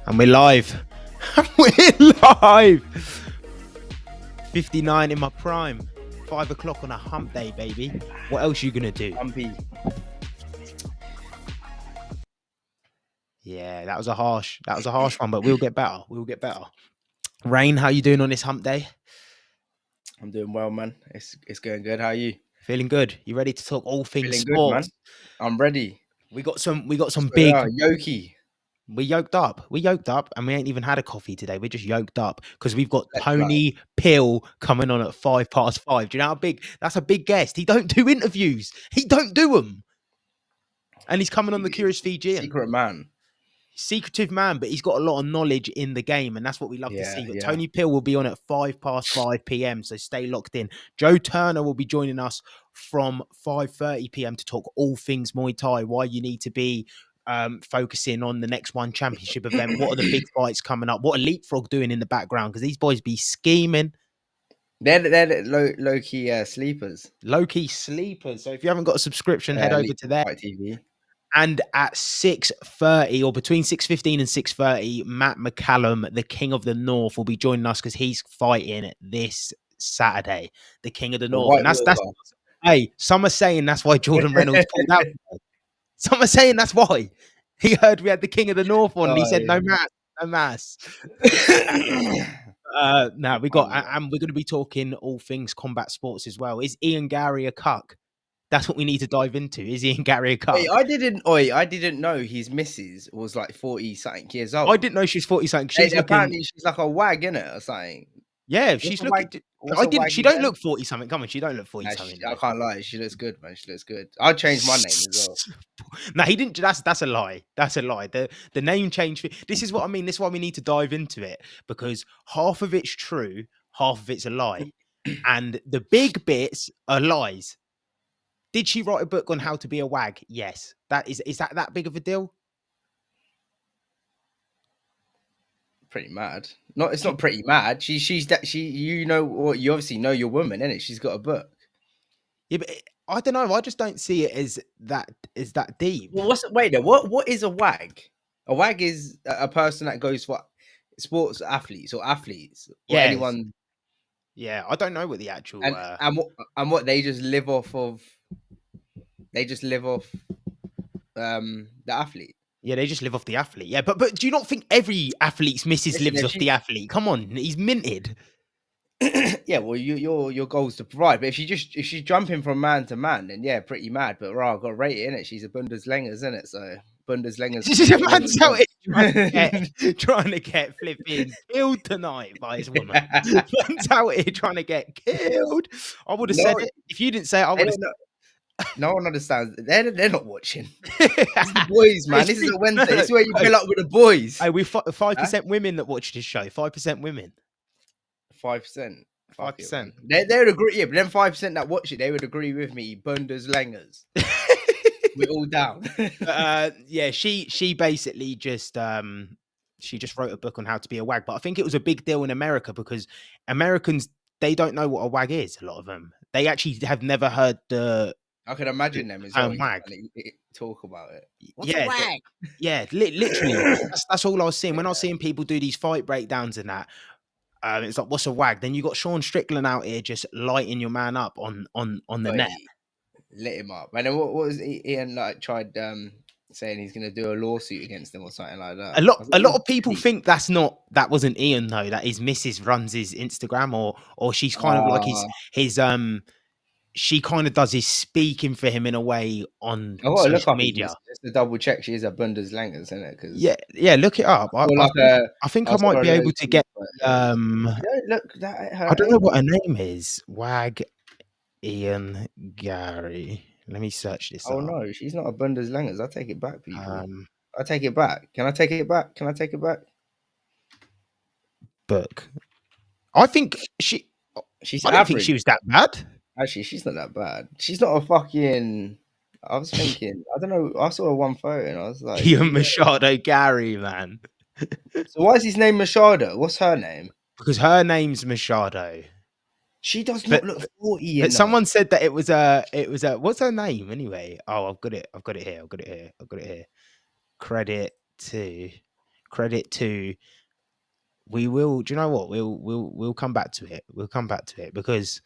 And we're live. We're live. 59 in my prime. 5 o'clock on a hump day, baby. What else you gonna do? Humpy. Yeah, that was a harsh one, but we'll get better. We'll get better. Rain, how you doing on this hump day? I'm doing well, man. It's going good. How are you? Feeling good. You ready to talk all things Feeling sports? good, man. I'm ready. We got some big. Yoki. We yoked up, and we ain't even had a coffee today. We're just yoked up because we've got Tony Pill coming on at 5:05. Do you know how big? That's a big guest. He don't do interviews. He don't do them, and he's coming on the Curious Fijian. Secretive man, but he's got a lot of knowledge in the game, and that's what we love to see. But Tony Pill will be on at 5:05 p.m. So stay locked in. Joe Turner will be joining us from 5:30 p.m. to talk all things Muay Thai. Why you need to be focusing on the next one championship event. What are the big fights coming up? What are Leapfrog doing in the background? Because these boys be scheming. They're low key sleepers. Low key sleepers. So if you haven't got a subscription, head over to there. TV. And at 6:30 or between 6:15 and 6:30, Matt McCallum, the King of the North, will be joining us because he's fighting this Saturday, the King of the North. And that's hey, some are saying that's why Jordan Reynolds pulled out. Some are saying that's why. He heard we had the King of the North on, and he said, no mass. Now we got, and we're going to be talking all things combat sports as well. Is Ian Gary a cuck? That's what we need to dive into. Is Ian Gary a cuck? I didn't know his missus was like 40-something years old. I didn't know she's 40-something. Apparently she's like a wag, innit, or something. Yeah, she's looking. She don't look 40-something. Come on, she don't look 40-something. I can't lie. She looks good, man. She looks good. I'll change my name as well. No, he didn't. That's a lie. That's a lie. The name change. This is what I mean. This is why we need to dive into it, because half of it's true, half of it's a lie, and the big bits are lies. Did she write a book on how to be a wag? Yes. Is that big of a deal? Pretty mad. No, it's not pretty mad. You obviously know your woman, innit? She's got a book. Yeah, but I don't know. I just don't see it as that deep. Well, what is a wag? A wag is a person that goes for sports athletes or anyone. Yeah, I don't know what the actual and what they just live off of. They just live off the athlete. Yeah, they just live off the athlete. Yeah, but do you not think every athlete's missus lives off the athlete? Come on, he's minted. Yeah, well, your goal is to provide. But if she's jumping from man to man, then yeah, pretty mad. But I've got to rate it, innit? She's a Bundesliga, isn't it? So Bundesliga. Man's out here trying to get flipping killed tonight by his woman. Man's out here trying to get killed. I would have said it if you didn't say it. I would have. No one understands. They're not watching. It's the boys, man. This is a Wednesday. This is where you fill up with the boys. Hey, we 5% women that watch this show. 5% women. 5%. 5%. They would agree. Yeah, but then 5% that watch it, they would agree with me. Bundesligas. We're all down. Yeah, she basically just wrote a book on how to be a wag. But I think it was a big deal in America because Americans, they don't know what a wag is. A lot of them, they actually have never heard the. I can imagine them as well. Wag. Talk about it. What's a wag? Yeah, literally. that's all I was seeing. When I was seeing people do these fight breakdowns and that, it's like, what's a wag? Then you got Sean Strickland out here just lighting your man up on the net. Lit him up. And then what was Ian like? Tried saying he's going to do a lawsuit against them or something like that. A lot of people think that wasn't Ian though. That his missus runs his Instagram or she's kind of like his she kind of does his speaking for him in a way on social media. Just to double check, she is a Bundesliga, isn't it? Yeah, look it up. I think I might be able to get. I don't know what her name is. Wag Ian Gary. Let me search this. Oh no, she's not a Bundesliga. I take it back, people. I take it back. Can I take it back? Book. I think she's. I don't think she was that bad. Actually, she's not that bad. She's not a fucking. I was thinking. I don't know. I saw her one photo and I was like, Ian Machado Gary, man. So why is his name Machado? What's her name? Because her name's Machado. She does not look 40. But someone said that it was a. What's her name anyway? Oh, I've got it here. Credit credit to. We will. Do you know what? We'll come back to it. We'll come back to it because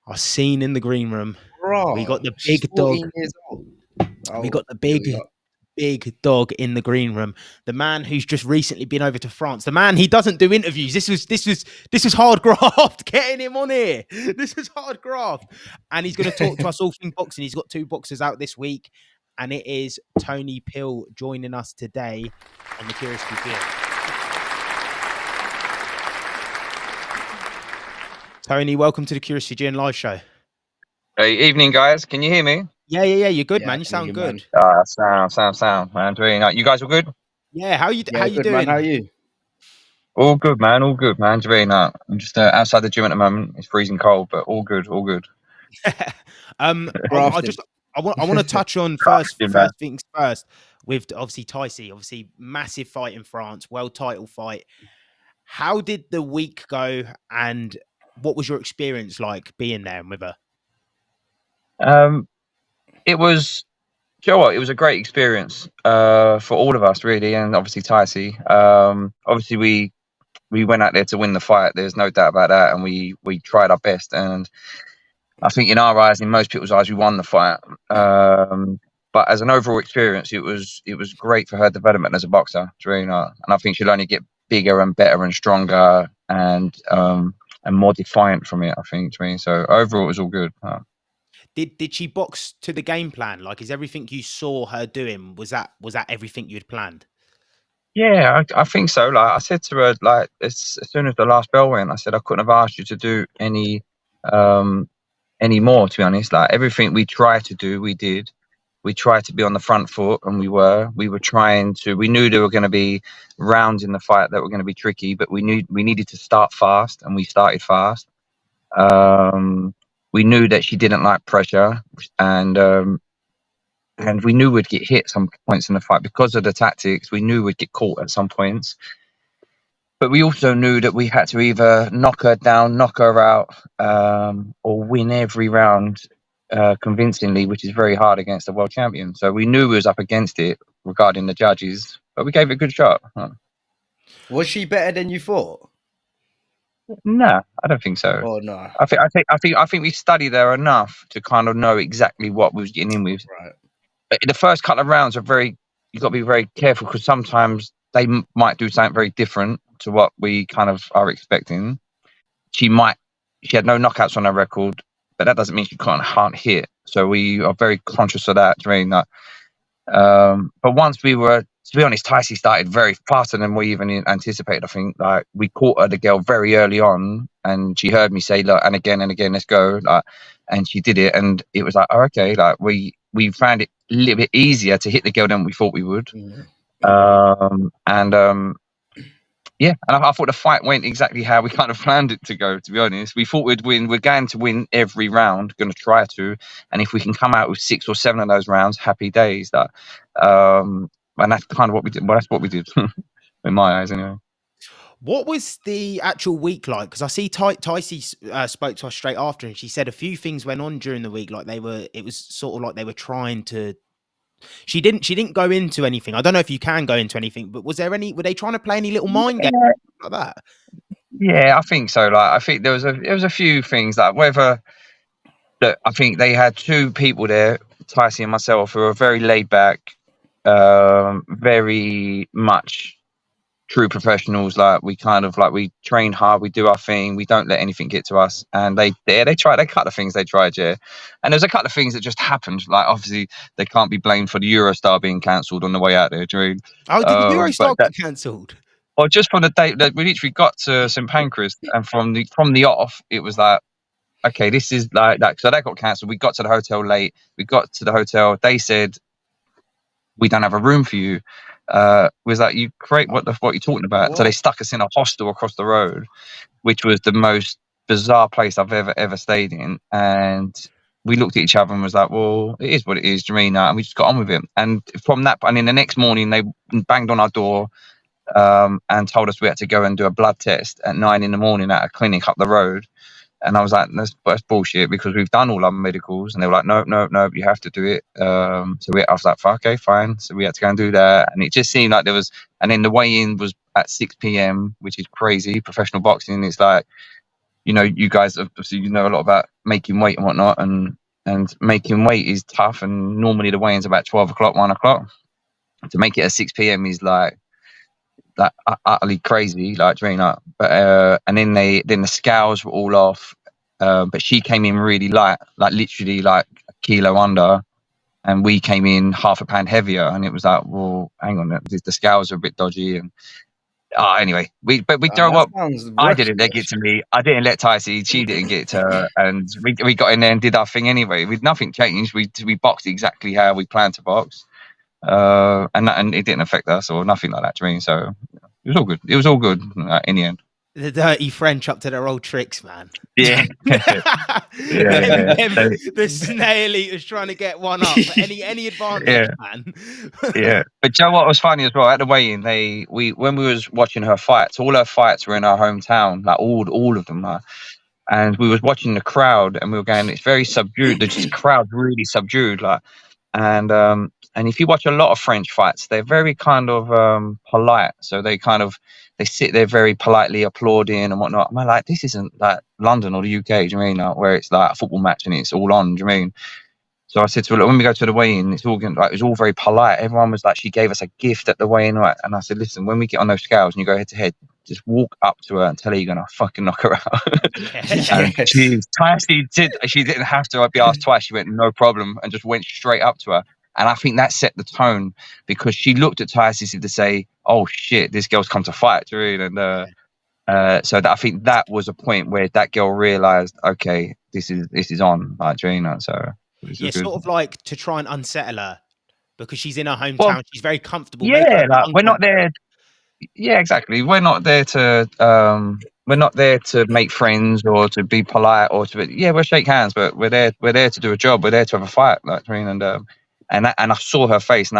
I seen in the green room. We Bro, got the she's big dog. 14 years old. We Oh, got the here we big, go. big dog in the green room. The man who's just recently been over to France. The man, he doesn't do interviews. This was hard graft getting him on here. This was hard graft, and he's going to talk to us all things boxing. He's got 2 boxes out this week, and it is Tony Pill joining us today on the Curious Fijian. Tony, welcome to the Curious Fijian live show. Hey, evening, guys. Can you hear me? Yeah. You're good, Yeah, man. You sound good. Sound, man. You guys all good? Yeah. How you good, doing? man. How are you? All good, man. All good, man. I'm just outside the gym at the moment. It's freezing cold, but all good, all good. I just I want to touch on first things first with obviously Tyson, obviously massive fight in France, world title fight. How did the week go, and what was your experience like being there with her? It was, you know what? It was a great experience for all of us, really, and obviously Tyson. Obviously we went out there to win the fight. There's no doubt about that, and we tried our best. And I think in our eyes, in most people's eyes, we won the fight. But as an overall experience, it was great for her development as a boxer. It's really not, and I think she'll only get bigger and better and stronger and more defiant from it. I think. So overall, it was all good. Did she box to the game plan? Like, is everything you saw her doing, was that everything you'd planned? Yeah, I think so. Like I said to her, like as soon as the last bell went, I said I couldn't have asked you to do any more. To be honest, like everything we tried to do, we did. We tried to be on the front foot, and we were trying to. We knew there were going to be rounds in the fight that were going to be tricky, but we knew we needed to start fast, and we started fast. We knew that she didn't like pressure, and we knew we'd get hit some points in the fight because of the tactics. We knew we'd get caught at some points, but we also knew that we had to either knock her down, knock her out, or win every round convincingly, which is very hard against a world champion. So we knew we was up against it regarding the judges, but we gave it a good shot. Was she better than you thought? No, I don't think so. Oh no. I think we studied her enough to kind of know exactly what we was getting in with. Right. The first couple of rounds are you've got to be very careful because sometimes they might do something very different to what we kind of are expecting. She had no knockouts on her record, but that doesn't mean she can't hit. So we are very conscious of that. But once we were, to be honest, Tyson started very faster than we even anticipated. I think like we caught her, the girl, very early on, and she heard me say, "Look, and again, let's go." And she did it, and it was like, "Oh, okay." Like we found it a little bit easier to hit the girl than we thought we would. Mm-hmm. Yeah, and I thought the fight went exactly how we kind of planned it to go, to be honest. We thought we'd win. We're going to win every round, going to try to. And if we can come out with 6 or 7 of those rounds, happy days. And that's kind of what we did. Well, that's what we did, in my eyes, anyway. What was the actual week like? Because I see Tyson spoke to us straight after, and she said a few things went on during the week. Like it was sort of like they were trying to. She didn't go into anything. I don't know if you can go into anything, but were they trying to play any little mind games like that? Yeah, I think so. Like I think there was a few things like whether that I think they had 2 people there, Tyson and myself, who were very laid back, very much true professionals. Like we train hard, we do our thing, we don't let anything get to us. And they cut the things they tried, yeah. And there's a couple of things that just happened. Like obviously they can't be blamed for the Eurostar being cancelled on the way out there, Drew. Oh, did the Eurostar get cancelled? Well, just from the date that we literally got to St Pancras, and from the off, it was like, okay, this is like that. So that got cancelled. We got to the hotel late. We got to the hotel. They said, we don't have a room for you. Was like, you create what you're talking about. What? So they stuck us in a hostel across the road, which was the most bizarre place I've ever stayed in. And we looked at each other and was like, well, it is what it is, Jamina. And we just got on with it. And from that, and then the next morning they banged on our door and told us we had to go and do a blood test at 9 a.m. at a clinic up the road. And I was like, that's bullshit, because we've done all our medicals. And they were like, nope, nope, nope, you have to do it. I was like, okay, fine. So we had to go and do that. And it just seemed like there was, and then the weigh-in was at 6 p.m., which is crazy. Professional boxing, it's like, you guys obviously a lot about making weight and whatnot, and making weight is tough. And normally the weigh-in's about 12 o'clock, 1 o'clock. To make it at 6 p.m. is like utterly crazy, like, but and then the scales were all off, but she came in really light, like literally like a kilo under, and we came in half a pound heavier, and it was like, well, hang on, the scales are a bit dodgy. And anyway, we know what, I didn't let it to me, I didn't let Tycee, she didn't get to her, and we got in there and did our thing anyway, with nothing changed. We boxed exactly how we planned to box, and it didn't affect us or nothing like that. So it was all good. It was all good in the end. The dirty French up to their old tricks, man. Yeah. The snail eaters trying to get one up. Any advantage, man. Yeah. But you know what was funny as well? At the weigh-in, when we was watching her fights, all her fights were in our hometown, like all of them. And we was watching the crowd, and we were going, it's very subdued. The crowd's really subdued, like. And if you watch a lot of French fights, they're very kind of polite. So they sit there very politely applauding and whatnot. I'm like, this isn't like London or the UK, do you know what I mean? Like, where it's like a football match and it's all on, do you know what I mean? So I said to her, look, when we go to the weigh-in, it was all very polite. Everyone was like, she gave us a gift at the weigh-in, right? And I said, listen, when we get on those scales and you go head to head, just walk up to her and tell her you're gonna fucking knock her out. And she didn't have to be asked twice. She went, no problem, and just went straight up to her. And I think that set the tone, because she looked at Tycee to say, oh shit, this girl's come to fight, really. And so I think that was a point where that girl realized, okay, this is on, like, so yeah, sort of like to try and unsettle her, because she's in her hometown. Well, she's very comfortable. Yeah, like, we're not there. Yeah, exactly. We're not there to make friends or to be polite or we'll shake hands, but we're there to do a job. We're there to have a fight, like, and I saw her face, and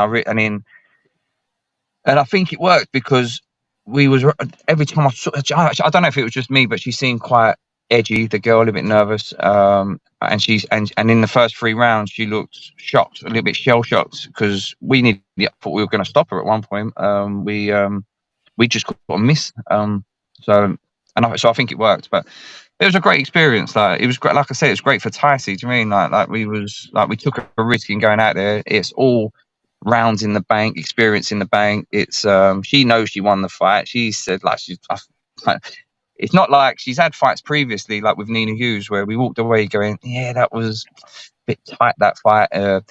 I think it worked, because every time I saw, I don't know if it was just me, but she seemed quite edgy, the girl, a little bit nervous, and in the first 3 rounds she looked shocked, a little bit shell shocked, because thought we were going to stop her at one point. We just got a miss, so I think it worked. But it was a great experience. Like, it was great, like I said, it's great for Tycee, do you mean? Like we took a risk in going out there. It's all rounds in the bank, experience in the bank. It's she knows she won the fight. She said, like, it's not like she's had fights previously, like with Nina Hughes, where we walked away going, yeah, that was a bit tight, that fight.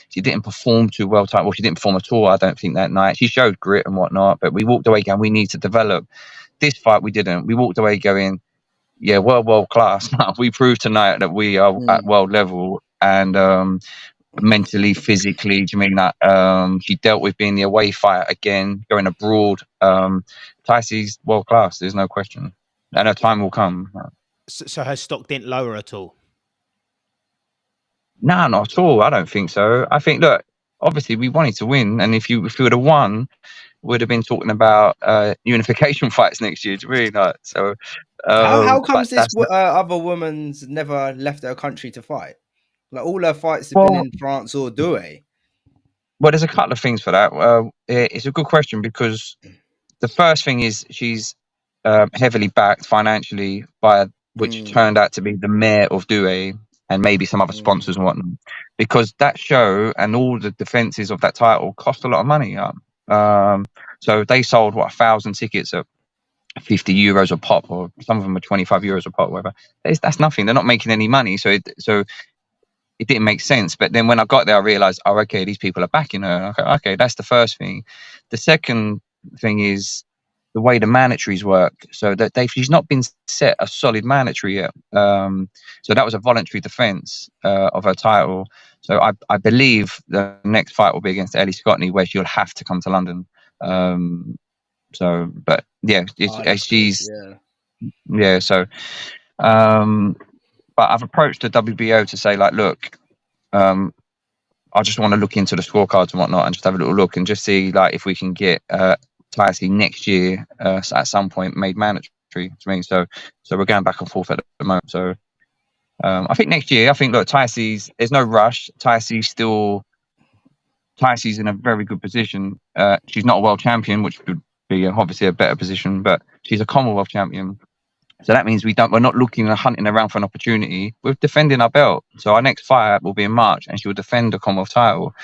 She didn't perform too well. Well, she didn't perform at all, I don't think, that night. She showed grit and whatnot, but we walked away going, we need to develop. This fight, we didn't. We walked away going, yeah, world class. We proved tonight that we are at world level, and mentally, physically, do you mean that? She dealt with being the away fight again, going abroad. Tycee's world class, there's no question. And her time will come. So her stock didn't lower at all? No, not at all. I don't think so. I think, look, obviously we wanted to win, and if we would have won, we'd have been talking about unification fights next year. Really, not. So how comes this other woman's never left her country to fight? Like, all her fights have been in France or Douai. Well, there's a couple of things for that. It's a good question, because the first thing is she's heavily backed financially by which turned out to be the mayor of Douai and maybe some other sponsors and whatnot, because that show and all the defenses of that title cost a lot of money. So they sold 1,000 tickets at 50 euros a pop, or some of them are 25 euros a pop, whatever. That's nothing. They're not making any money. So it didn't make sense. But then when I got there, I realized, oh, okay, these people are backing her. Okay, that's the first thing. The second thing is the way the mandatories work. So that she's not been set a solid mandatory yet. So that was a voluntary defense of her title. So I believe the next fight will be against Ellie Scottney, where she'll have to come to London. But yeah, she's yeah. So, but I've approached the WBO to say, like, look, I just want to look into the scorecards and whatnot, and just have a little look and just see, like, if we can get Tycee next year at some point made mandatory to me. So we're going back and forth at the moment. So I think next year, I think, look, Ticey's, there's no rush. Ticey's in a very good position. She's not a world champion, which would be obviously a better position, but she's a Commonwealth champion. So that means we're not looking and hunting around for an opportunity. We're defending our belt. So our next fight will be in March, and she will defend the Commonwealth title.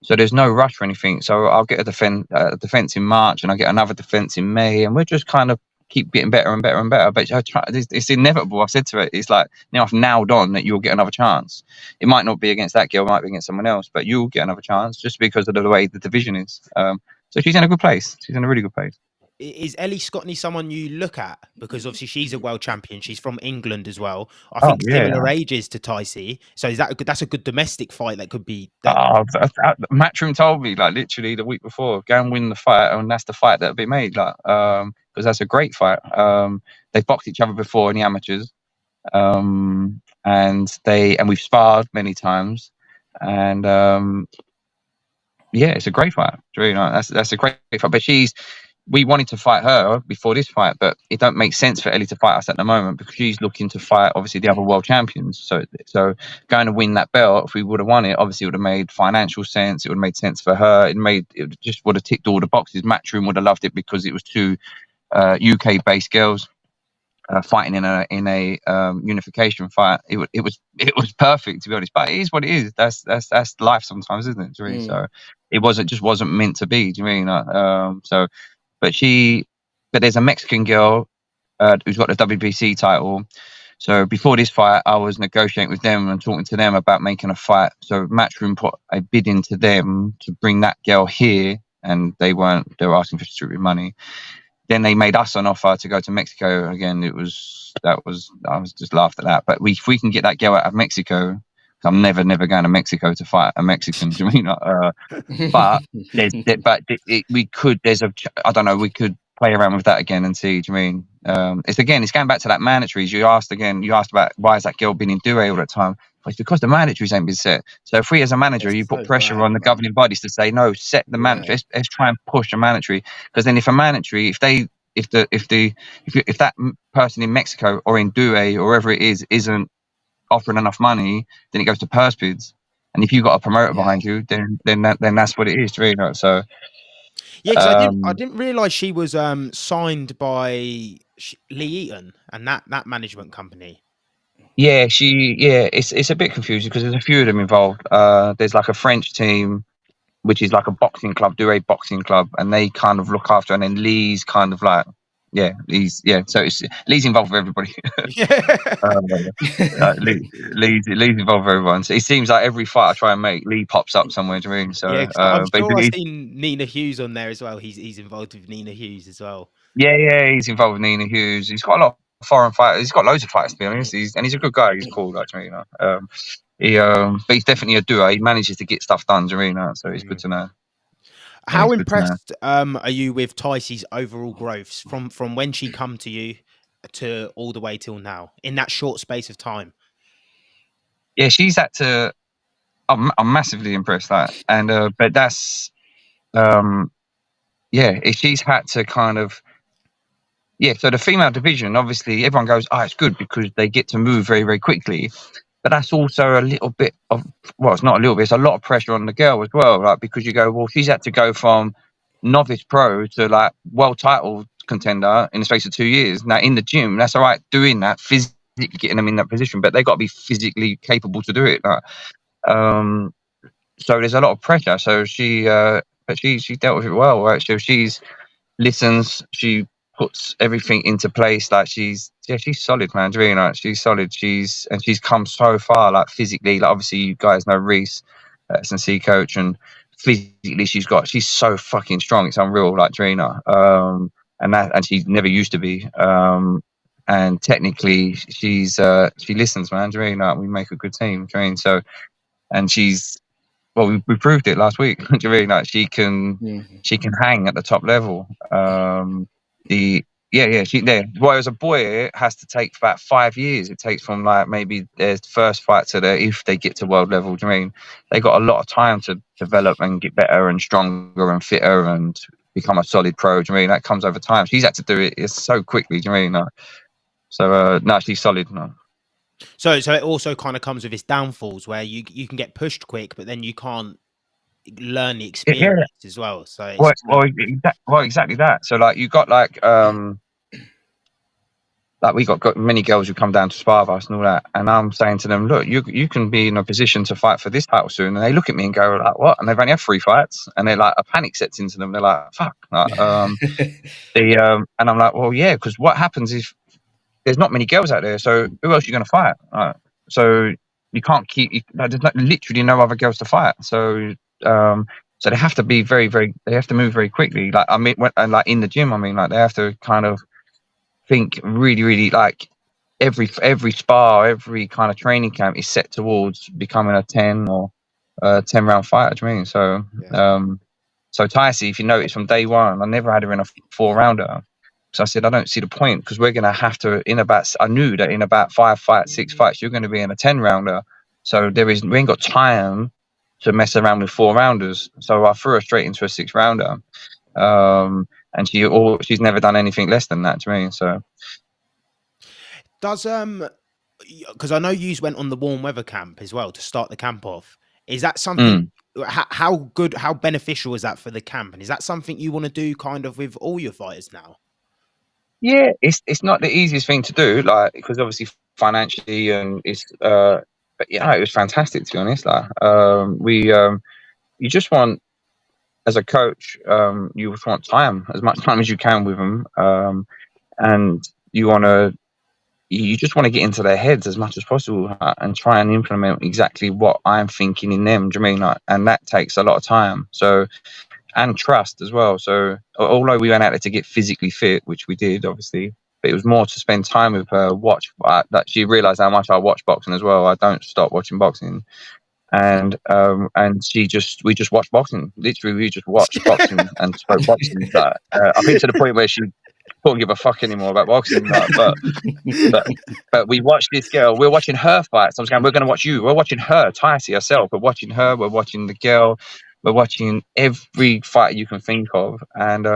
So there's no rush for anything. So I'll get a defense in March, and I'll get another defense in May, and we're just kind of keep getting better and better and better. But it's inevitable. I've said to it, it's like, I've nailed on that you'll get another chance. It might not be against that girl, it might be against someone else, but you'll get another chance just because of the way the division is. So she's in a good place. She's in a really good place. Is Ellie Scotney someone you look at? Because obviously she's a world champion. She's from England as well. I Oh think yeah. similar ages to Ticey. So is that that's a good domestic fight that could be. Matchroom told me like literally the week before, go and win the fight, and that's the fight that'll be made. Like, because that's a great fight. They've boxed each other before in the amateurs, and we've sparred many times, and yeah, it's a great fight. Really nice. That's a great fight. But we wanted to fight her before this fight, but it don't make sense for Ellie to fight us at the moment because she's looking to fight obviously the other world champions. So going to win that belt, if we would have won it, obviously it would have made financial sense. It would have made sense for her. It just would have ticked all the boxes. Matchroom would have loved it because it was two UK based girls fighting in a unification fight. It was perfect, to be honest. But it is what it is. That's life sometimes, isn't it? Really? So it wasn't meant to be. Do you mean? But there's a Mexican girl who's got the WBC title. So before this fight, I was negotiating with them and talking to them about making a fight. So Matchroom put a bid into them to bring that girl here, and they were asking for stupid money. Then they made us an offer to go to Mexico again. I was just laughed at that. But if we can get that girl out of Mexico, I'm never going to Mexico to fight a Mexican. Do you mean? But we could. I don't know. We could play around with that again and see. Do you mean? It's going back to that mandatories. You asked about why is that girl been in Due all the time? Well, it's because the mandatories ain't been set. So if we as a manager, you put pressure on the governing bodies to say no, set the mandatory. Let's try and push a mandatory, because then if a mandatory, if that person in Mexico or in Due or wherever it is isn't offering enough money, then it goes to purse bids. And if you've got a promoter behind you, then that's what it is, really. So yeah, because I didn't realize she was signed by Lee Eaton and that management company. Yeah, it's a bit confusing because there's a few of them involved. There's like a French team, which is like a boxing club, Due boxing club, and they kind of look after. And then Lee's kind of like, so Lee's involved with everybody. Lee's involved with everyone. So it seems like every fight I try and make, Lee pops up somewhere. Do you mean? So yeah, I'm sure I've seen Nina Hughes on there as well. He's involved with Nina Hughes as well. Yeah, he's involved with Nina Hughes. He's got a lot of foreign fighters. He's got loads of fighters, to be honest. He's a good guy. He's cool, actually. But he's definitely a doer. He manages to get stuff done. Do you mean? So it's good to know. How impressed are you with Ticey's overall growth from when she come to you to all the way till now in that short space of time? Yeah, she's had to. I'm massively impressed but that's she's had to kind of. Yeah, so the female division, obviously, everyone goes, it's good because they get to move very, very quickly. But that's also a little bit of, well, it's not a little bit, it's a lot of pressure on the girl as well, like, because you go, well, she's had to go from novice pro to like world title contender in the space of 2 years. Now, in the gym, that's all right doing that, physically getting them in that position, but they've got to be physically capable to do it. So there's a lot of pressure. So she dealt with it well, right? So she's listens, she puts everything into place. Like she's solid, man. Really nice. She's solid. She's come so far, like physically. Like obviously, you guys know Reese, S&C coach, and physically, she's so fucking strong. It's unreal, like Drina. And she never used to be. And technically, she listens, man. Really, like, we make a good team. So, and we proved it last week. Really, like she can hang at the top level. Whereas a boy, it has to take about 5 years. It takes from like maybe their first fight to if they get to world level. Do you mean they got a lot of time to develop and get better and stronger and fitter and become a solid pro? Do you mean that comes over time? She's had to do it so quickly. Do you mean? So no, she's solid. No. So it also kind of comes with its downfalls where you can get pushed quick, but then you can't learn the Yeah. experience as well. So it's Well, exactly that. So like you got like we got many girls who come down to spar with us and all that, and I'm saying to them, look, you can be in a position to fight for this title soon, and they look at me and go like, what? And they've only had 3 fights, and they're like, a panic sets into them. They're like, fuck. Like, and I'm like, well, yeah, because what happens is there's not many girls out there, so who else are you going to fight? So you can't there's literally no other girls to fight. So they have to be they have to move very quickly. Like I mean, like in the gym, I mean, like they have to kind of think really, really like every spar, every kind of training camp is set towards becoming a 10 or 10 round fighter. Do you mean? So, so Tyson, if you notice from day one, I never had her in a 4 rounder. So I said, I don't see the point because we're going to have to, I knew that in about 5 fights, 6 fights, you're going to be in a 10 rounder. So we ain't got time to mess around with 4 rounders. So I threw her straight into a 6 rounder. And she's never done anything less than that to me. So does because I know you went on the warm weather camp as well to start the camp off. Is that something? How good, how beneficial is that for the camp? And is that something you want to do kind of with all your fighters now? Yeah, it's not the easiest thing to do, like because obviously financially and it's but yeah, it was fantastic to be honest. Like you just want as a coach, you just want time, as much time as you can with them, and you just want to get into their heads as much as possible and try and implement exactly what I'm thinking in them. Do you mean like, and that takes a lot of time. So and trust as well. So although we went out there to get physically fit, which we did obviously, but it was more to spend time with her, that she realised how much I watch boxing as well. I don't stop watching boxing. And we just watched boxing. Literally, we just watched boxing and spoke boxing. But I think to the point where she couldn't give a fuck anymore about boxing. But we watched this girl. We're watching her fights. I was going, we're going to watch you. We're watching her, Tyson herself. We're watching her. We're watching the girl. We're watching every fight you can think of, and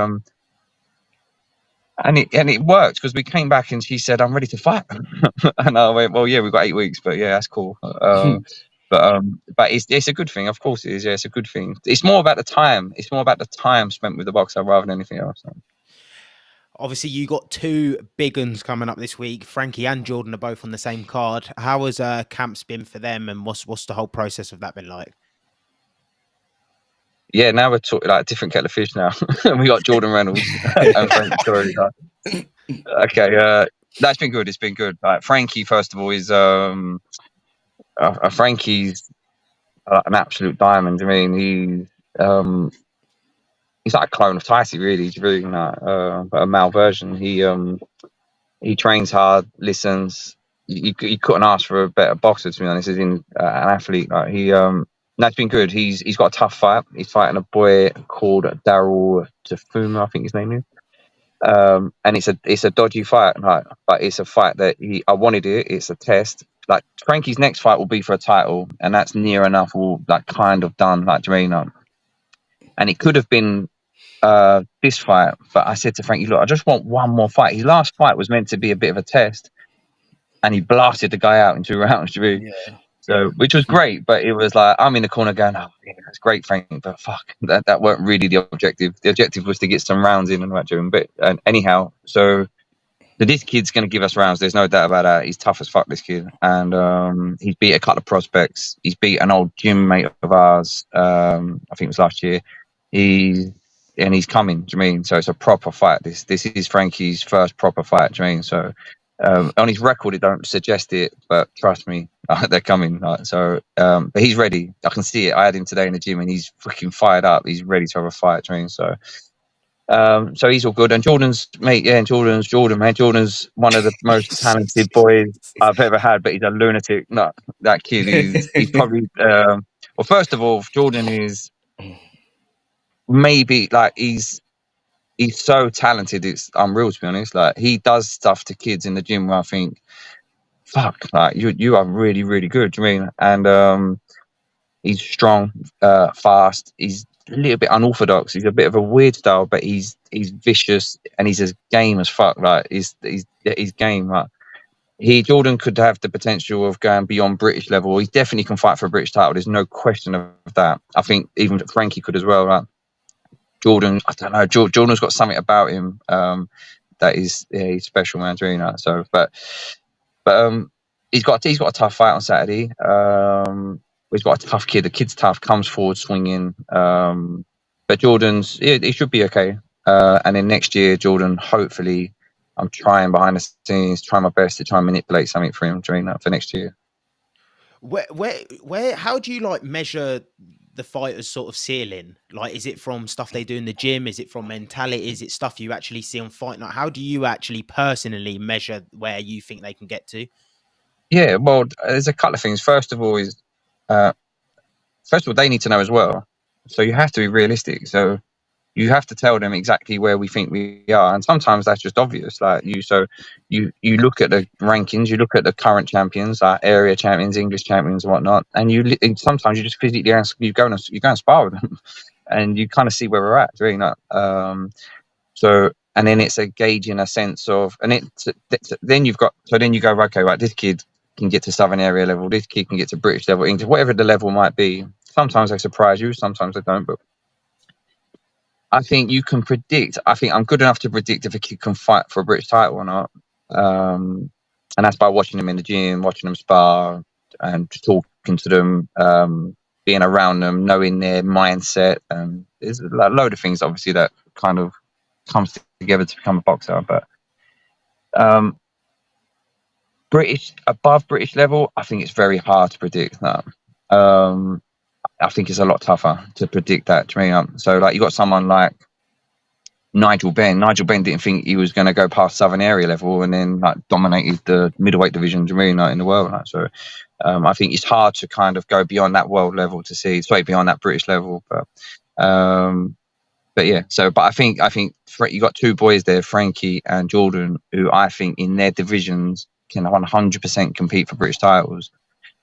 it worked because we came back and she said, "I'm ready to fight," and I went, "Well, yeah, we've got 8 weeks, but yeah, that's cool." But it's a good thing, of course it is. Yeah, it's a good thing. It's more about the time. It's more about the time spent with the boxer rather than anything else. Obviously, you got 2 big uns coming up this week. Frankie and Jordan are both on the same card. How has camps been for them, and what's the whole process of that been like? Yeah, now we're talking like a different kettle of fish now. We got Jordan Reynolds and Frank Story. Okay, that's been good. It's been good. Frankie, first of all, is Frankie's an absolute diamond. I mean, he's like a clone of Tyson, really. He's really but a male version. He trains hard, listens. You couldn't ask for a better boxer, to be honest. As in an athlete, that's been good. He's got a tough fight. He's fighting a boy called Daryl Tafuma, I think his name is. And it's a dodgy fight, but it's a fight that I wanted it. It's a test. Like Frankie's next fight will be for a title, and that's near enough, all like kind of done. Like Jermaine, and it could have been this fight, but I said to Frankie, look, I just want one more fight. His last fight was meant to be a bit of a test, and he blasted the guy out in 2 rounds. So, which was great, but it was like I'm in the corner going, "Oh, yeah, that's great, Frank." But fuck, that weren't really the objective. The objective was to get some rounds in and that. But anyhow, so this kid's going to give us rounds. There's no doubt about that. He's tough as fuck, this kid, and he's beat a couple of prospects. He's beat an old gym mate of ours. I think it was last year. He's coming. Do you mean? So it's a proper fight. This is Frankie's first proper fight. Do you mean? So. On his record, it don't suggest it, but trust me, they're coming. But he's ready. I can see it. I had him today in the gym, and he's freaking fired up. He's ready to have a fight. Train. So he's all good. And Jordan's mate, yeah, and Jordan, man. Jordan's one of the most talented boys I've ever had, but he's a lunatic. No, that kid is. He's probably. Well, first of all, Jordan is maybe like he's so talented, it's unreal, to be honest. Like he does stuff to kids in the gym where I think, fuck, like you are really, really good. Do you mean? And he's strong, fast. He's a little bit unorthodox. He's a bit of a weird style, but he's vicious and he's as game as fuck. Like he's game. Like Jordan could have the potential of going beyond British level. He definitely can fight for a British title. There's no question of that. I think even Frankie could as well. Right? Jordan, I don't know. Jordan's got something about him that is he's special, man. You know. So, but he's got a tough fight on Saturday. He's got a tough kid. The kid's tough. Comes forward swinging. But Jordan's he should be okay. And then next year, Jordan, hopefully, I'm trying behind the scenes, trying my best to try and manipulate something for him during that for next year. Where, how do you like measure the fighter's sort of ceiling? Like, is it from stuff they do in the gym? Is it from mentality? Is it stuff you actually see on fight night? How do you actually personally measure where you think they can get to? Yeah, well, there's a couple of things. First of all, they need to know as well. So you have to be realistic. So you have to tell them exactly where we think we are, and sometimes that's just obvious. Like you look at the rankings, you look at the current champions, like area champions, English champions, and whatnot, and sometimes you just physically you go and spar with them, and you kind of see where we're at doing that. So and then it's a gauge in a sense of, and then you go, okay, right, this kid can get to Southern area level, this kid can get to British level, English, whatever the level might be. Sometimes they surprise you, sometimes they don't, but I think you can predict. I think I'm good enough to predict if a kid can fight for a British title or not. And that's by watching them in the gym, watching them spar, and just talking to them, being around them, knowing their mindset. And there's a load of things, obviously, that kind of comes together to become a boxer. But above British level, I think it's very hard to predict that. I think it's a lot tougher to predict that. So, like, you got someone like Nigel Benn. Nigel Benn didn't think he was going to go past Southern area level, and then like dominated the middleweight division in the world. Like, so, I think it's hard to kind of go beyond that world level to see, beyond that British level. But yeah. So, but I think you got two boys there, Frankie and Jordan, who I think in their divisions can 100% compete for British titles.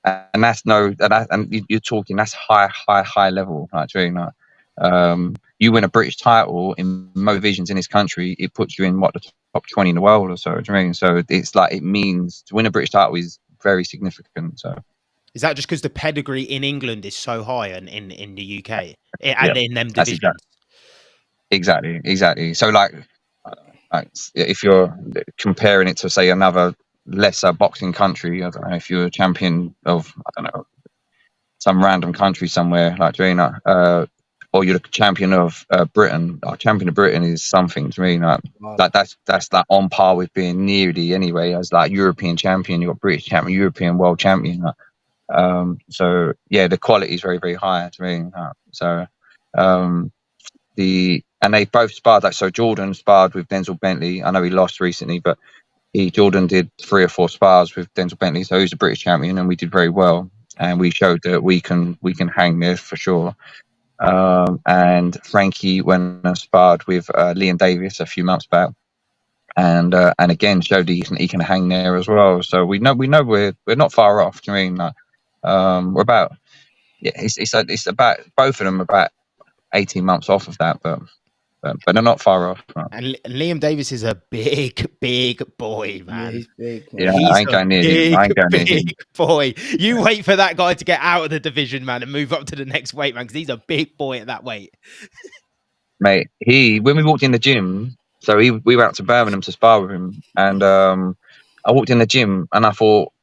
And that's you're talking, that's high level, like, you win a British title in most divisions in this country, it puts you in the top 20 in the world or so. So it's like, it means to win a British title is very significant. So is that just because the pedigree in England is so high and in the UK and in them divisions? Exactly. So like if you're comparing it to, say, another lesser boxing country, I don't know, if you're a champion of, I don't know, some random country somewhere, like, or you're the champion of Britain. Champion of Britain is something to me. Like that's like on par with being nearly, anyway, as like European champion. You got British champion, European world champion. So yeah, the quality is very, very high to me. And they both sparred. Like, so Jordan sparred with Denzel Bentley. I know he lost recently, but Jordan did 3 or 4 spars with Denzel Bentley, so he's a British champion, and we did very well. And we showed that we can hang there for sure. And Frankie went and sparred with Liam Davis a few months back, and again showed he can hang there as well. So we know we're not far off. Do you mean we're about it's about both of them about 18 months off of that, but they're not far off. Right? And Liam Davis is a big boy, man. Yeah, he's big. Yeah, I ain't going near him. Big boy. You wait for that guy to get out of the division, man, and move up to the next weight, man, because he's a big boy at that weight. Mate, when we walked in the gym, so we went out to Birmingham to spar with him, and I walked in the gym and I thought,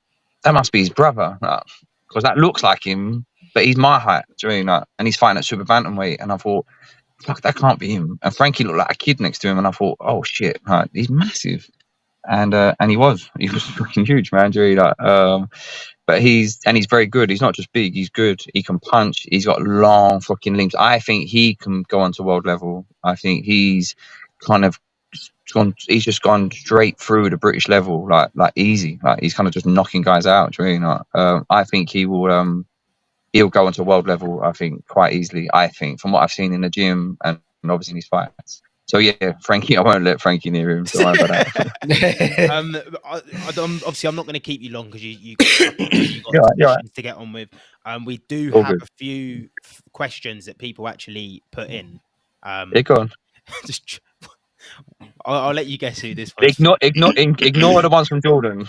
that must be his brother, because that looks like him, but he's my height, and he's fighting at super bantamweight, and I thought, fuck, that can't be him. And Frankie looked like a kid next to him, and I thought, oh shit, he's massive, and he was fucking huge, man. But he's very good. He's not just big, he's good. He can punch. He's got long fucking limbs. I think he can go on to world level. I think he's kind of he's just gone straight through the British level, like easy. Like, he's kind of just knocking guys out. I think he will. He'll go onto world level, I think, quite easily. I think, from what I've seen in the gym and obviously in his fights. So yeah, Frankie, I won't let Frankie near him. Don't worry about that. Obviously, I'm not going to keep you long because you got questions to get on with. We do have a few questions that people actually put in. Go on. I'll let you guess who this one's Ignore the ones from Jordan.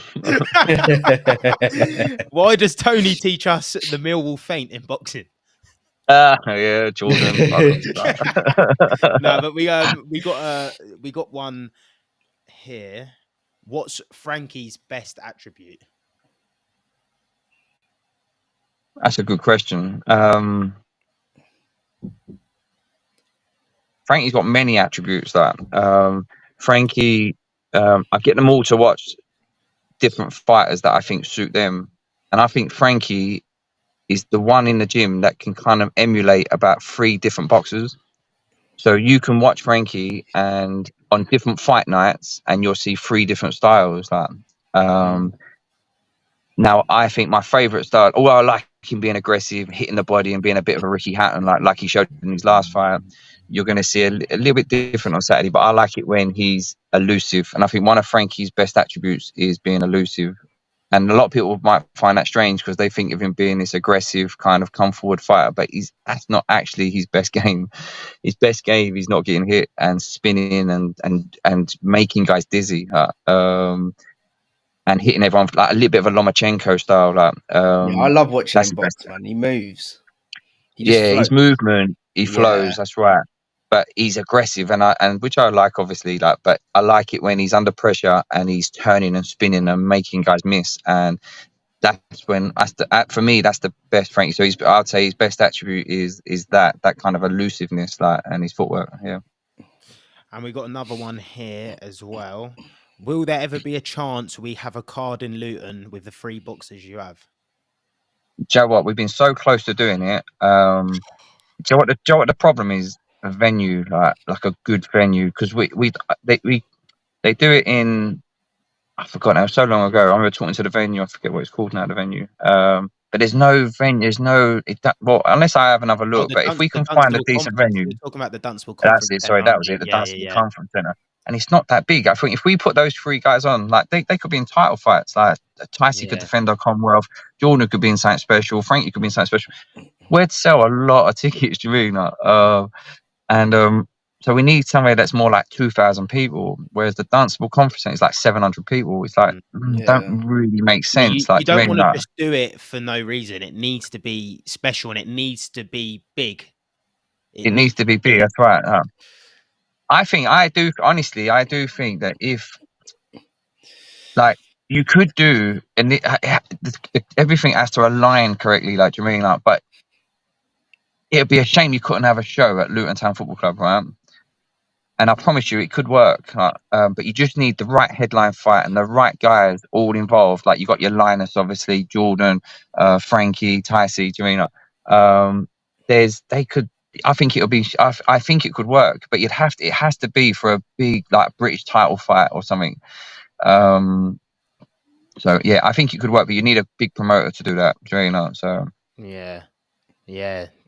Why does Tony teach us the Millwall feint in boxing? Yeah, Jordan. Fuck off. No, but we got one here. What's Frankie's best attribute? That's a good question. Frankie's got many attributes. That Frankie, I get them all to watch different fighters that I think suit them, and I think Frankie is the one in the gym that can kind of emulate about 3 different boxers. So you can watch Frankie and on different fight nights, and you'll see 3 different styles. Now, I think my favourite style, although I like him being aggressive, hitting the body, and being a bit of a Ricky Hatton, like he showed in his last fight, you're going to see a little bit different on Saturday. But I like it when he's elusive, and I think one of Frankie's best attributes is being elusive. And a lot of people might find that strange because they think of him being this aggressive kind of come forward fighter, but that's not actually his best game. His best game is not getting hit and spinning and making guys dizzy. And hitting everyone like a little bit of a Lomachenko style. I love watching him box, man. He moves. His movement, he flows. That's right. But he's aggressive, and which I like, obviously. But I like it when he's under pressure and he's turning and spinning and making guys miss. And that's when for me, that's the best Frankie. So I'd say his best attribute is that kind of elusiveness, and his footwork. Yeah. And we got another one here as well. Will there ever be a chance we have a card in Luton with the 3 boxers you have? Do you know what? We've been so close to doing it. Do you know what the problem is? A venue, like a good venue, because they do it in, I forgot now, so long ago. I remember talking to the venue. I forget what it's called now. The venue. But there's no venue. Unless I have another look. But if we can find a decent venue, we're talking about the Dunstable Conference. That's it. Sorry, that was it. The Dunstable Conference Centre. And it's not that big. I think if we put those 3 guys on, they could be in title fights. Like Tyson could defend our Commonwealth, Jordan could be in something special, Frankie could be in something special. We'd sell a lot of tickets, do you really know? So we need somewhere that's more like 2,000 people, whereas the Dunstable Conference Centre is like 700 people. It's like don't really make sense. You don't want to just do it for no reason. It needs to be special and it needs to be big. It needs to be big. That's right. I do think that if, like, you could do, and everything has to align correctly, like, do you mean, like, but it'd be a shame you couldn't have a show at Luton Town Football Club, right? And I promise you, it could work. But you just need the right headline fight and the right guys all involved. Like, you got your Linus, obviously, Jordan, Frankie, Tyson, do you mean, I think it'll be. I think it could work, but it has to be for a big, like, British title fight or something. So yeah, I think it could work, but you need a big promoter to do that. So yeah.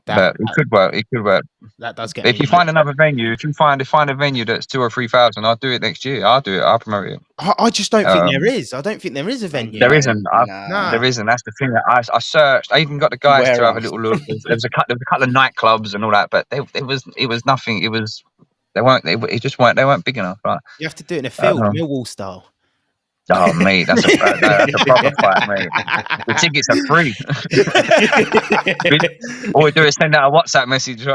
But it could work. It could work. That does get. If you find another venue, if you find a venue that's 2,000 or 3,000, I'll do it next year. I'll do it. I'll promote it. I just don't think there is. I don't think there is a venue. There isn't. There isn't. That's the thing. That I searched. I even got the guys to have a little look. There was a couple of nightclubs and all that, but it was nothing. They weren't big enough. Right? You have to do it in a field, Millwall style. Oh, mate, that's a proper fight, mate. The tickets are free. All we do is send out a WhatsApp message.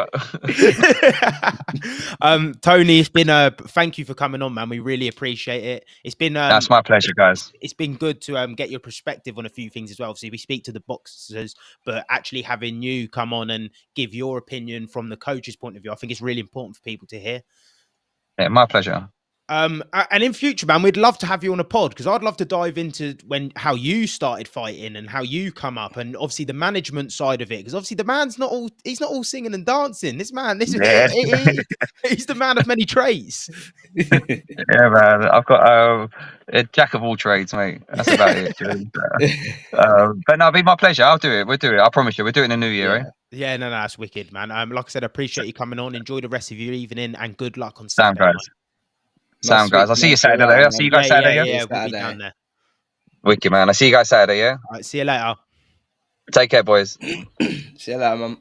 Tony, it's been thank you for coming on, man. We really appreciate it. It's been that's my pleasure, guys. It's been good to get your perspective on a few things as well. Obviously, we speak to the boxers, but actually having you come on and give your opinion from the coach's point of view, I think it's really important for people to hear. Yeah, my pleasure. And in future, man, we'd love to have you on a pod because I'd love to dive into how you started fighting and how you come up, and obviously the management side of it. Because obviously he's not all singing and dancing. He's the man of many trades. Yeah, man, I've got a jack of all trades, mate. That's about it. But no, it'll be my pleasure. I'll do it. We'll do it. I promise you. We'll do it in the new year, right? Yeah, no, that's wicked, man. Like I said, I appreciate you coming on. Enjoy the rest of your evening and good luck on Saturday. Sound, guys. Sound, guys. I'll see you Saturday. I'll see you guys Saturday. Yeah, we'll be down there. Wicked, man. I'll see you guys Saturday. Yeah. All right. See you later. Take care, boys. See you later, man.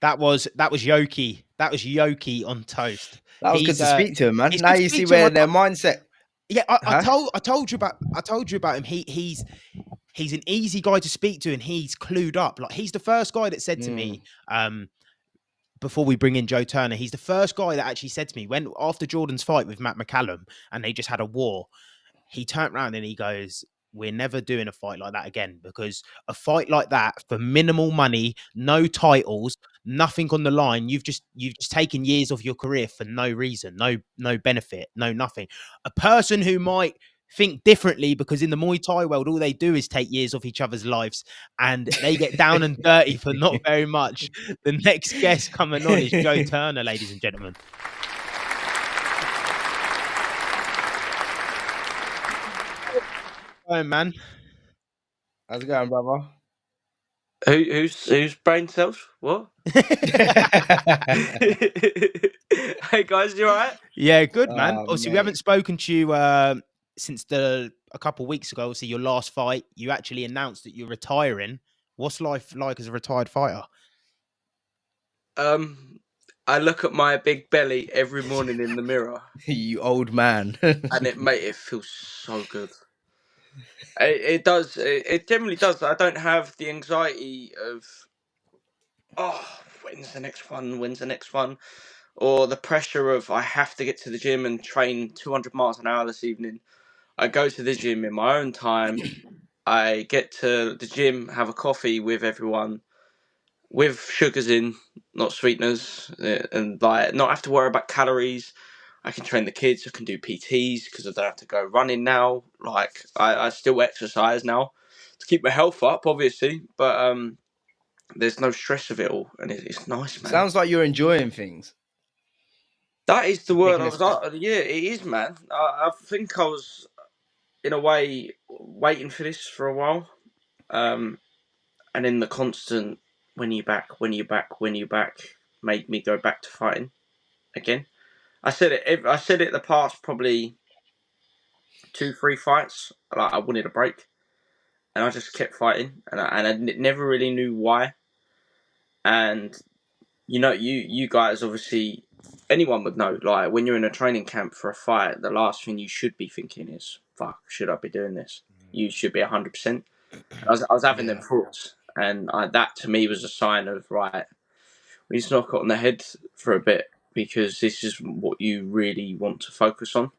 That was Yoki. That was Yoki on toast. That was good to speak to him, man. It's Now good to you see speak to him. where their mindset. Yeah, I Huh? told you about him. He's an easy guy to speak to, and he's clued up. Like, he's the first guy that said to me, before we bring in Joe Turner, he's the first guy that actually said to me, when after Jordan's fight with Matt McCallum and they just had a war, he turned around and he goes, "We're never doing a fight like that again, because a fight like that for minimal money, no titles, nothing on the line, you've just taken years of your career for no reason, no benefit, no nothing. A person who might think differently, because in the Muay Thai world, all they do is take years off each other's lives and they get down and dirty for not very much." The next guest coming on is Joe Turner, ladies and gentlemen. Oh, man. How's it going, brother? Who's brain cells? What? Hey guys, you alright? Yeah, good, man. Oh, Obviously, we mate. haven't spoken to you since a couple of weeks ago. Obviously, your last fight, you actually announced that you're retiring. What's life like as a retired fighter? I look at my big belly every morning in the mirror, You old man. and it feels so good. It does. It generally does. I don't have the anxiety of, oh, when's the next one? When's the next one? Or the pressure of, I have to get to the gym and train 200 miles an hour this evening. I go to the gym in my own time. I get to the gym, have a coffee with everyone, with sugars in, not sweeteners, and like not have to worry about calories. I can train the kids. I can do PTs because I don't have to go running now. Like, I still exercise now to keep my health up, obviously, but there's no stress of it all, and it's nice, man. Sounds like you're enjoying things. That is the word Taking I a was step. like, yeah, it is, man. I think I was, in a way, waiting for this for a while. And then the constant, when you back, made me go back to fighting again. I said it the past probably 2-3 fights. Like, I wanted a break, and I just kept fighting, and I never really knew why. And you guys, obviously, anyone would know. Like, when you're in a training camp for a fight, the last thing you should be thinking is, "Fuck, should I be doing this?" You should be 100%. I was having them thoughts, and that to me was a sign of, right, we need to knock it on the head for a bit, because this is what you really want to focus on.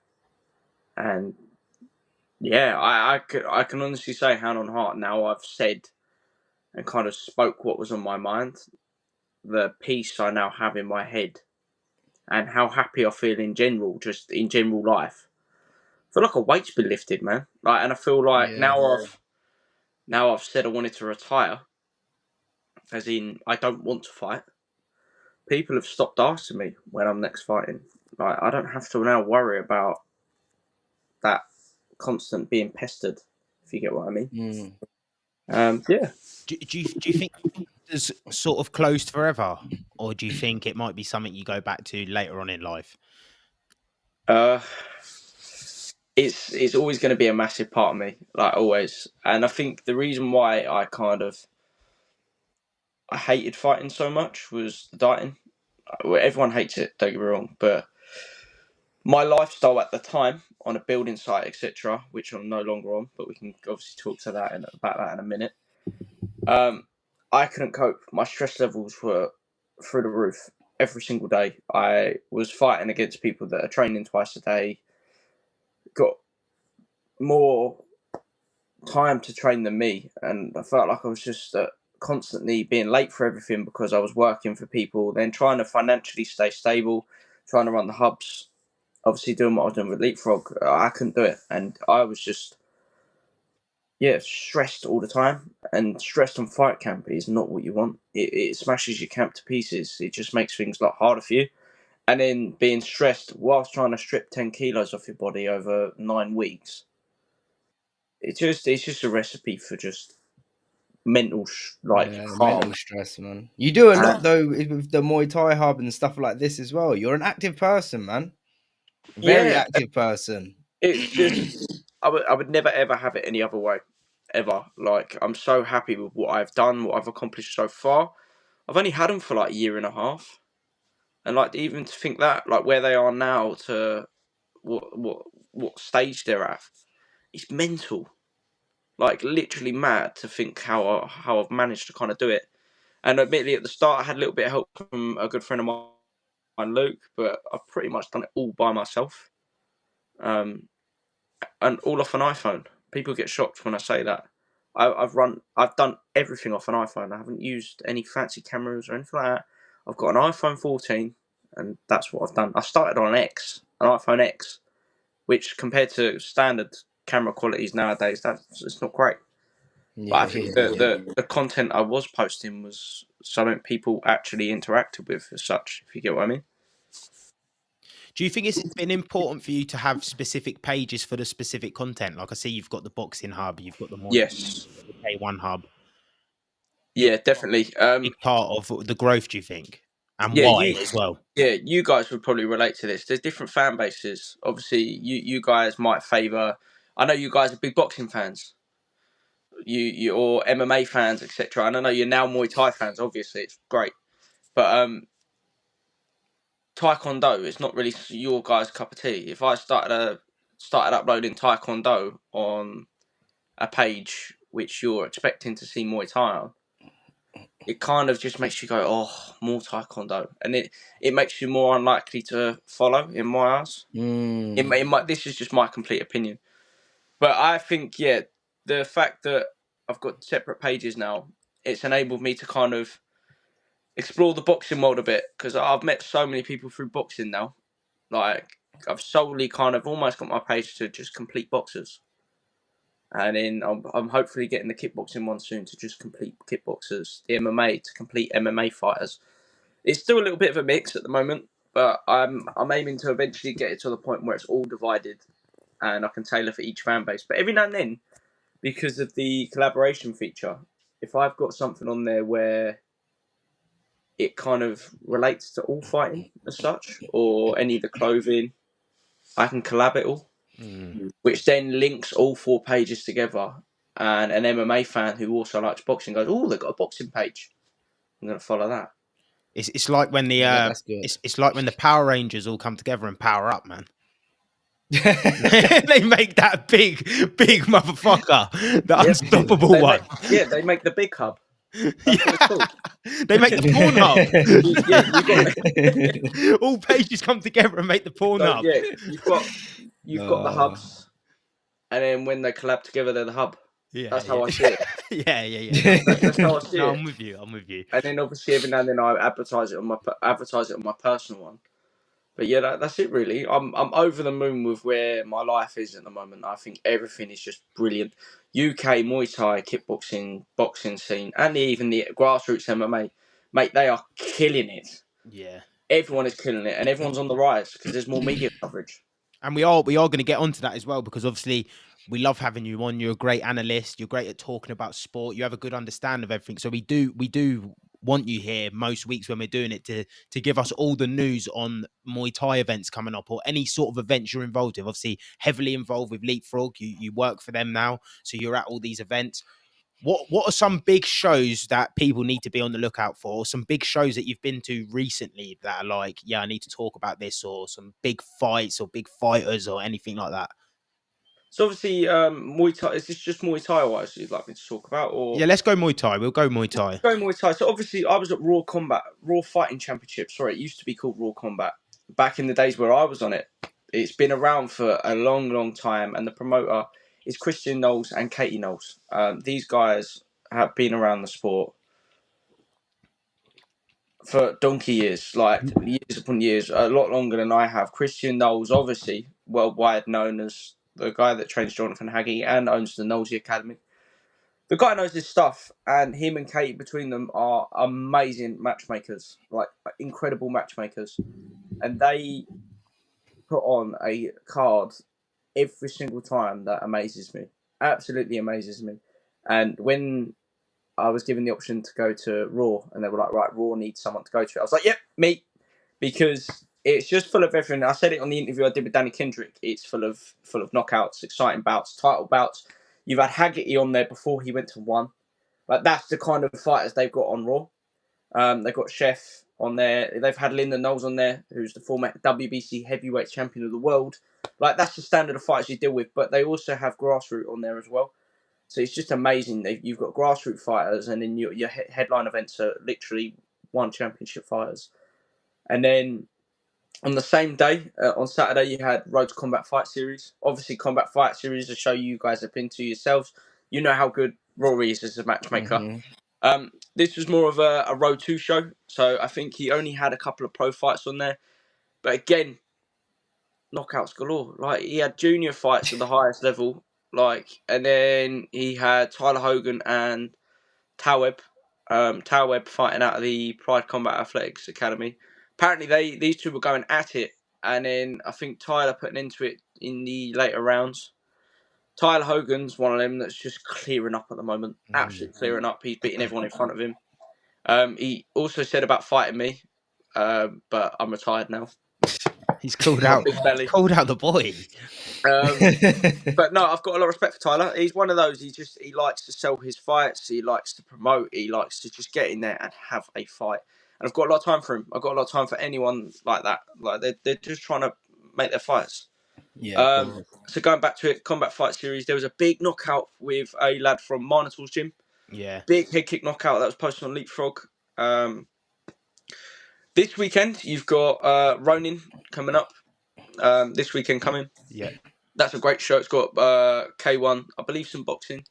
And yeah, I can honestly say, hand on heart, now I've said and kind of spoke what was on my mind, the peace I now have in my head, and how happy I feel in general, just in general life. I feel like a weight's been lifted, man. Like, and I feel like now I've said I wanted to retire, as in I don't want to fight. People have stopped asking me when I'm next fighting. Like, I don't have to now worry about that constant being pestered, if you get what I mean. Yeah. Do you think it's sort of closed forever, or do you think it might be something you go back to later on in life? It's always going to be a massive part of me, like always. And I think the reason why I hated fighting so much was the dieting. Everyone hates it, don't get me wrong, but my lifestyle at the time on a building site, etc., which I'm no longer on, but we can obviously talk to that about that in a minute. I couldn't cope. My stress levels were through the roof every single day. I was fighting against people that are training twice a day, got more time to train than me, and I felt like I was just constantly being late for everything because I was working for people, then trying to financially stay stable, trying to run the hubs, obviously doing what I was doing with Leapfrog. I couldn't do it, and I was just stressed all the time, and stressed on fight camp is not what you want. It smashes your camp to pieces. It just makes things a lot harder for you. And then being stressed whilst trying to strip 10 kilos off your body over 9 weeks, it's just a recipe for just mental harm. Mental stress, man. You do a lot though with the Muay Thai hub and stuff like this as well. You're an active person, man. Very active person. It's just I would never ever have it any other way, ever. Like, I'm so happy with what I've done, what I've accomplished so far. I've only had them for like a year and a half, and like even to think that like where they are now to what stage they're at, it's mental. Like literally mad to think how I've managed to kind of do it. And admittedly, at the start, I had a little bit of help from a good friend of mine, Luke, but I've pretty much done it all by myself. And all off an iPhone. People get shocked when I say that. I've done everything off an iPhone. I haven't used any fancy cameras or anything like that. I've got an iPhone 14, and that's what I've done. I started on an iPhone X, which compared to standard camera qualities nowadays, it's not great. But I think the content I was posting was something people actually interacted with as such, if you get what I mean. Do you think it's been important for you to have specific pages for the specific content? Like I see you've got the boxing hub, you've got the Yes. the K1 hub. Yeah, definitely. Big part of the growth, do you think? And Yeah, why as well? Yeah, you guys would probably relate to this. There's different fan bases. Obviously, you guys might favour. I know you guys are big boxing fans. You or MMA fans, etc. And I know you're now Muay Thai fans. Obviously, it's great, but Taekwondo is not really your guys' cup of tea. If I started uploading Taekwondo on a page which you're expecting to see Muay Thai on, it kind of just makes you go, oh, more Taekwondo, and it makes you more unlikely to follow in my eyes. This is just my complete opinion, but I think the fact that I've got separate pages now, it's enabled me to kind of explore the boxing world a bit, because I've met so many people through boxing now. Like I've solely kind of almost got my page to just complete boxers, and then I'm hopefully getting the kickboxing one soon to just complete kickboxers, the MMA to complete MMA fighters. It's still a little bit of a mix at the moment, but I'm aiming to eventually get it to the point where it's all divided, and I can tailor for each fan base. But every now and then, because of the collaboration feature, if I've got something on there where it kind of relates to all fighting as such, or any of the clothing, I can collab it all, which then links all 4 pages together. And an MMA fan who also likes boxing goes, "Oh, they've got a boxing page. I'm going to follow that." It's like when the that's good. it's like when the Power Rangers all come together and power up, man. They make that big motherfucker, the unstoppable one. They make the big hub. That's what it's called. They make the porn hub. You got all pages come together and make the porn hub. Yeah, you've got the hubs, and then when they collab together, they're the hub. Yeah, that's how I see it. Yeah. That's how I see it. I'm with you. And then obviously every now and then I advertise it on my personal one. But yeah, that's it really. I'm over the moon with where my life is at the moment. I think everything is just brilliant. UK Muay Thai, kickboxing, boxing scene, and even the grassroots MMA, mate, they are killing it. Yeah, everyone is killing it, and everyone's on the rise because there's more media coverage. And we are going to get onto that as well, because obviously we love having you on. You're a great analyst. You're great at talking about sport. You have a good understanding of everything. So we do want you here most weeks when we're doing it to give us all the news on Muay Thai events coming up, or any sort of events you're involved with. Obviously heavily involved with Leapfrog. You work for them now, so you're at all these events. What are some big shows that people need to be on the lookout for? Or some big shows that you've been to recently that are like, yeah, I need to talk about this, or some big fights or big fighters or anything like that? So obviously, Muay Thai. Is this just Muay Thai wise you'd like me to talk about, or Yeah, let's go Muay Thai. We'll go Muay Thai. Go Muay Thai. So obviously, I was at Raw Fighting Championship. Sorry, it used to be called Raw Combat. Back in the days where I was on it, it's been around for a long, long time, and the promoter is Christian Knowles and Katie Knowles. These guys have been around the sport for donkey years, like years upon years, a lot longer than I have. Christian Knowles, obviously worldwide known as the guy that trains Jonathan Hagee and owns the Knowlesy Academy. The guy knows his stuff, and him and Kate between them are amazing matchmakers, like incredible matchmakers. And they put on a card every single time that amazes me, absolutely amazes me. And when I was given the option to go to Raw, and they were like, right, Raw needs someone to go to it, I was like, yep, me, because it's just full of everything. I said it on the interview I did with Danny Kendrick. It's full of knockouts, exciting bouts, title bouts. You've had Haggerty on there before he went to one. Like, that's the kind of fighters they've got on Raw. They've got Chef on there. They've had Linda Knowles on there, who's the former WBC heavyweight champion of the world. Like, that's the standard of fights you deal with. But they also have grassroots on there as well. So it's just amazing. You've got grassroots fighters, and then your headline events are literally one championship fighters. And then on the same day, on Saturday, you had Road to Combat Fight Series. Obviously, Combat Fight Series, a show you guys have been to yourselves. You know how good Rory is as a matchmaker. Mm-hmm. This was more of a Road 2 show, so I think he only had a couple of pro fights on there. But again, knockouts galore. Like, he had junior fights at the highest level, and then he had Tyler Hogan and Taweb. Taweb fighting out of the Pride Combat Athletics Academy. Apparently, these two were going at it, and then I think Tyler put an end to it in the later rounds. Tyler Hogan's one of them that's just clearing up at the moment. Absolutely clearing up. He's beating everyone in front of him. He also said about fighting me, but I'm retired now. He's called out. Big belly. Called out the boy. But no, I've got a lot of respect for Tyler. He's one of those. He likes to sell his fights. He likes to promote. He likes to just get in there and have a fight. And I've got a lot of time for him. I've got a lot of time for anyone like that. Like, they're just trying to make their fights. Yeah. So going back to it, Combat Fight Series, there was a big knockout with a lad from Marnatall's gym. Yeah. Big head kick knockout that was posted on Leapfrog. This weekend, you've got Ronin coming up. This weekend coming. Yeah. That's a great show. It's got K1, I believe some boxing,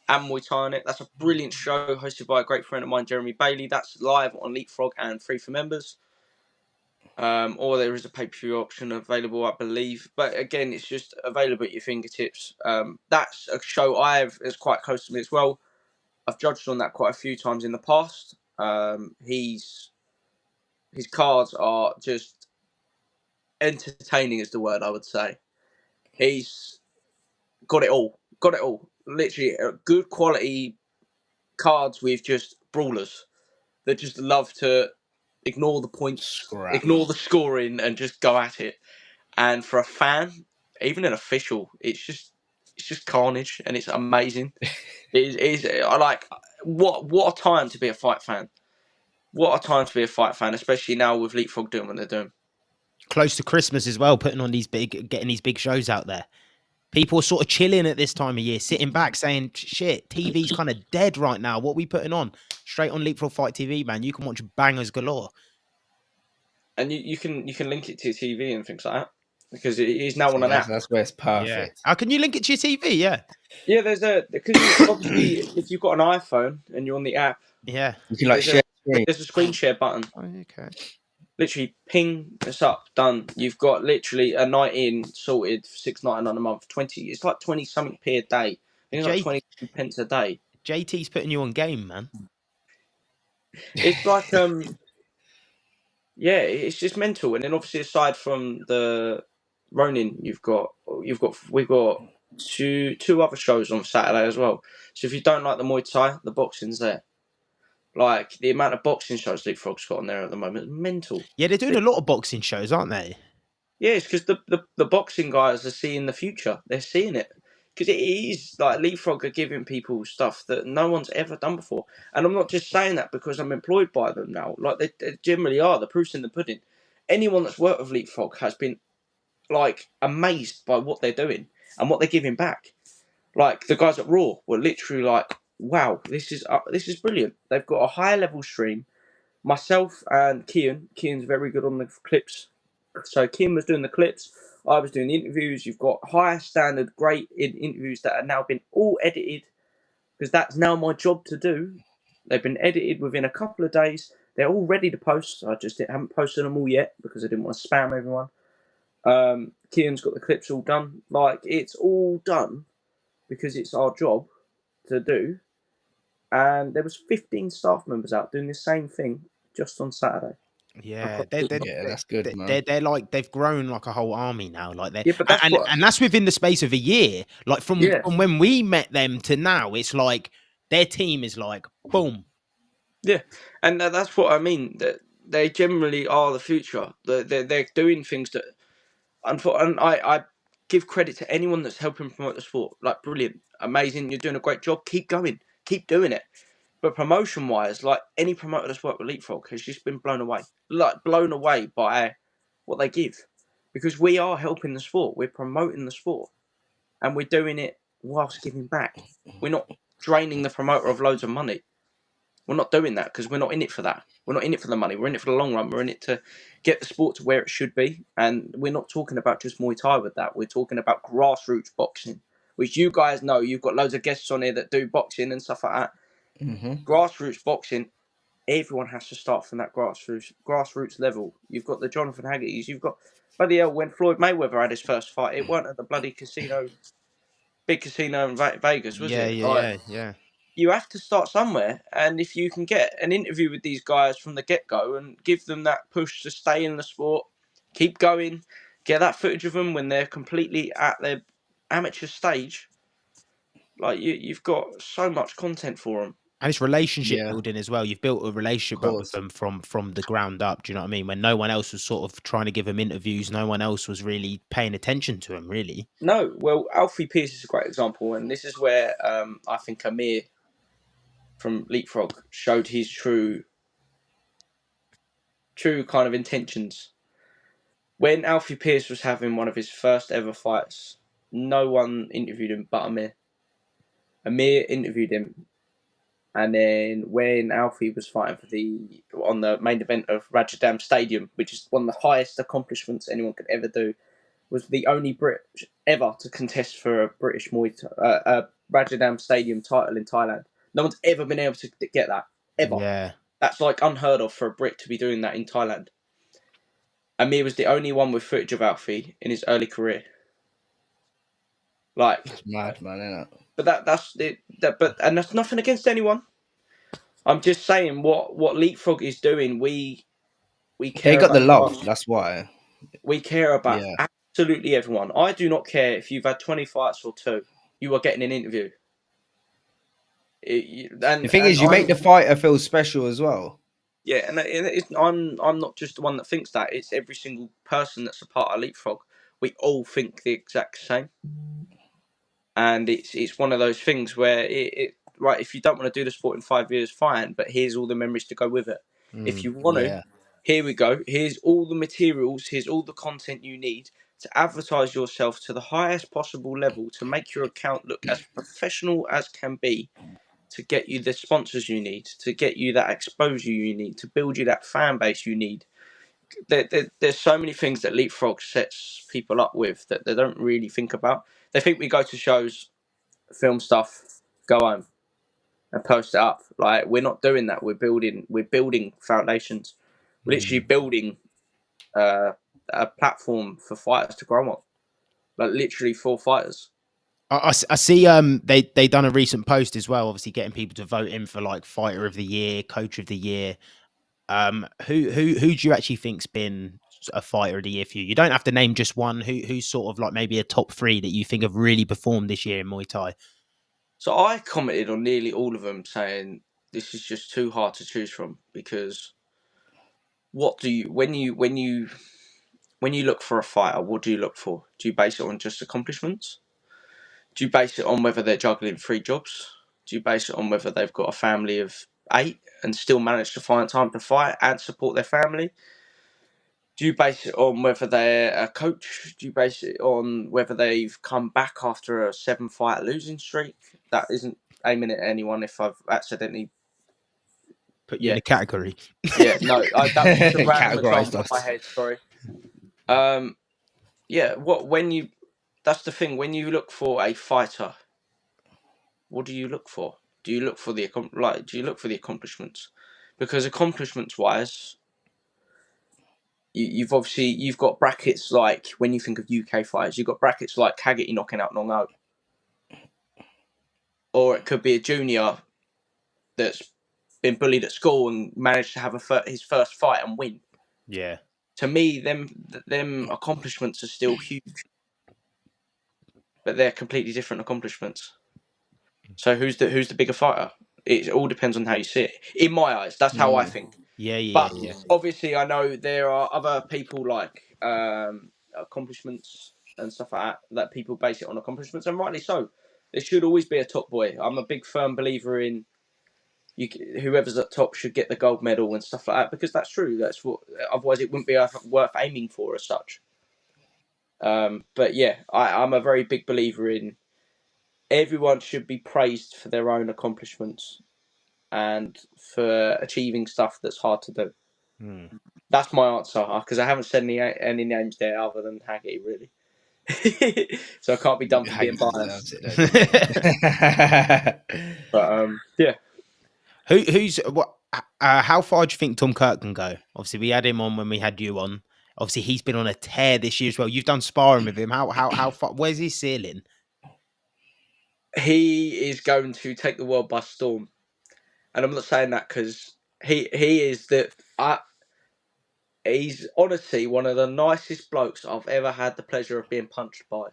and Muay Thai on it. That's a brilliant show hosted by a great friend of mine, Jeremy Bailey. That's live on Leapfrog and free for members. Or there is a pay-per-view option available, I believe. But again, it's just available at your fingertips. That's a show is quite close to me as well. I've judged on that quite a few times in the past. His cards are just entertaining, is the word I would say. He's got it all. Literally, good quality cards with just brawlers that just love to ignore the points, ignore the scoring, and just go at it. And for a fan, even an official, it's just carnage, and it's amazing. I like what a time to be a fight fan. What a time to be a fight fan, especially now with Leapfrog doing what they're doing. Close to Christmas as well, getting these big shows out there. People are sort of chilling at this time of year, sitting back saying, shit, TV's kind of dead right now. What are we putting on? Straight on Leapfrog Fight TV, man. You can watch bangers galore. And you can link it to your TV and things like that. Because it is now on an app. That's where it's perfect. Yeah. How can you link it to your TV? Yeah. Yeah, because obviously if you've got an iPhone and you're on the app, yeah, you can share screen. There's a screen share button. Oh, okay. Literally ping this up, done. You've got literally a night in sorted for $6.99 a month. It's like 20 something p a day. It's like 22 pence a day. JT's putting you on game, man. It's like yeah, it's just mental. And then obviously aside from the Ronin, we've got two other shows on Saturday as well. So if you don't like the Muay Thai, the boxing's there. Like, the amount of boxing shows Leapfrog's got on there at the moment is mental. Yeah, they're doing a lot of boxing shows, aren't they? Yeah, it's because the boxing guys are seeing the future. They're seeing it. Because it is, like, Leapfrog are giving people stuff that no one's ever done before. And I'm not just saying that because I'm employed by them now. Like, they generally are. The proof's in the pudding. Anyone that's worked with Leapfrog has been, like, amazed by what they're doing and what they're giving back. Like, the guys at Raw were literally like, wow, this is brilliant. They've got a higher level stream. Myself and Kian's very good on the clips. So Kian was doing the clips. I was doing the interviews. You've got higher standard, great interviews that have now been all edited, because that's now my job to do. They've been edited within a couple of days. They're all ready to post. I just haven't posted them all yet because I didn't want to spam everyone. Kian's got the clips all done. Like, it's all done because it's our job to do. And there was 15 staff members out doing the same thing just on Saturday. Yeah, that's good, man. They're like, they've grown like a whole army now. Like, Yeah, but that's within the space of a year. Like, from when we met them to now, it's like their team is like boom. Yeah, and that's what I mean. That they generally are the future. They're doing things that, and I give credit to anyone that's helping promote the sport. Like, brilliant, amazing. You're doing a great job. Keep going. Keep doing it. But promotion wise, like any promoter that's worked with Leapfrog has just been blown away by what they give, because we are helping the sport, we're promoting the sport, and we're doing it whilst giving back. We're not draining the promoter of loads of money. We're not doing that because we're not in it for that. We're not in it for the money. We're in it for the long run. We're in it to get the sport to where it should be. And we're not talking about just Muay Thai with that. We're talking about grassroots boxing, which you guys know. You've got loads of guests on here that do boxing and stuff like that. Mm-hmm. Grassroots boxing, everyone has to start from that grassroots level. You've got the Jonathan Haggertys. You've got, bloody hell, when Floyd Mayweather had his first fight, it weren't at the bloody big casino in Vegas, was Yeah, it? yeah, Like, yeah, yeah. you have to start somewhere, and if you can get an interview with these guys from the get-go and give them that push to stay in the sport, keep going, get that footage of them when they're completely at their amateur stage, like you've got so much content for them. And it's relationship Yeah, building as well. You've built a of relationship up with course. them from the ground up. Do you know what I mean? When no one else was sort of trying to give them interviews, no one else was really paying attention to them, really. No, well, Alfie Pierce is a great example, and this is where I think Amir from Leapfrog showed his true kind of intentions. When Alfie Pierce was having one of his first ever fights, no one interviewed him but Amir. Amir interviewed him, and then when Alfie was fighting on the main event of Rajadam Stadium, which is one of the highest accomplishments anyone could ever do, was the only Brit ever to contest for a British Rajadam Stadium title in Thailand. No one's ever been able to get that, ever. Yeah. That's like unheard of for a Brit to be doing that in Thailand. Amir was the only one with footage of Alfie in his early career. Like, It's mad, man, isn't it? but that's it. And that's nothing against anyone. I'm just saying what Leapfrog is doing. We care They got the about love. That's why. we care about Yeah. absolutely everyone. I do not care if you've had 20 fights or 2. You are getting an interview. The thing is, you make the fighter feel special as well. Yeah, and I'm not just the one that thinks that. It's every single person that's a part of Leapfrog. We all think the exact same, and it's one of those things where right. If you don't want to do the sport in 5 years, fine. But here's all the memories to go with it. If you want Yeah. to, here we go. Here's all the materials. Here's all the content you need to advertise yourself to the highest possible level to make your account look as professional as can be, to get you the sponsors you need, to get you that exposure you need, to build you that fan base you need. There's so many things that Leapfrog sets people up with that they don't really think about. They think we go to shows, film stuff, go home, and post it up. Like, we're not doing that. We're building foundations. We're literally building a platform for fighters to grow on. Like, literally for fighters. I see. They done a recent post as well. Obviously, getting people to vote in for like fighter of the year, coach of the year. Who do you actually think's been a fighter of the year for you? You don't have to name just one. Who's sort of like maybe a top 3 that you think have really performed this year in Muay Thai? So I commented on nearly all of them, saying this is just too hard to choose from, because what do you when you look for a fighter, what do you look for? Do you base it on just accomplishments? Do you base it on whether they're juggling 3 jobs? Do you base it on whether they've got a family of 8 and still manage to find time to fight and support their family? Do you base it on whether they're a coach? Do you base it on whether they've come back after a 7-fight losing streak? That isn't aiming at anyone if I've accidentally... Put you in a category. Yeah, no, that was just a random Categorized example in us. my head, sorry. Yeah, that's the thing, when you look for a fighter, what do you look for? Do you look for the accomplishments? Because accomplishments wise, you've got brackets like, when you think of UK fighters, you've got brackets like Haggerty knocking out Nongo. Or it could be a junior that's been bullied at school and managed to have his first fight and win. Yeah. To me, them accomplishments are still huge, but they're completely different accomplishments. So who's the bigger fighter? It all depends on how you see it. In my eyes, that's how I think. Yeah. But obviously, I know there are other people like accomplishments and stuff like that people base it on accomplishments, and rightly so. There should always be a top boy. I'm a big firm believer in whoever's at top should get the gold medal and stuff like that, because that's true. That's what. Otherwise, it wouldn't be worth aiming for as such. But yeah, I'm a very big believer in everyone should be praised for their own accomplishments and for achieving stuff that's hard to do. That's my answer, because I haven't said any names there other than Haggy, really. So I can't be done for being biased. But yeah. Who's what? How far do you think Tom Kirk can go? Obviously, we had him on when we had you on. Obviously, he's been on a tear this year as well. You've done sparring with him. How far? Where's his ceiling? He is going to take the world by storm, and I'm not saying that because he is he's honestly one of the nicest blokes I've ever had the pleasure of being punched by.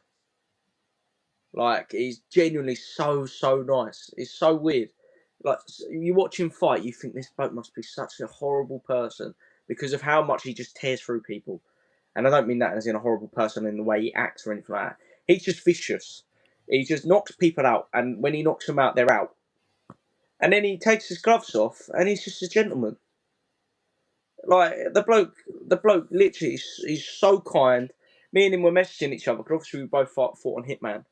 Like, he's genuinely so nice. It's so weird. Like, you watch him fight, you think this bloke must be such a horrible person because of how much he just tears through people. And I don't mean that as in a horrible person in the way he acts or anything like that. He's just vicious. He just knocks people out, and when he knocks them out, they're out. And then he takes his gloves off, and he's just a gentleman. Like, the bloke literally, he's so kind. Me and him were messaging each other, because obviously we both fought on Hitman.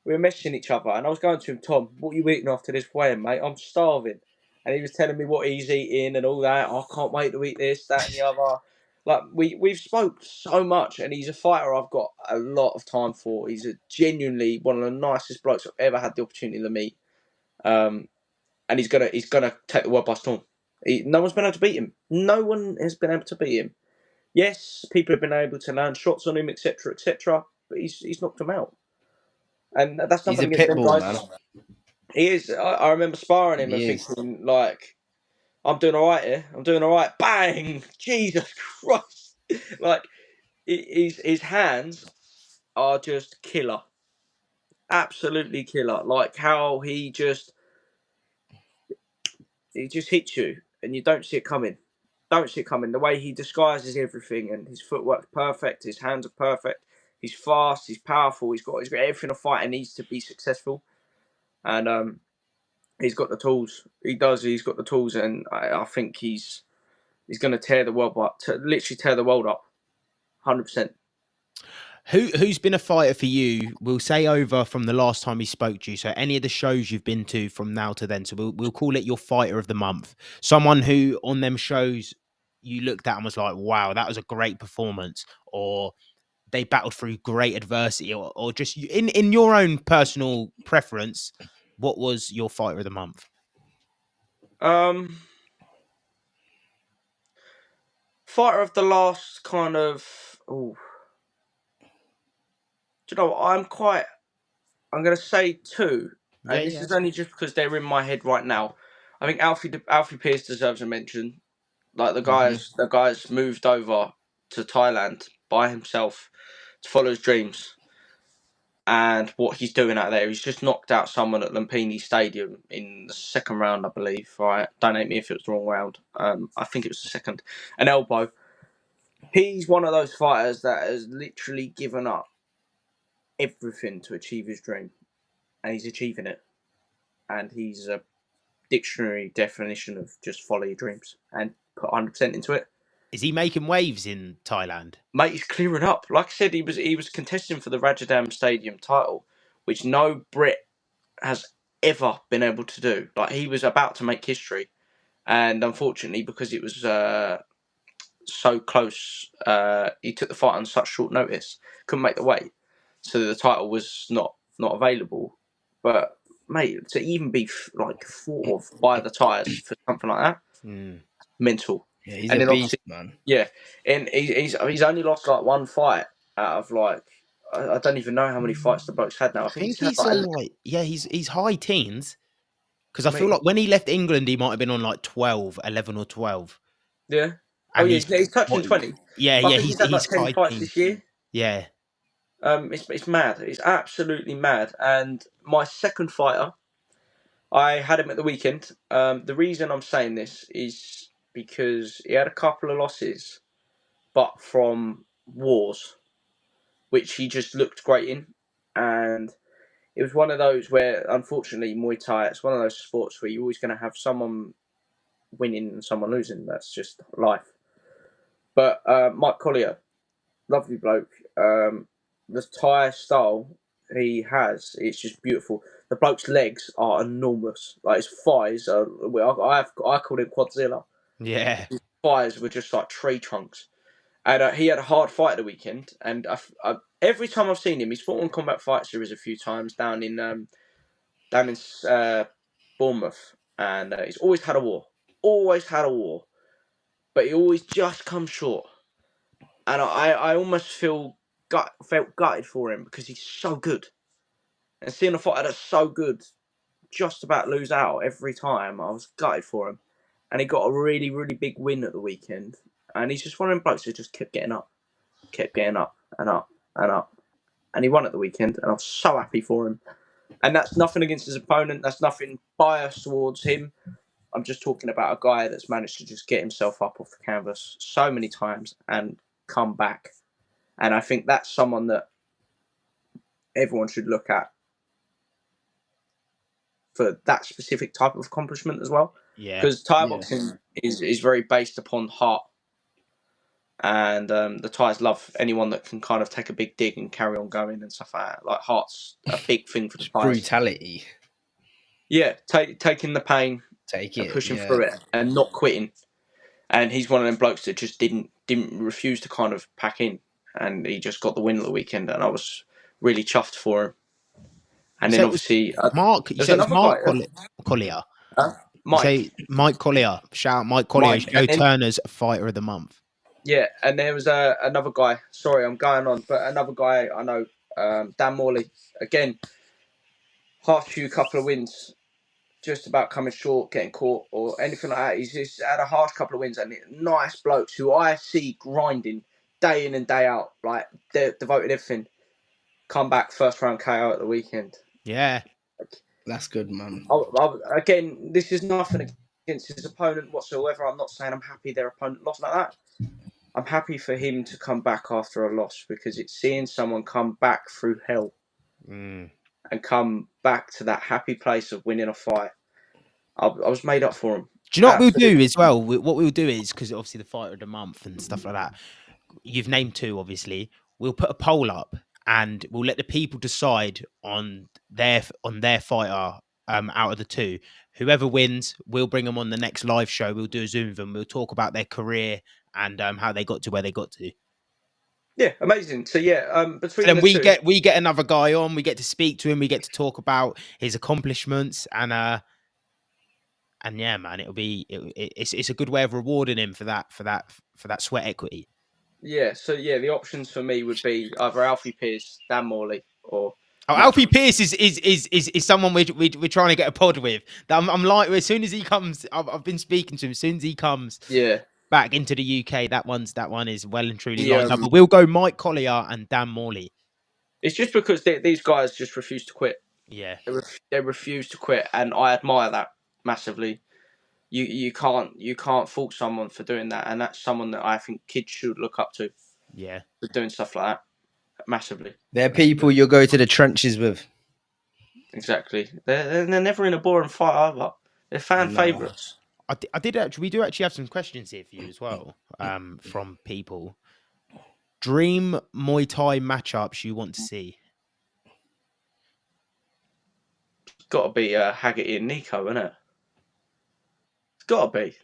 We were messaging each other, and I was going to him, Tom, what are you eating after this weigh-in, mate? I'm starving. And he was telling me what he's eating and all that. I can't wait to eat this, that, and the other. Like, we've spoke so much, and he's a fighter I've got a lot of time for. He's genuinely one of the nicest blokes I've ever had the opportunity to meet. And he's gonna take the world by storm. No one's been able to beat him. No one has been able to beat him. Yes, people have been able to land shots on him, etc., etc., but he's knocked them out. And that's He's a nothing against pit them bull, guys. man. He is. I remember sparring him and He is. thinking, like, I'm doing all right here. I'm doing all right. Bang! Jesus Christ! Like, his hands are just killer. Absolutely killer. Like, how he just hits you and you don't see it coming. Don't see it coming. The way he disguises everything, and his footwork's perfect. His hands are perfect. He's fast. He's powerful. He's got everything a fighter needs to be successful. And he's got the tools. He does. He's got the tools, and I think he's going to tear the world up. Literally tear the world up. 100%. Who's been a fighter for you? We'll say over from the last time he spoke to you. So any of the shows you've been to from now to then. So we'll call it your fighter of the month. Someone who on them shows you looked at and was like, wow, that was a great performance, or they battled through great adversity, or just in your own personal preference, what was your fighter of the month? Fighter of the last kind of. Oh, do you know what? I'm going to say two, and this is only just because they're in my head right now. I think Alfie Pierce deserves a mention. Like, the guy's moved over to Thailand by himself to follow his dreams. And what he's doing out there, he's just knocked out someone at Lumpini Stadium in the second round, I believe. Right? Don't hate me if it was the wrong round. I think it was the second. An elbow. He's one of those fighters that has literally given up everything to achieve his dream, and he's achieving it. And he's a dictionary definition of just follow your dreams and put 100% into it. Is he making waves in Thailand? Mate, he's clearing up. Like I said, he was contesting for the Rajadam Stadium title, which no Brit has ever been able to do. Like, he was about to make history, and unfortunately, because it was so close, he took the fight on such short notice, couldn't make the weight, so the title was not available. But mate, to even be like fourth by the tyres for something like that, mental. Yeah, he's And a then beast, man. Yeah, and he's only lost like one fight out of like, I don't even know how many fights the bloke's had now. I think he's on like, he's high teens. Because I feel Mate. like when he left England, he might have been on like 12, 11 or 12. Yeah. And He's touching 20. Yeah, I think he's had like 10 high fights teens. this year. Yeah. It's mad. It's absolutely mad. And my second fighter, I had him at the weekend. The reason I'm saying this is because he had a couple of losses, but from wars, which he just looked great in. And it was one of those where, unfortunately, Muay Thai, it's one of those sports where you're always going to have someone winning and someone losing. That's just life. But Mike Collier, lovely bloke. The Thai style he has, it's just beautiful. The bloke's legs are enormous. Like his thighs are. I called him Quadzilla. Yeah. His thighs were just like tree trunks. And he had a hard fight at the weekend. And every time I've seen him, he's fought on Combat Fight Series a few times down in Bournemouth, and he's always had a war. Always had a war, but he always just comes short. And I almost felt gutted for him because he's so good. And seeing a fighter that's so good just about lose out every time, I was gutted for him. And he got a really, really big win at the weekend. And he's just one of them blokes who just kept getting up and up and up. And he won at the weekend, and I was so happy for him. And that's nothing against his opponent. That's nothing biased towards him. I'm just talking about a guy that's managed to just get himself up off the canvas so many times and come back. And I think that's someone that everyone should look at for that specific type of accomplishment as well. Yeah. Because Thai boxing is very based upon heart. And the Thais love anyone that can kind of take a big dig and carry on going and stuff like that. Like heart's a big thing for the Thais. Brutality. Yeah, taking the pain, and pushing through it, and not quitting. And he's one of them blokes that just didn't refuse to kind of pack in, and he just got the win at the weekend, and I was really chuffed for him. And then obviously, Mark. You said it was Mark Collier. Mike. You say Mike Collier. Shout out Mike Collier. Joe Turner's Fighter of the Month. Yeah, and there was another guy. Sorry, I'm going on, but another guy I know, Dan Morley. Again, couple of wins, just about coming short, getting caught, or anything like that. He's just had a harsh couple of wins, and nice blokes who I see grinding day in and day out, like they're devoted everything. Come back first round KO at the weekend. Yeah, that's good, man. Again, this is nothing against his opponent whatsoever. I'm not saying I'm happy their opponent lost like that. I'm happy for him to come back after a loss because it's seeing someone come back through hell and come back to that happy place of winning a fight. I was made up for him. Do you know what we'll do as well? What we'll do is, because obviously the Fighter of the Month and stuff like that, you've named two, obviously. We'll put a poll up and we'll let the people decide on their fighter out of the two. Whoever wins, we'll bring them on the next live show. We'll do a Zoom with them. We'll talk about their career and how they got to where they got to. Yeah, amazing. So yeah, between then the we get another guy on. We get to speak to him. We get to talk about his accomplishments and yeah, man, it's a good way of rewarding him for that sweat equity. Yeah, so yeah, the options for me would be either Alfie Pierce, Dan Morley, or Alfie Pierce is someone we're trying to get a pod with. I'm like, as soon as he comes, I've been speaking to him. As soon as he comes, back into the UK, that one is well and truly lined up. But we'll go Mike Collier and Dan Morley. It's just because these guys just refuse to quit. Yeah, they refuse to quit, and I admire that massively. You can't fault someone for doing that, and that's someone that I think kids should look up to. Yeah, for doing stuff like that, massively. They're people you'll go to the trenches with. Exactly. They're never in a boring fight either. They're fan favourites. I did actually. We do actually have some questions here for you as well, from people. Dream Muay Thai matchups you want to see? It's got to be Haggerty and Nico, isn't it? It's got to be.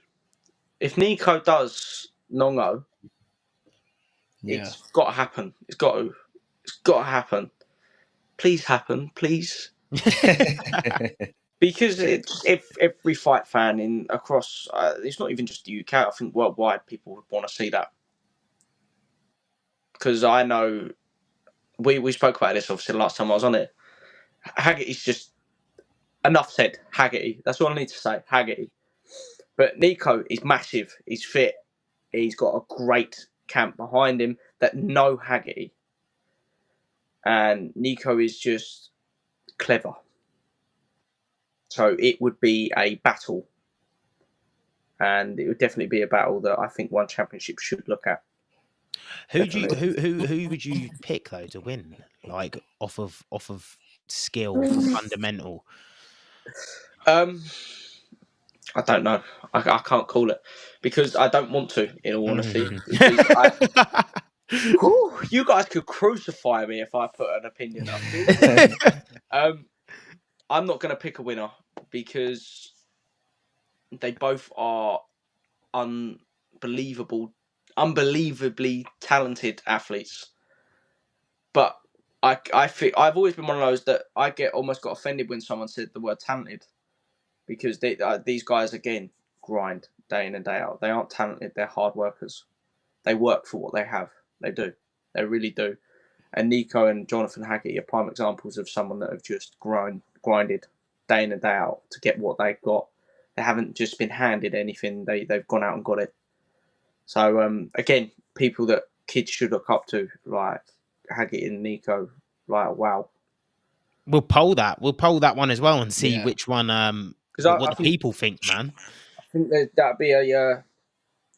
If Nico does Nongo, it's got to happen. It's got to happen. Please happen, please. Because if every fight fan across, it's not even just the UK. I think worldwide people would want to see that. Because I know we spoke about this obviously the last time I was on it. Haggerty's just enough said. Haggerty. That's all I need to say. Haggerty. But Nico is massive. He's fit. He's got a great camp behind him that know Haggerty. And Nico is just clever. So it would be a battle. And it would definitely be a battle that I think One Championship should look at. Who would you pick though to win? Like off of skill, fundamental? I don't know. I can't call it because I don't want to. In all honesty, you guys could crucify me if I put an opinion up. I'm not going to pick a winner because they both are unbelievably talented athletes. But I think I've always been one of those that I almost got offended when someone said the word talented, because these guys again grind day in and day out. They aren't talented; they're hard workers. They work for what they have. They do. They really do. And Nico and Jonathan Haggerty are prime examples of someone that have just grinded day in and day out to get what they've got. They haven't just been handed anything. They've gone out and got it. So again, people that kids should look up to, like Haggerty and Nico, like wow. We'll poll that. We'll poll that one as well and see Yeah. which one. Because What I the think people think, man. I think that'd be a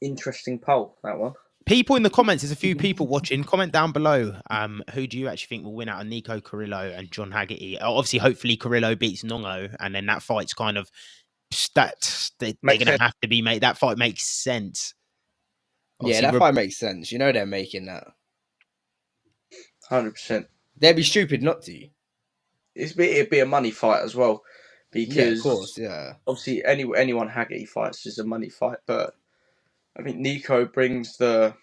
interesting poll. That one. People in the comments, there's a few people watching. Comment down below. Who do you actually think will win out of Nico Carrillo and John Haggerty? Obviously, hopefully Carrillo beats Nongo, and then that fight's kind of they're going to have to be made. That fight makes sense. Yeah, that fight makes sense. You know they're making that. 100%. They'd be stupid not to. It'd be a money fight as well, because Yeah, of course, yeah. Obviously, anyone Haggerty fights is a money fight, but I think Nico brings the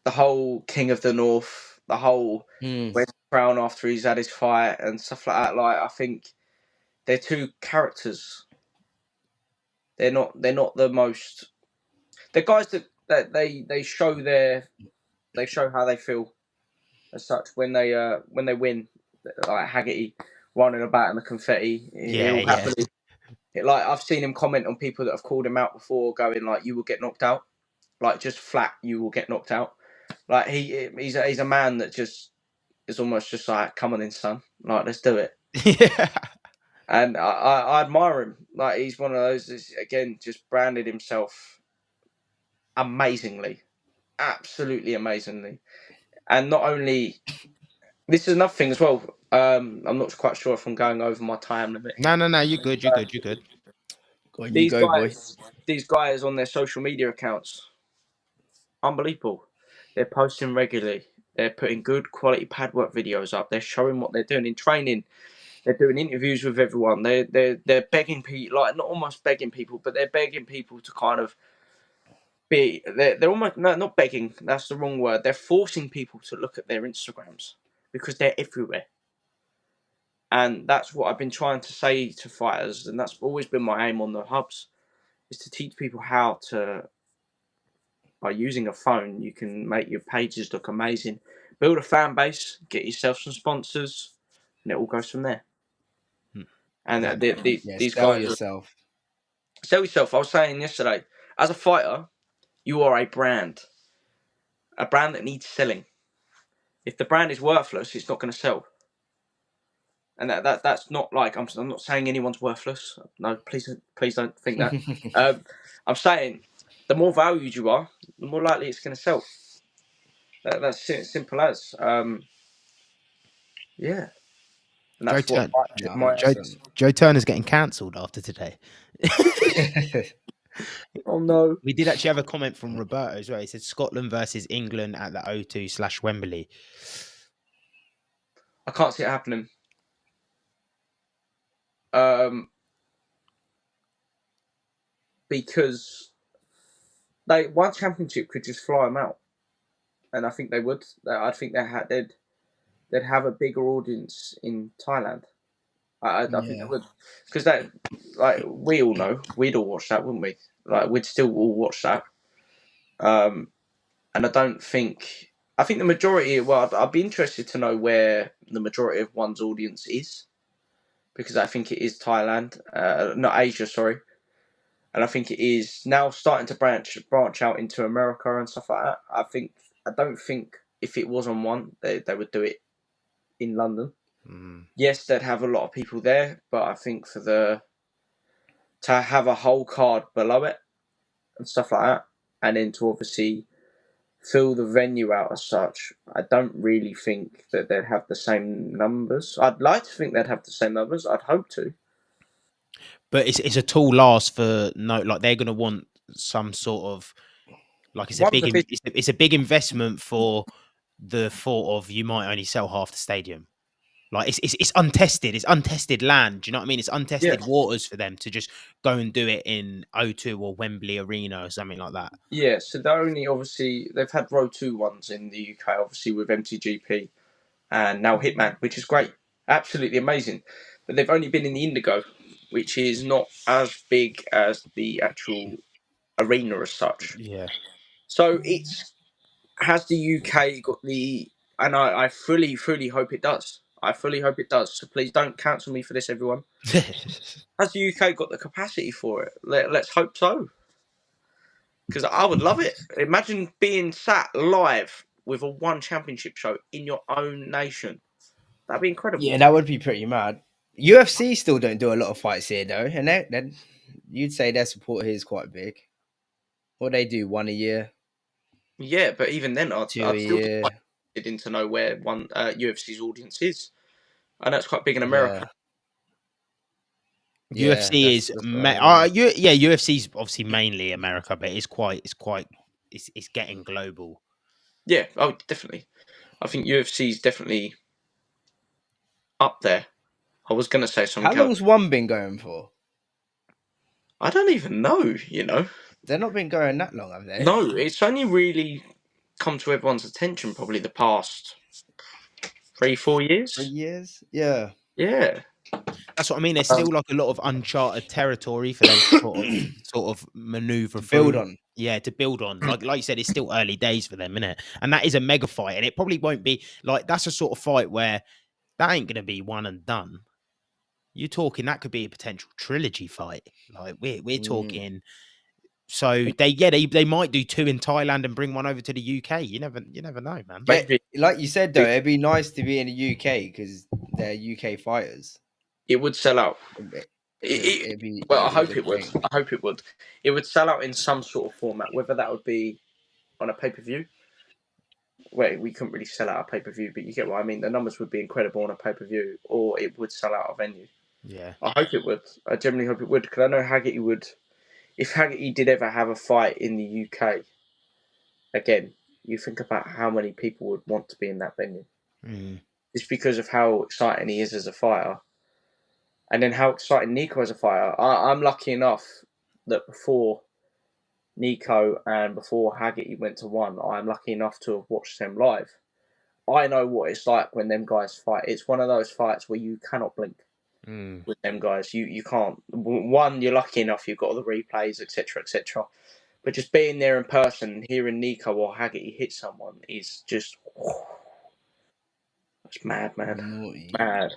whole King of the North, the whole West Crown after he's had his fight and stuff like that. Like, I think they're two characters. They're not the most. They're guys that they show how they feel as such when they win. Like Haggerty running about in the confetti. He'll happily. Like, I've seen him comment on people that have called him out before, going like, "You will get knocked out," like just flat. You will get knocked out. Like he's a man that just is almost just like, "Come on in, son. Like, let's do it." Yeah. And I admire him. Like, he's one of those that's, again, just branded himself amazingly, absolutely amazingly. And not only this is another thing as well. I'm not quite sure if I'm going over my time limit. No, you're good. You're good. You're good. These guys on their social media accounts, unbelievable. They're posting regularly. They're putting good quality pad work videos up. They're showing what they're doing in training. They're doing interviews with everyone. They're begging people, like, not almost begging people, but they're begging people to kind of be. They're almost not begging. That's the wrong word. They're forcing people to look at their Instagrams because they're everywhere. And that's what I've been trying to say to fighters, and that's always been my aim on the hubs, is to teach people how to, by using a phone, you can make your pages look amazing, build a fan base, get yourself some sponsors, and it all goes from there. And these sell guys, yourself. Sell yourself. I was saying yesterday, as a fighter, you are a brand that needs selling. If the brand is worthless, it's not going to sell. And that's not like I'm not saying anyone's worthless. No, please don't think that. I'm saying the more valued you are, the more likely it's going to sell. That's simple as. Yeah. And that's Joe Turner's getting cancelled after today. Oh no. We did actually have a comment from Roberto as well. He said Scotland versus England at the O2/Wembley. I can't see it happening. Because one championship could just fly them out, and I think they would. I think they'd have a bigger audience in Thailand. I think they would, because we all know, we'd all watch that, wouldn't we? Like, we'd still all watch that. And I think the majority. Well, I'd be interested to know where the majority of one's audience is, because I think it is Thailand, not Asia, sorry. And I think it is now starting to branch out into America and stuff like that. I don't think if it was on one, they would do it in London. Yes, they'd have a lot of people there, but I think to have a whole card below it and stuff like that, and then to obviously fill the venue out as such, I don't really think that they'd have the same numbers. I'd like to think they'd have the same numbers. I'd hope to. But it's a tall ask for no, like they're gonna want some sort of like it's a One big division, it's a big investment for the thought of you might only sell half the stadium. Like it's untested. It's untested land. Do you know what I mean? It's yeah, untested waters for them to just go and do it in O2 or Wembley Arena or something like that. yeah. So they're only obviously they've had Row 2 ones in the UK, obviously with MTGP and now Hitman, which is great, absolutely amazing. But they've only been in the Indigo, which is not as big as the actual arena as such. Yeah. So it's has the UK got the, and I fully hope it does. I fully hope it does. So please don't cancel me for this, everyone. Has the UK got the capacity for it? Let's hope so. Because I would love it. Imagine being sat live with a one championship show in your own nation. That'd be incredible. Yeah, that would be pretty mad. UFC still don't do a lot of fights here though, and then you'd say their support here is quite big. What they do, one a year, Yeah, but even then, I'd two a still be year. quite interested to know where one UFC's audience is. I know it's quite big in Yeah, America. yeah, UFC is that's what I mean. yeah, UFC's obviously mainly America, but it's getting global. Yeah, oh, definitely. I think UFC's definitely up there. I was going to say How something else. long's one been going for? I don't even know, you know. They've not been going that long, have they? No, it's only really come to everyone's attention probably the past 3-4 years. 3 years. Yeah. Yeah. That's what I mean. There's still like a lot of uncharted territory for them to sort of maneuver Build through. on. Yeah, to build on. Like you said, it's still early days for them, isn't it? And that is a mega fight, and it probably won't be like that's a sort of fight where that ain't gonna be one and done. You're talking that could be a potential trilogy fight. Like we're talking. So they might do 2 in Thailand and bring one over to the UK. You never know, man. Yeah, Maybe like you said though, it'd be nice to be in the UK because they're UK fighters. it would sell out. It'd be. Well, I it'd be a hope good it would. thing. I hope it would. It would sell out in some sort of format, whether that would be on a pay-per-view. Wait, we couldn't really sell out a pay-per-view, but you get what I mean. The numbers would be incredible on a pay-per-view, or it would sell out a venue. Yeah. I hope it would. I genuinely hope it would, because I know Haggerty would. If Haggerty did ever have a fight in the UK, again, you think about how many people would want to be in that venue. It's because of how exciting he is as a fighter. And then how exciting Nico as a fighter. I'm lucky enough that before Nico and before Haggerty went to one, I'm lucky enough to have watched them live. I know what it's like when them guys fight. It's one of those fights where you cannot blink with them guys. You can't. One, you're lucky enough you've got all the replays, etc., etc. But just being there in person and hearing Nico or Haggerty hit someone is just... It's mad, Naughty. mad.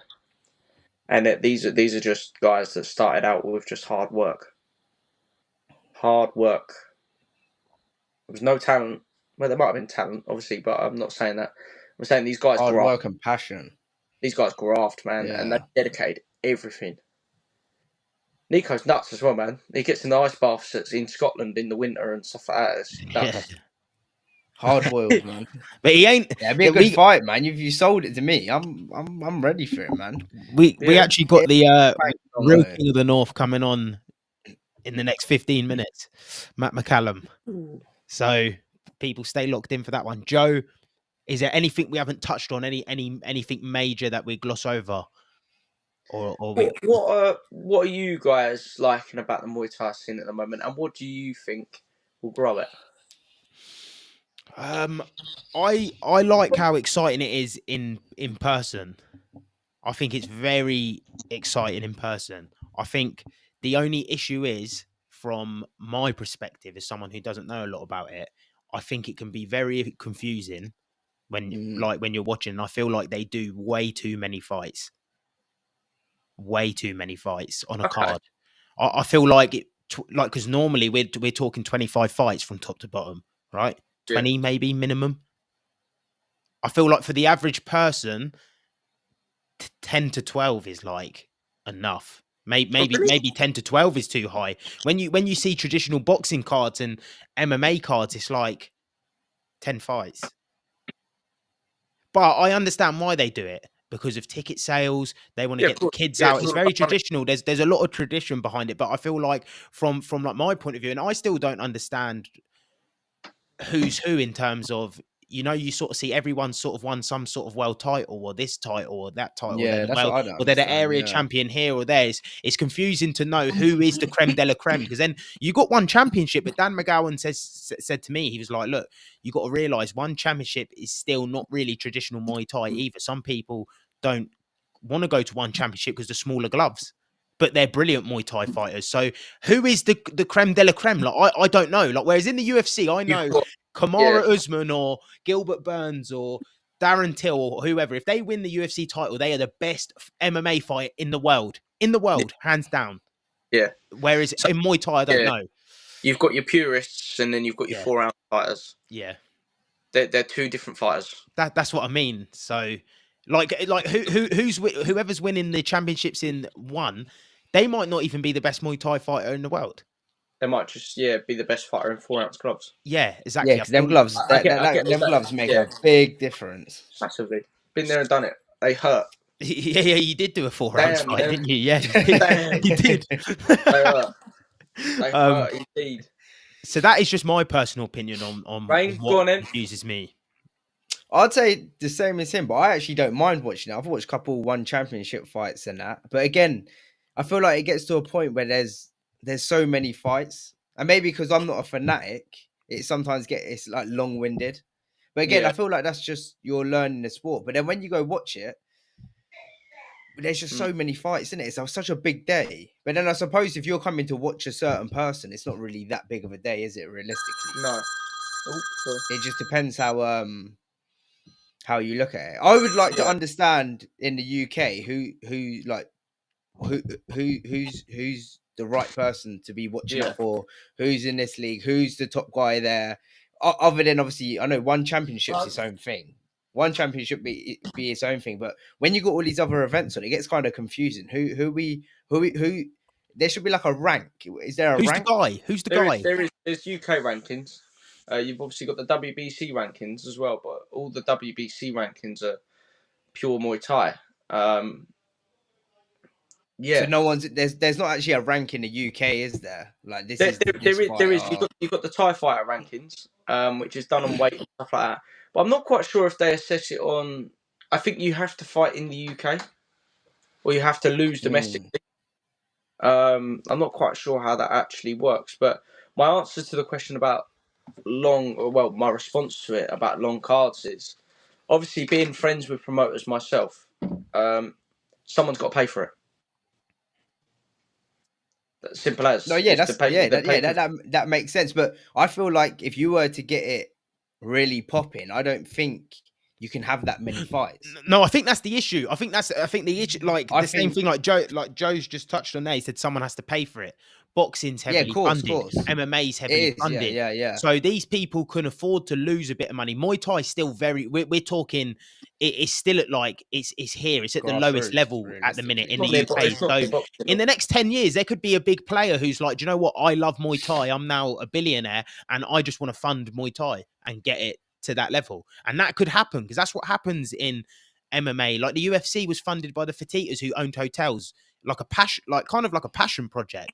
And these are just guys that started out with just hard work. Hard work. There was no talent. Well, there might have been talent, obviously, but I'm not saying that. I'm saying these guys Hard graft. work and passion. These guys graft, man, and they dedicate everything. Nico's nuts as well, man. He gets in the ice baths in Scotland in the winter and stuff like that. It's nuts. Hard boiled, man. But he ain't. Yeah, it'd be a good fight, man. If you sold it to me, I'm ready for it, man. We actually got the real King of the North coming on in the next 15 minutes, Matt McCallum. So people stay locked in for that one. Joe, is there anything we haven't touched on? Anything major that we gloss over? Or what are you guys liking about the Muay Thai scene at the moment, and what do you think will grow it? I like how exciting it is in person. I think it's very exciting in person. I think the only issue is, from my perspective, as someone who doesn't know a lot about it, I think it can be very confusing when you're watching. I feel like they do way too many fights on a card. I feel like it, because normally we're talking 25 fights from top to bottom, right? 20 maybe minimum. I feel like for the average person, 10 to 12 is like enough. Maybe 10 to 12 is too high. When you see traditional boxing cards and MMA cards, it's like 10 fights. But I understand why they do it. Because of ticket sales, they want to get the kids out. It's very traditional. There's a lot of tradition behind it. But I feel like from like my point of view, and I still don't understand who's who in terms of, you know, you sort of see everyone sort of won some sort of world title or this title or that title, or they're Yeah, the that's what world, I don't or they're the understand. area Yeah. champion here or there. It's confusing to know who is the creme de la creme, because then you got one championship. But Dan McGowan said to me, he was like, look, you got to realize one championship is still not really traditional Muay Thai either. Some people don't want to go to one championship because the smaller gloves, but they're brilliant Muay Thai fighters. So who is the creme de la creme? Like I don't know. Like, whereas in the UFC, I know Kamara Usman or Gilbert Burns or Darren Till or whoever, if they win the UFC title, they are the best MMA fight in the world, hands down. Yeah. Whereas So, in Muay Thai, I don't know. You've got your purists, and then you've got your 4-ounce fighters. Yeah, they're two different fighters. That's what I mean. So, like whoever's winning the championships in one, they might not even be the best Muay Thai fighter in the world. They might just be the best fighter in 4-ounce gloves. Yeah, exactly. Yeah, because them gloves, them gloves make a big difference. Massively. Been there and done it. They hurt. Yeah, you did do a 4-ounce fight, didn't you? Yeah, Damn. you did. They hurt. They hurt indeed. So that is just my personal opinion on Rain, what confuses me. I'd say the same as him, but I actually don't mind watching it. I've watched a couple one championship fights and that. But again, I feel like it gets to a point where there's so many fights. And maybe because I'm not a fanatic, it sometimes it's like long-winded. But again, I feel like that's just you're learning the sport. But then when you go watch it, there's just so many fights in it. It's such a big day. But then I suppose if you're coming to watch a certain person, it's not really that big of a day, is it, realistically? No. It just depends how you look at it. I would like to understand in the UK who's the right person to be watching it for, who's in this league, who's the top guy there. Other than obviously, I know one championship's its own thing. One championship be its own thing, but when you got all these other events on, it gets kind of confusing. Who there should be like a rank. Is there a rank? Who's the guy? There's UK rankings. You've obviously got the WBC rankings as well, but all the WBC rankings are pure Muay Thai. So no one's there's not actually a rank in the UK, is there? Like this there is. You've got the Thai fighter rankings, which is done on weight and stuff like that. But I'm not quite sure if they assess it on. I think you have to fight in the UK, or you have to lose domestically. I'm not quite sure how that actually works. But my answer to the question about my response to it about long cards is obviously being friends with promoters myself. Someone's got to pay for it. That's simple as. No, yeah, that makes sense. But I feel like if you were to get it really popping, I don't think you can have that many fights. No, I think that's the issue. I think the issue. Like same thing. Like Joe's just touched on there. He said someone has to pay for it. Boxing's heavily funded. MMA's heavily funded. Yeah. So these people can afford to lose a bit of money. Muay Thai is still we're talking. It's still at it's here. It's at the lowest level at the minute in the UK. So in the next 10 years, there could be a big player who's like, do you know what? I love Muay Thai. I'm now a billionaire, and I just want to fund Muay Thai and get it to that level. And that could happen because that's what happens in MMA. Like the UFC was funded by the Fertitas who owned hotels, like a passion, like kind of like a passion project.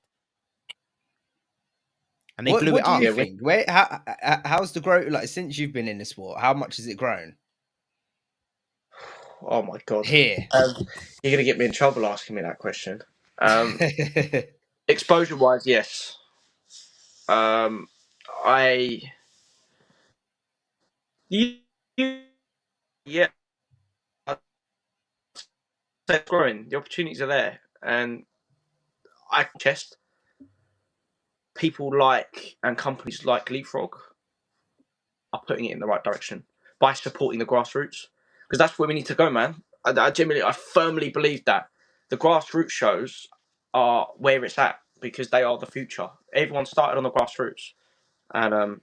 And they blew it up. What do you think? How's the growth like since you've been in the sport? How much has it grown? Oh my god! Here, you're gonna get me in trouble asking me that question. Exposure-wise, yes. It's growing. The opportunities are there, and people and companies like Leapfrog are putting it in the right direction by supporting the grassroots, because that's where we need to go, man. I firmly believe that the grassroots shows are where it's at because they are the future. Everyone started on the grassroots, and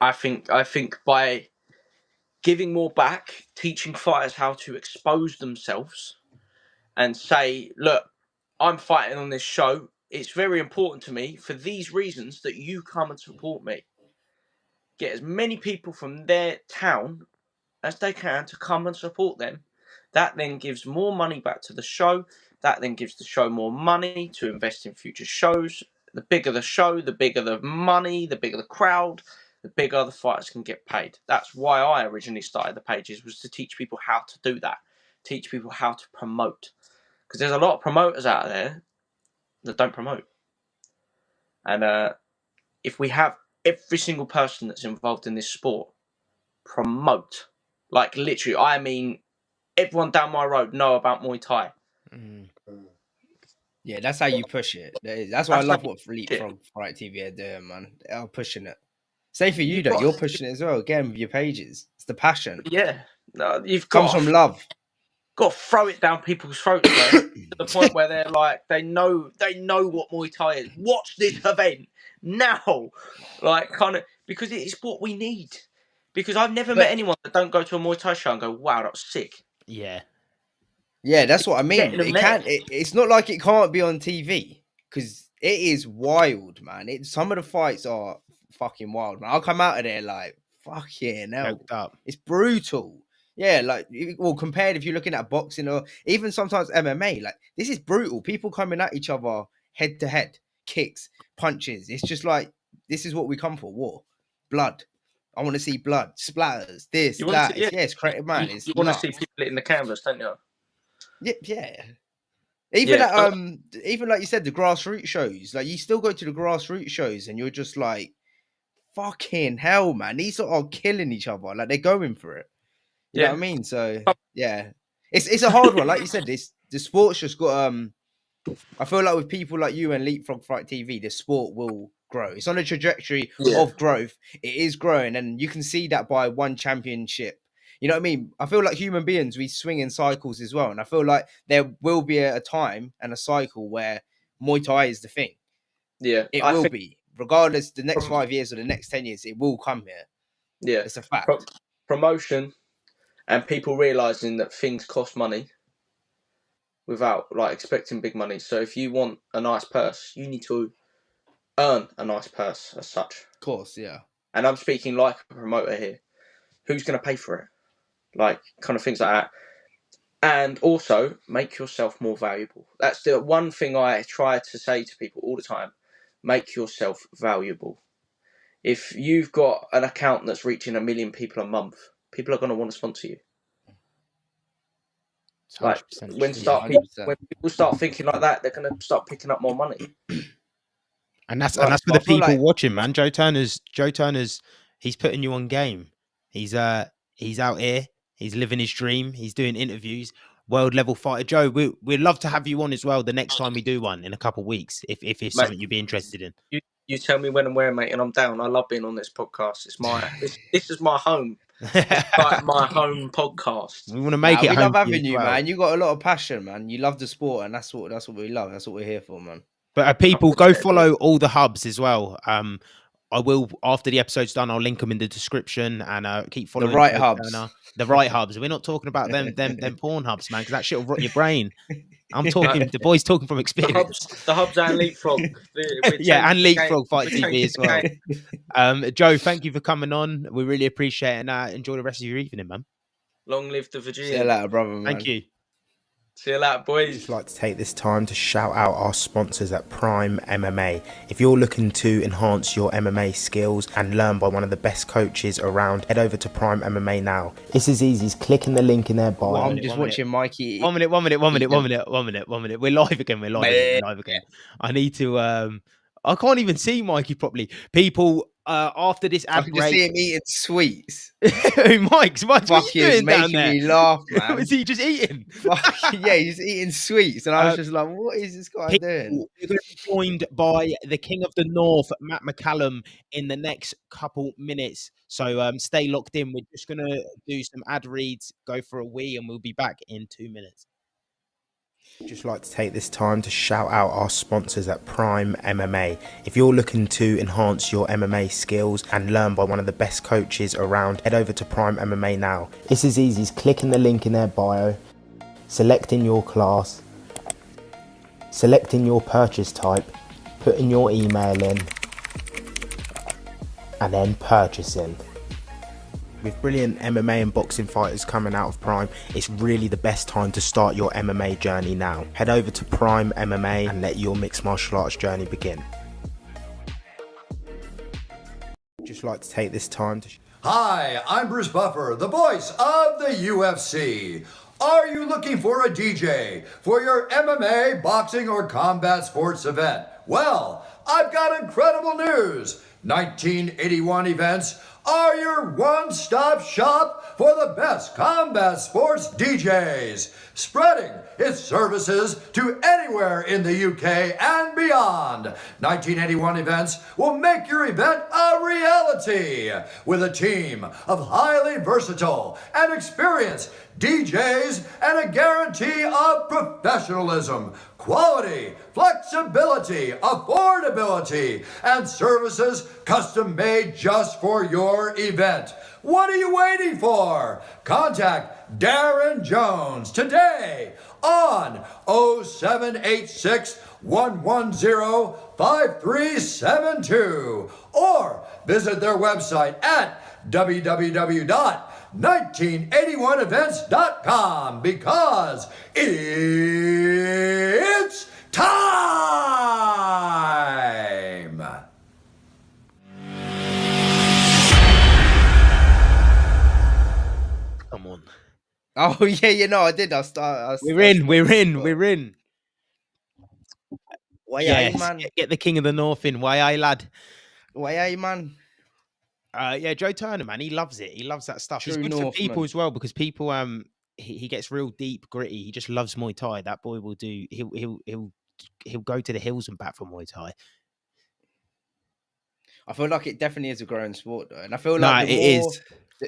I think by giving more back, teaching fighters how to expose themselves and say, look, I'm fighting on this show. It's very important to me for these reasons that you come and support me. get as many people from their town as they can to come and support them. That then gives more money back to the show. That then gives the show more money to invest in future shows. The bigger the show, the bigger the money, the bigger the crowd, the bigger the fighters can get paid. That's why I originally started the pages, was to teach people how to do that. Teach people how to promote. Because there's a lot of promoters out there that don't promote. And if we have every single person that's involved in this sport promote, like literally, I mean, everyone down my road know about Muay Thai. Yeah, that's how you push it. That's why I love what Leapfrog Fight TV are doing, man. They are pushing it. Same for you, though. You're pushing it as well. Again, with your pages. It's the passion. Yeah. No, you've Comes got from love. got to throw it down people's throats, man, to the point where they're like, they know what Muay Thai is. Watch this event now. Like, kind of, because it is what we need. Because I've never met anyone that don't go to a Muay Thai show and go, wow, that was sick. Yeah. Yeah, that's what I mean. Getting them It there. can't. It's not like it can't be on TV because it is wild, man. Some of the fights are fucking wild, man. I'll come out of there like fucking hell. Choked up. It's brutal. Yeah, like, well, compared if you're looking at boxing or even sometimes MMA, like, this is brutal. People coming at each other head to head, kicks, punches. It's just like, this is what we come for: war, blood. I want to see blood, splatters, this, You wanna that. see- yeah. It's creative, man. It's You want to nuts. see people hitting the canvas, don't you? Yeah. Even Yeah. even like you said, the grassroots shows. Like, you still go to the grassroots shows, and you're just like, fucking hell, man. These are killing each other. Like, they're going for it. You know what I mean? So yeah, it's a hard one. Like you said, the sport's just got I feel like with people like you and Leapfrog Fight TV, the sport will grow. It's on a trajectory of growth. It is growing, and you can see that by one championship. You know what I mean? I feel like human beings, we swing in cycles as well. And I feel like there will be a time and a cycle where Muay Thai is the thing. Yeah. It will be. Regardless, the next 5 years or the next 10 years, it will come here. Yeah. It's a fact. Promotion and people realising that things cost money without like expecting big money. So if you want a nice purse, you need to earn a nice purse as such. Of course, yeah. And I'm speaking like a promoter here. Who's going to pay for it? Like, kind of things like that. And also, make yourself more valuable. That's the one thing I try to say to people all the time. Make yourself valuable. If you've got an account that's reaching 1 million people a month, people are going to want to sponsor you. Like, when people start thinking like that, they're going to start picking up more money. And that's for the people watching, man. Joe Turner's he's putting you on game. He's out here. He's living his dream. He's doing interviews. World level fighter. Joe, we'd love to have you on as well the next time we do one in a couple of weeks, if it's something you'd be interested in. You tell me when and where, mate, and I'm down. I love being on this podcast. It's my this is my home. It's like my home podcast. We want to make it. We love having you, man. You got a lot of passion, man. You love the sport, and that's what we love. That's what we're here for, man. But people, go follow all the hubs as well. I will, after the episode's done, I'll link them in the description, and keep following the right hubs. The right hubs. We're not talking about them porn hubs, man, because that shit will rot your brain. I'm talking. The boy's talking from experience. The hubs and Leapfrog. And Leapfrog Fight TV as well. Joe, thank you for coming on. We really appreciate it, and enjoy the rest of your evening, man. Long live the Virginia. See you later, brother, man. Thank you. See you later, boys. I'd just like to take this time to shout out our sponsors at Prime MMA. If you're looking to enhance your MMA skills and learn by one of the best coaches around, head over to Prime MMA now. It's as easy as clicking the link in their bio. Well, I'm just watching Mikey. 1 minute. We're live again. We're live again. I need to. I can't even see Mikey properly. People, after this ad break, I can just see him eating sweets. Mike's what are you doing down there? Me laugh, man. Was he just eating? Yeah, he's eating sweets, and I was just like, "What is this guy doing?" We're going to be joined by the King of the North, Matt McCallum, in the next couple minutes. So stay locked in. We're just going to do some ad reads, go for a wee, and we'll be back in 2 minutes. Just like to take this time to shout out our sponsors at Prime MMA. If you're looking to enhance your MMA skills and learn by one of the best coaches around, head over to Prime MMA now. It's as easy as clicking the link in their bio, selecting your class, selecting your purchase type, putting your email in, and then purchasing. With brilliant MMA and boxing fighters coming out of Prime, it's really the best time to start your MMA journey now. Head over to Prime MMA and let your mixed martial arts journey begin. Just like to take this time to... Hi, I'm Bruce Buffer, the voice of the UFC. Are you looking for a DJ for your MMA, boxing, or combat sports event? Well, I've got incredible news. 1981 Events are your one-stop shop for the best combat sports DJs, spreading its services to anywhere in the UK and beyond. 1981 Events will make your event a reality with a team of highly versatile and experienced DJs and a guarantee of professionalism, quality, flexibility, affordability, and services custom made just for your event. What are you waiting for? Contact Darren Jones today on 0786 110 5372 or visit their website at www.1981events.com because it's time! Come on. Oh yeah, I did. We're in. Why are you, Yes, man? get the King of the North in. Why, lad? Why are you, man? Yeah, Joe Turner, man, he loves it. He loves that stuff. He's True good for people Northman. as well because people, he gets real deep, gritty. He just loves Muay Thai. That boy will do. He'll go to the hills and back for Muay Thai. I feel like it definitely is a growing sport, though, and I feel No, like it is.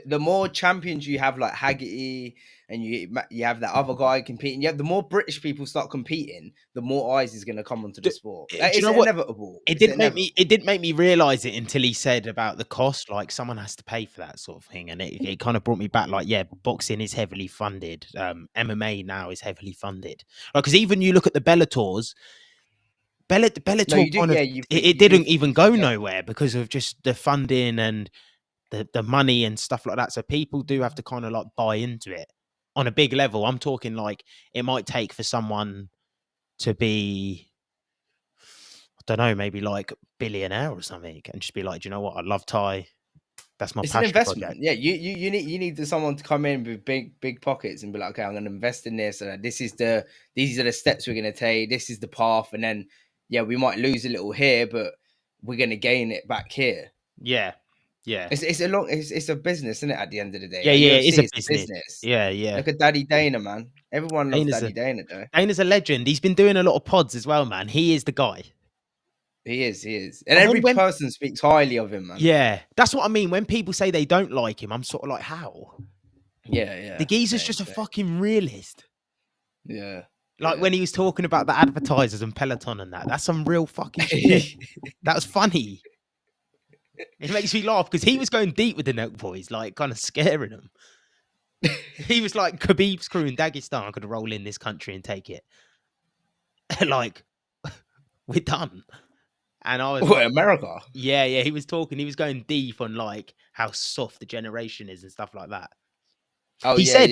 the more champions you have, like Haggerty, and you have that other guy competing. The more British people start competing, the more eyes is going to come onto the sport. Do It's you know what? inevitable. It didn't make me realize it until he said about the cost. Like someone has to pay for that sort of thing, and it kind of brought me back. Like, yeah, boxing is heavily funded. MMA now is heavily funded. Like, because even you look at the Bellators. Bellator No, you do. kind of Yeah, it didn't even go nowhere because of just the funding and the money and stuff like that. So people do have to kind of like buy into it on a big level. I'm talking like it might take for someone to be, I don't know, maybe like billionaire or something, and just be like, do you know what? I love Thai. That's my It's an passion investment. project. Yeah, you need someone to come in with big pockets and be like, okay, I'm going to invest in this, and these are the steps we're going to take. This is the path, and then we might lose a little here, but we're going to gain it back here. Yeah. It's a business, isn't it? At the end of the day, Yeah, UFC, it's a business. Yeah. Look at Daddy Dana, man. Everyone loves Daddy Dana, though. Dana's a legend. He's been doing a lot of pods as well, man. He is the guy. He is, and every person speaks highly of him, man. Yeah, that's what I mean. When people say they don't like him, I'm sort of like, how? Yeah. The geezer's just a fucking realist. Yeah. Like when he was talking about the advertisers and Peloton and that's some real fucking shit. That was funny. It makes me laugh because he was going deep with the Neck Boys, like kind of scaring them. He was like, Khabib's crew in Dagestan could roll in this country and take it. Like, we're done. And I was like, America? Yeah. He was talking. He was going deep on like how soft the generation is and stuff like that. Oh, He said,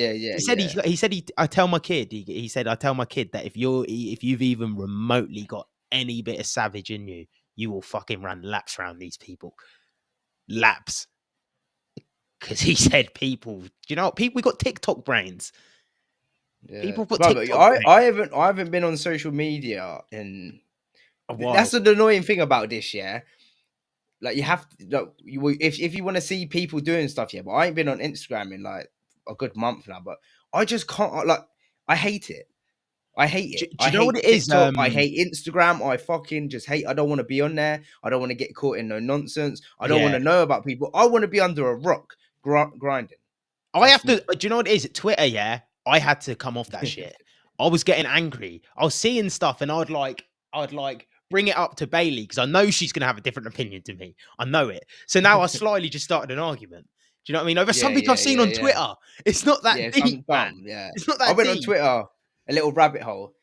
I tell my kid. He said, I tell my kid that if you've even remotely got any bit of savage in you, you will fucking run laps around these people. Laps. Because he said, people, you know, we got TikTok brains. Yeah. People put TikTok. I haven't been on social media in a while. That's the annoying thing about this, yeah. Like you have to, like, if you want to see people doing stuff, yeah. But I ain't been on Instagram in like a good month now. But I just can't. Like, I hate it. I hate it. Do you know what it is? I hate Instagram. I fucking just hate. I don't want to be on there. I don't want to get caught in no nonsense. I don't want to know about people. I want to be under a rock grinding. I have to. Do you know what it is? Twitter, yeah. I had to come off that shit. I was getting angry. I was seeing stuff, and I'd like bring it up to Bailey because I know she's gonna have a different opinion to me. I know it. So now I slyly just started an argument. Do you know what I mean? Over something I've seen on Twitter. It's not that deep, man. Yeah, it's not that. I went on Twitter, a little rabbit hole,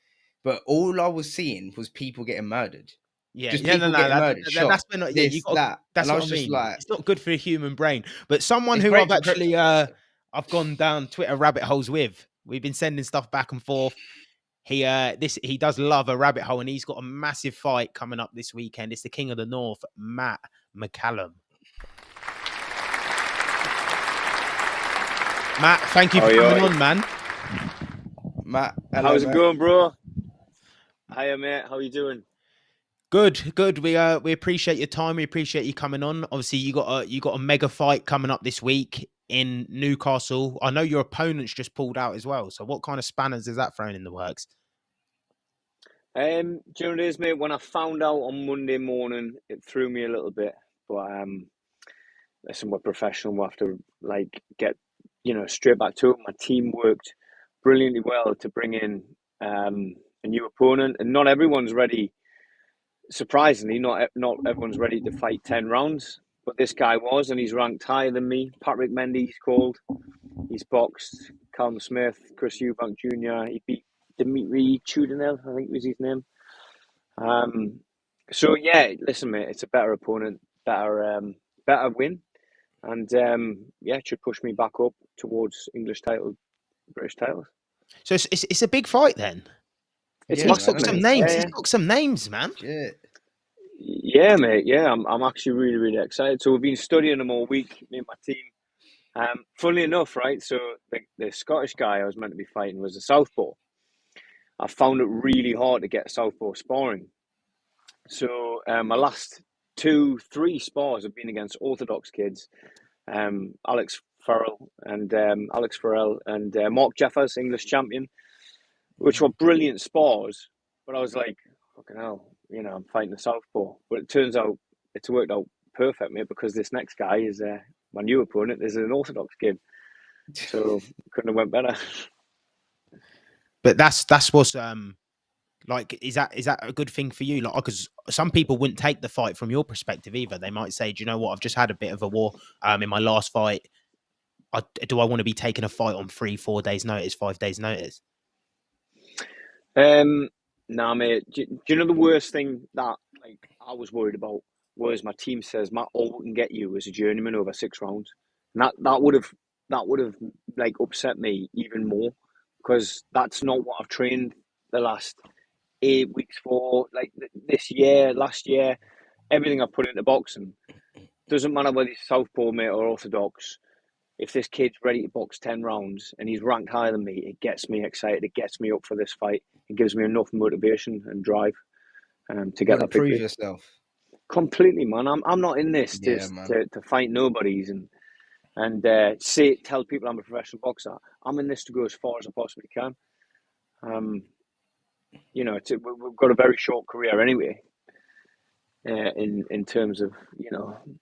but all I was seeing was people getting murdered. Yeah, Just yeah, no, people no, getting murdered, that's shot, when, yeah, you this, got. that. That's And I what I was just mean. like, It's not good for the human brain. But someone it's who great I've for actually, crypto. I've gone down Twitter rabbit holes with. We've been sending stuff back and forth. He does love a rabbit hole, and he's got a massive fight coming up this weekend. It's the King of the North, Matt McCallum. Matt, thank you for coming on, man. Matt, hello, How's it mate. going, bro? Hiya, mate. How you doing? Good, good. We appreciate your time. We appreciate you coming on. Obviously, you got a mega fight coming up this week in Newcastle. I know your opponent's just pulled out as well. So, what kind of spanners is that thrown in the works? Do you know what it is, mate? When I found out on Monday morning, it threw me a little bit. But listen, we're professional. We have to get straight back to it. My team worked brilliantly well to bring in a new opponent, and not everyone's ready. Surprisingly, not everyone's ready to fight 10 rounds, but this guy was, and he's ranked higher than me. Patrick Mendy, he's called. He's boxed Callum Smith, Chris Eubank Jr. He beat Dimitri Chudinel, I think was his name. So yeah, listen, mate, it's a better opponent, better win, and it should push me back up towards English title, British titles. So it's a big fight then. It's Yeah, He's massive, got some mate. names. Yeah, He's got some names, man. Shit. yeah, mate. Yeah, I'm actually really, really excited. So we've been studying them all week, me and my team. Funnily enough, right? So the Scottish guy I was meant to be fighting was a southpaw. I found it really hard to get southpaw sparring. So my last 2-3 spars have been against orthodox kids, Alex Farrell and Mark Jeffers, English champion, which were brilliant spars. But I was like, fucking hell, I'm fighting a southpaw. But it turns out it's worked out perfect, mate, because this next guy is my new opponent is an orthodox kid. So couldn't have went better. But that's what's like. Is that a good thing for you? Like, because some people wouldn't take the fight from your perspective either. They might say, "Do you know what? I've just had a bit of a war. In my last fight, do I want to be taking a fight on 3-4 days' notice, 5 days' notice?" Nah, mate. Do you know the worst thing that I was worried about was my team says, Matt, all we can get you is a journeyman over 6 rounds, and that would have upset me even more, because that's not what I've trained the last 8 weeks for. Like this year, last year, everything I've put into boxing, doesn't matter whether he's southpaw, mate, or orthodox. If this kid's ready to box 10 rounds and he's ranked higher than me, it gets me excited. It gets me up for this fight. It gives me enough motivation and drive to get that prove victory. yourself. Completely, man. I'm not in this Yeah, man. to fight nobodies and tell people I'm a professional boxer. I'm in this to go as far as I possibly can. We've got a very short career anyway. In terms of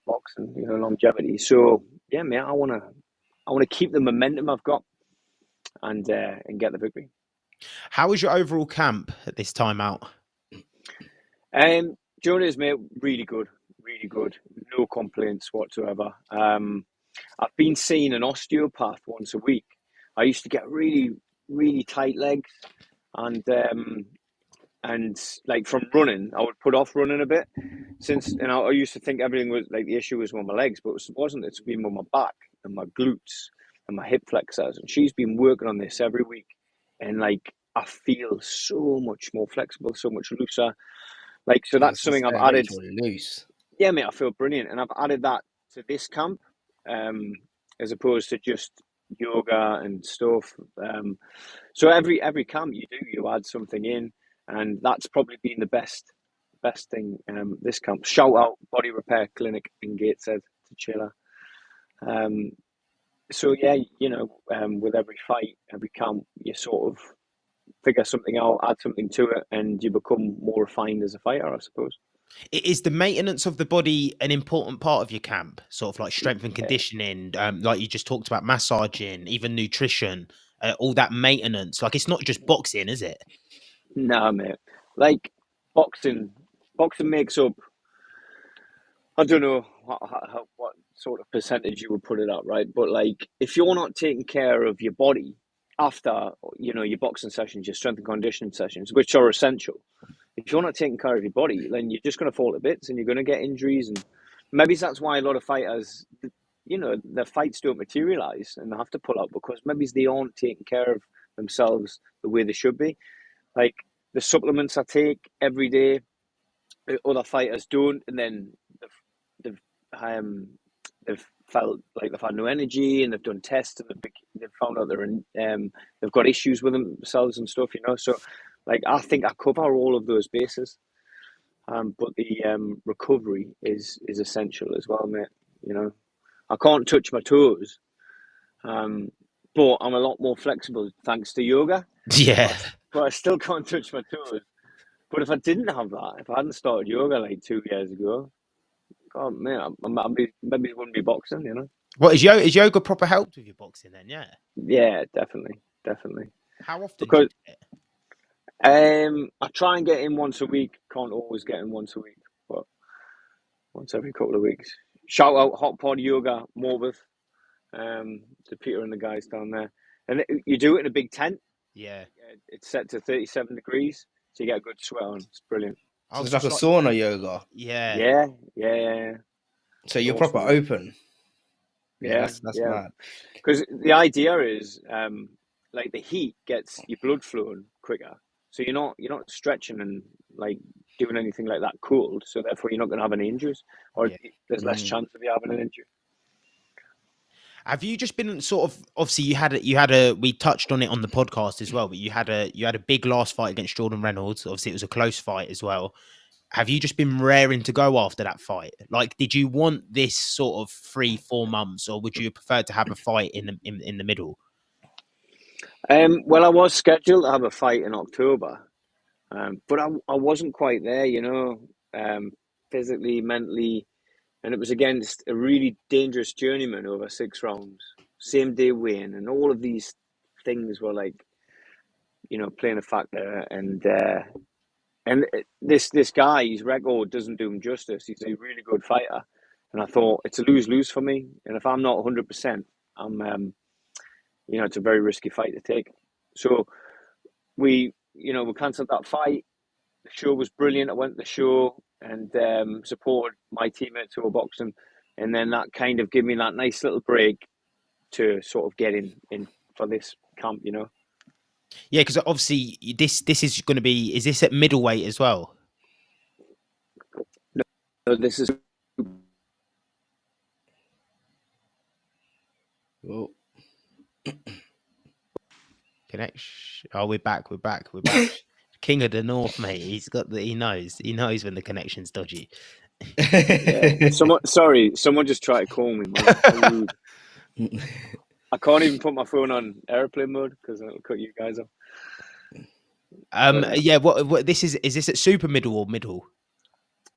boxing, longevity. So yeah, mate, I want to keep the momentum I've got and get the victory. How was your overall camp at this time out? Jonas, mate, really good, no complaints whatsoever. I've been seeing an osteopath once a week. I used to get really, really tight legs, and like from running, I would put off running a bit. I used to think everything was like the issue was with my legs, but it wasn't. It's been with my back and my glutes and my hip flexors. And she's been working on this every week, and I feel so much more flexible, so much looser. So that's something I've added. Loose. Yeah, mate, I feel brilliant, and I've added that to this camp, as opposed to just yoga and stuff. So every camp you add something in. And that's probably been the best thing this camp. Shout out Body Repair Clinic in Gateshead to Chiller. So yeah, with every fight, every camp, you sort of figure something out, add something to it, and you become more refined as a fighter, I suppose. Is the maintenance of the body an important part of your camp? Sort of like strength and conditioning, like you just talked about, massaging, even nutrition, all that maintenance. Like, it's not just boxing, is it? Nah, mate. Like boxing makes up, I don't know what sort of percentage you would put it at, right? But like, if you're not taking care of your body after your boxing sessions, your strength and conditioning sessions, which are essential, if you're not taking care of your body, then you're just going to fall to bits and you're going to get injuries. And maybe that's why a lot of fighters, their fights don't materialize and they have to pull out because maybe they aren't taking care of themselves the way they should be. Like the supplements I take every day, other fighters don't, and then they've they've felt like they've had no energy, and they've done tests, and they've found out they've got issues with themselves and stuff, So, like, I think I cover all of those bases, but the recovery is essential as well, mate. I can't touch my toes, but I'm a lot more flexible thanks to yoga. Yeah. But I still can't touch my toes. But if I didn't have that, if I hadn't started yoga like 2 years ago, God, man, maybe it wouldn't be boxing, What is yoga proper helped with your boxing then? Yeah. Yeah, definitely. How often do Because you do it? I try and get in once a week. Can't always get in once a week, but once every couple of weeks. Shout out Hot Pod Yoga Morbith, to Peter and the guys down there. And you do it in a big tent. Yeah. It's set to 37 degrees, so you get a good sweat on. It's brilliant. So it's like a sauna yoga. Yeah. Yeah. So you're Awesome. proper open. Yeah, that's mad. Because the idea is, like the heat gets your blood flowing quicker, so you're not stretching and like doing anything like that cold. So therefore, you're not going to have any injuries, or there's less chance of you having an injury. Have you just been sort of obviously you had we touched on it on the podcast as well, but you had a big last fight against Jordan Reynolds. Obviously, it was a close fight as well. Have you just been raring to go after that fight? Like, did you want this sort of 3-4 months, or would you prefer to have a fight in the middle? Well, I was scheduled to have a fight in October, but I wasn't quite there, physically, mentally, and it was against a really dangerous journeyman over 6 rounds, same day win, and all of these things were like, playing a factor, and this guy, his record doesn't do him justice. He's a really good fighter, and I thought it's a lose-lose for me. And if I'm not 100%, I'm, it's a very risky fight to take. So we cancelled that fight. The show was brilliant. I went to the show and supported my teammates who were boxing, and then that kind of gave me that nice little break to sort of get in for this camp. Yeah, because obviously this is going to be. Is this at middleweight as well? No, this is. Oh. Connection. Oh, we're back. King of the North, mate. He knows when the connection's dodgy. Yeah. Someone just tried to call me, man. How rude. I can't even put my phone on airplane mode because it'll cut you guys off. Yeah. What this is this at super middle or middle?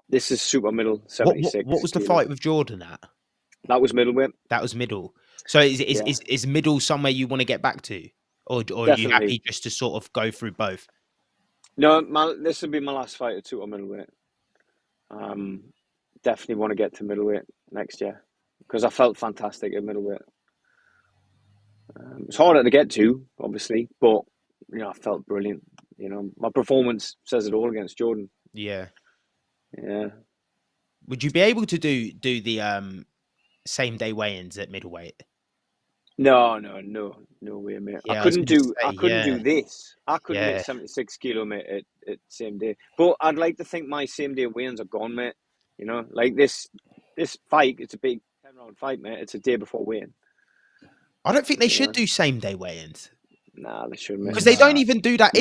This is super middle, 76. What was the fight with Jordan at? That was middleweight. That was middle. So is middle somewhere you want to get back to, or are you happy just to sort of go through both? No, this will be my last fight at super middleweight. Definitely want to get to middleweight next year because I felt fantastic at middleweight. It's harder to get to, obviously, but I felt brilliant. My performance says it all against Jordan. Yeah. Would you be able to do the same day weigh-ins at middleweight? No way, mate. Yeah, I couldn't do this. I couldn't hit 76 kilo, mate, at same day. But I'd like to think my same day weigh-ins are gone, mate. Like this fight, it's a big 10-round fight, mate. It's a day before weigh-in. I don't think they should do same day weigh-ins. Nah, they shouldn't. Because they don't even do that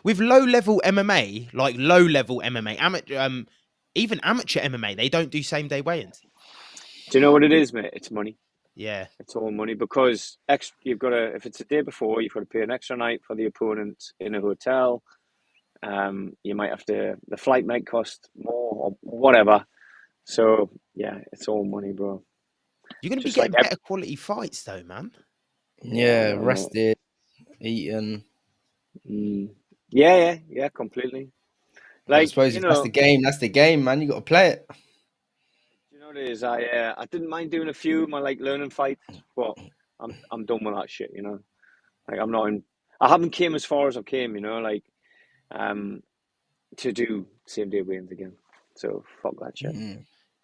with low-level MMA, like low-level MMA, even amateur MMA. They don't do same day weigh-ins. Do you know what it is, mate? It's money. Yeah, it's all money because you've got to. If it's a day before, you've got to pay an extra night for the opponent in a hotel. You might have to. The flight might cost more or whatever. So yeah, it's all money, bro. You're going to be getting better quality fights, though, man. Yeah, rested, eating. Yeah, completely. Like, I suppose that's the game. That's the game, man. You got to play it. You know what it is? I didn't mind doing a few of my learning fights, but I'm done with that shit. Like I'm not in. I haven't came as far as I came. to do same day weigh-ins again. So fuck that shit.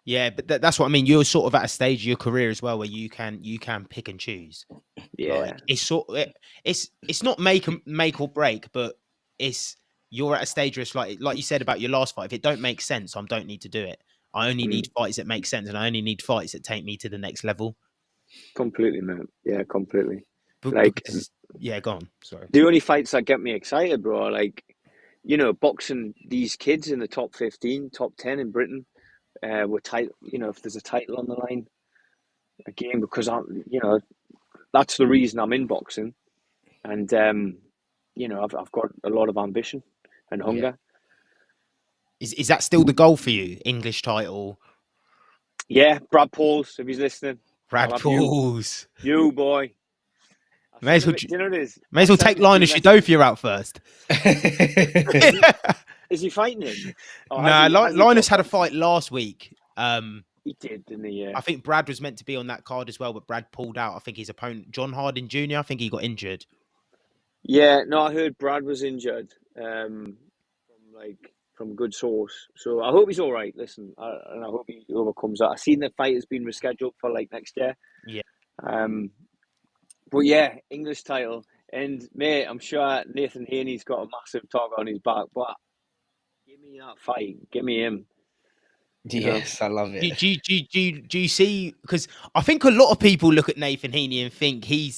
Yeah, but that's what I mean. You're sort of at a stage of your career as well where you can pick and choose. Yeah, Like it's not make or break, but you're at a stage where it's like you said about your last fight. If it don't make sense, I don't need to do it. I only need fights that make sense, and I only need fights that take me to the next level. completely, man. Yeah, completely. Because yeah, go on. Sorry. The only fights that get me excited, bro, are like, you know, boxing these kids in the top 15, top 10 in Britain. With title, you know, if there's a title on the line, again, because you know, that's the reason I'm in boxing, and you know, I've got a lot of ambition and hunger. Is that still the goal for you? English title? Yeah, Brad Pauls, if he's listening. Brad Pauls. You boy. May as well, do you know what it is? may as well take Linus Shadofia out first. Is he fighting him? Nah, Linus had a fight last week. He did, didn't he? Yeah. I think Brad was meant to be on that card as well, but Brad pulled out. I think his opponent, John Harding Jr., I think he got injured. Yeah, no, I heard Brad was injured from a good source. So I hope he's all right. Listen, and I hope he overcomes that. I've seen the fight has been rescheduled for like next year. Yeah. But yeah, English title. And mate, I'm sure Nathan Haney's got a massive target on his back, but give me that fight. Give me him. Yes, I love it. Do you see? Because I think a lot of people look at Nathan Heaney and think he